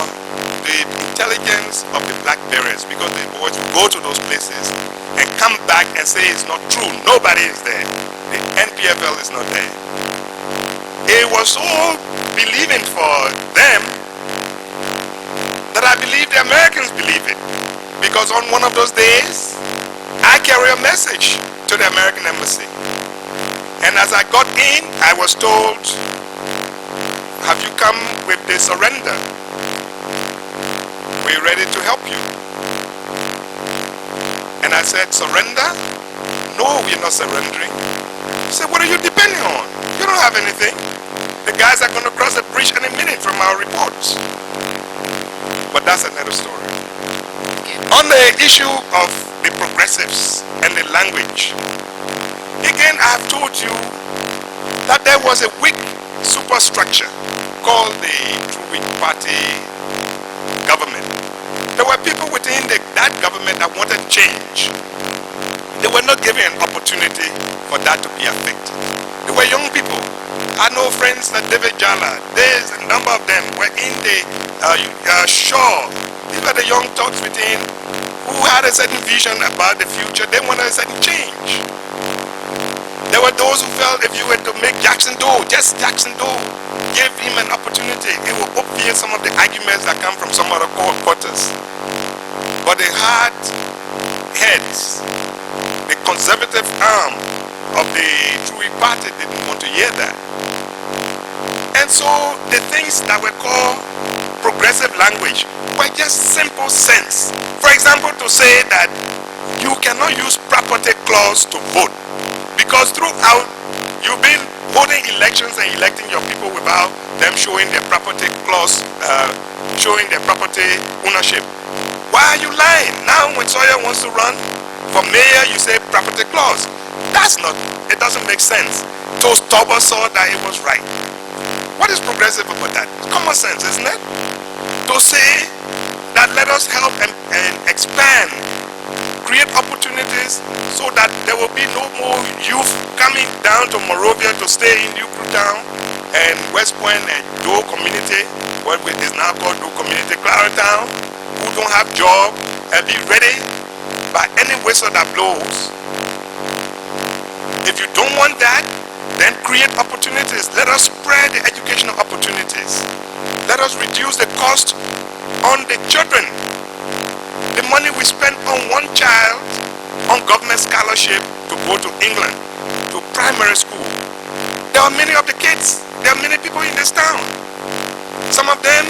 the intelligence of the black berets, because the boys will go to those places and come back and say it's not true, nobody is there, the NPFL is not there. It was so believing for them that I believe the Americans believe it. Because on one of those days, I carry a message to the American embassy. And as I got in, I was told, have you come with the surrender? We're ready to help you. And I said, surrender? No, we're not surrendering. He said, what are you depending on? You don't have anything. The guys are going to cross the bridge any minute from our reports. But that's another story. On the issue of the progressives and the language, again, I have told you that there was a Whig superstructure called the Whig Party government. There were people within that government that wanted change. They were not given an opportunity for that to be affected. They were young people. I know friends like David Jala. There's a number of them were in the Shaw. These are the young thugs within who had a certain vision about the future. They wanted a certain change. There were those who felt if you were to make Jackson Doe, just Jackson Doe, give him an opportunity, it will obviate some of the arguments that come from some other quarters. But the hard heads, the conservative arm of the True Party didn't want to hear that. And so the things that were called progressive language were just simple sense. For example, to say that you cannot use property clause to vote, because throughout you've been holding elections and electing your people without them showing their property clause, showing their property ownership. Why are you lying? Now when Sawyer wants to run for mayor, you say property clause. That's not, it doesn't make sense. So Stauber saw that it was right. What is progressive about that? It's common sense, isn't it? To say that let us help and expand, create opportunities so that there will be no more youth coming down to Monrovia to stay in Newtown and West Point and Doe community, what is now called Doe Community, Claratown, who don't have job and be ready by any whistle that blows. If you don't want that, then create opportunities. Let us spread the educational opportunities. Let us reduce the cost on the children. The money we spend on one child on government scholarship to go to England, to primary school. There are many of the kids, there are many people in this town. Some of them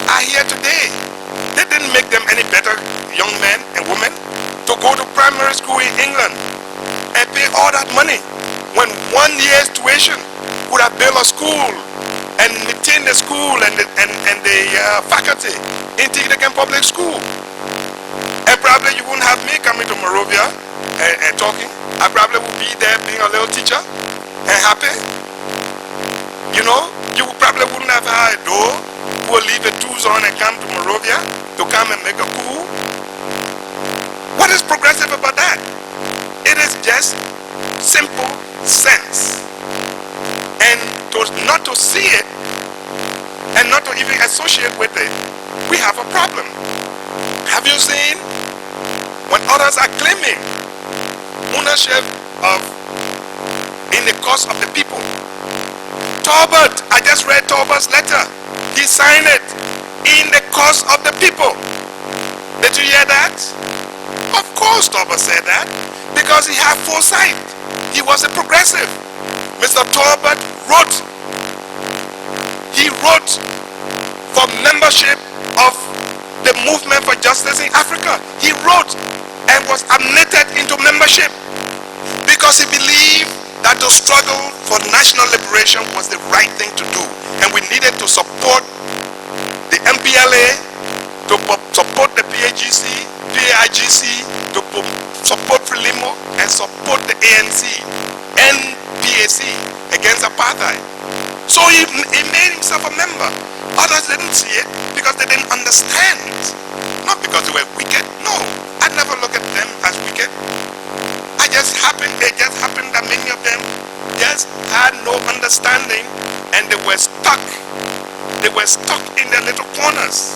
are here today. They didn't make them any better young men and women to go to primary school in England and pay all that money when 1 year's tuition would have built a school and maintain the school and the faculty in Tigrican Public School. And probably you wouldn't have me coming to Monrovia and talking. I probably would be there being a little teacher and happy. You know, you probably wouldn't have had a door who will leave the tools on and come to Monrovia to come and make a coup. What is progressive about that? It is just simple sense. And not to see it and not to even associate with it, we have a problem. Have you seen when others are claiming ownership of in the cause of the people? Talbot, I just read Talbot's letter. He signed it in the cause of the people. Did you hear that? Of course Talbot said that, because he had foresight. He was a progressive. Mr. Talbot wrote. He wrote for membership of the movement for justice in Africa. He wrote and was admitted into membership because he believed that the struggle for national liberation was the right thing to do, and we needed to support the MPLA, to support the PAIGC, to support Frelimo, and support the ANC and PAC against apartheid. So he made himself a member. Others didn't see it because they didn't understand. Not because they were wicked. No, I never look at them as wicked. It just happened that many of them just had no understanding, and they were stuck. They were stuck in their little corners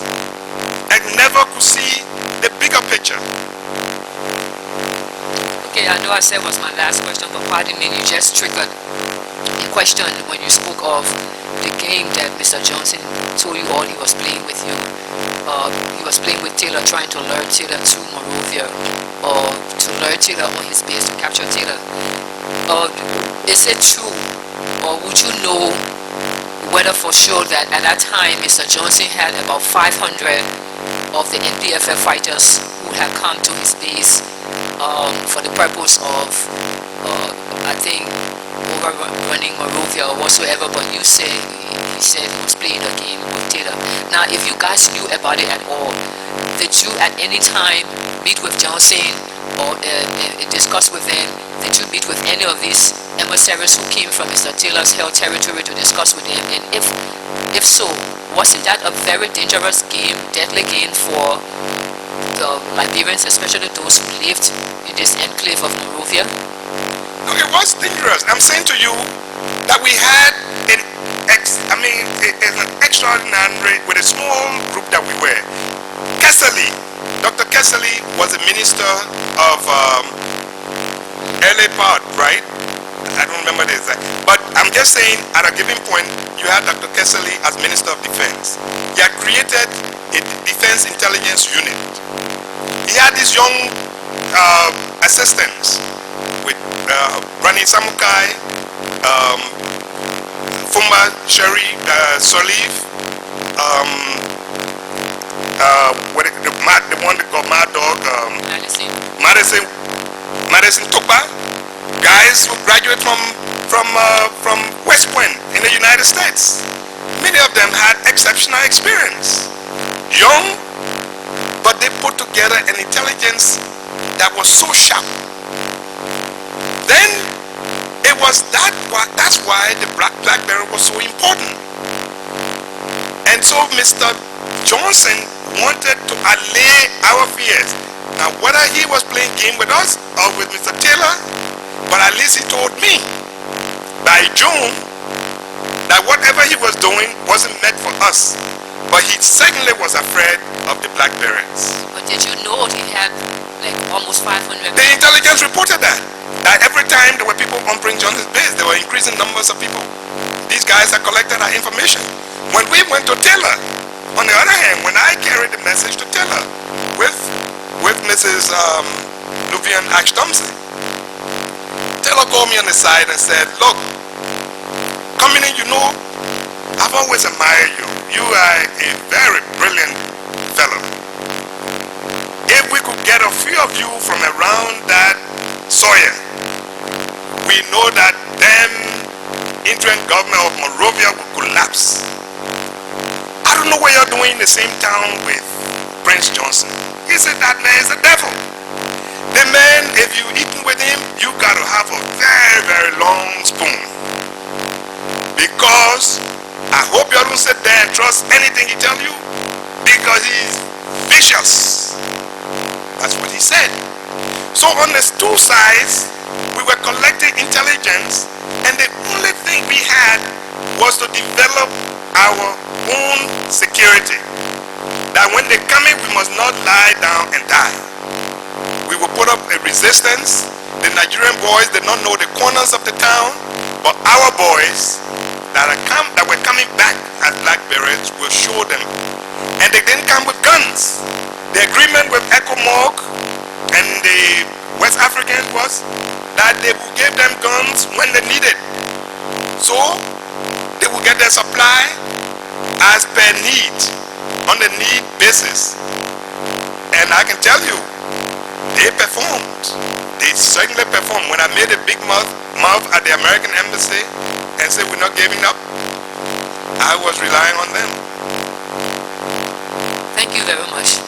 and never could see the bigger picture. Okay, I know I said was my last question, but pardon me, you just triggered a question when you spoke of the game that Mr. Johnson told you all he was playing with you. He was playing with Taylor, trying to lure Taylor to Monrovia, or to lure Taylor on his base, to capture Taylor. Is it true, or would you know whether for sure that at that time Mr. Johnson had about 500 of the NPFF fighters who had come to his base for the purpose of, I think, overrunning Monrovia or whatsoever, but you say he said he was playing a game with Taylor. Now, if you guys knew about it at all, did you at any time meet with Johnson or discuss with him? Did you meet with any of these emissaries who came from Mr. Taylor's held territory to discuss with him? And if so, wasn't that a very dangerous game, deadly game for the Liberians, especially those who lived in this enclave of Monrovia? No, it was dangerous. I'm saying to you, that we had an extraordinary, with a small group that we were. Kessely, Dr. Kessely was a minister of LA part, right? I don't remember the exact, but I'm just saying at a given point, you had Dr. Kessely as Minister of Defense. He had created a Defense Intelligence Unit. He had these young assistants with Rani Samukai, Fumba Sherry Soliv, the one that got Mad Dog, Madison Topa, guys who graduate from West Point in the United States. Many of them had exceptional experience. Young, but they put together an intelligence that was so sharp. Then that's why the BlackBerry was so important. And so Mr. Johnson wanted to allay our fears. Now whether he was playing game with us or with Mr. Taylor, but at least he told me by June that whatever he was doing wasn't meant for us. But he certainly was afraid of the BlackBerries. But did you know he had like almost 500? The intelligence reported that every time there were people on Prince Johnson's base, there were increasing numbers of people. These guys had collected our information. When we went to Taylor, on the other hand, when I carried the message to Taylor with Mrs. Luvian Ash Thompson, Taylor called me on the side and said, look, Conmany, you know, I've always admired you. You are a very brilliant fellow. If we could get a few of you from around that soil, we know that then interim government of Monrovia will collapse. I don't know what you're doing in the same town with Prince Johnson. He said that man is a devil. The man, if you eaten with him, you got to have a very, very long spoon. Because I hope you don't sit there and trust anything he tell you, because he's vicious. That's what he said. So on the two sides, we were collecting intelligence, and the only thing we had was to develop our own security. That when they come in, we must not lie down and die. We will put up a resistance. The Nigerian boys did not know the corners of the town, but our boys that were coming back as BlackBerries will show them. And they didn't come with guns. The agreement with ECOMOG and the West Africans was that they would give them guns when they needed. So they will get their supply as per need, on the need basis. And I can tell you, they performed. They certainly performed. When I made a big mouth at the American embassy and said we're not giving up, I was relying on them. Thank you very much.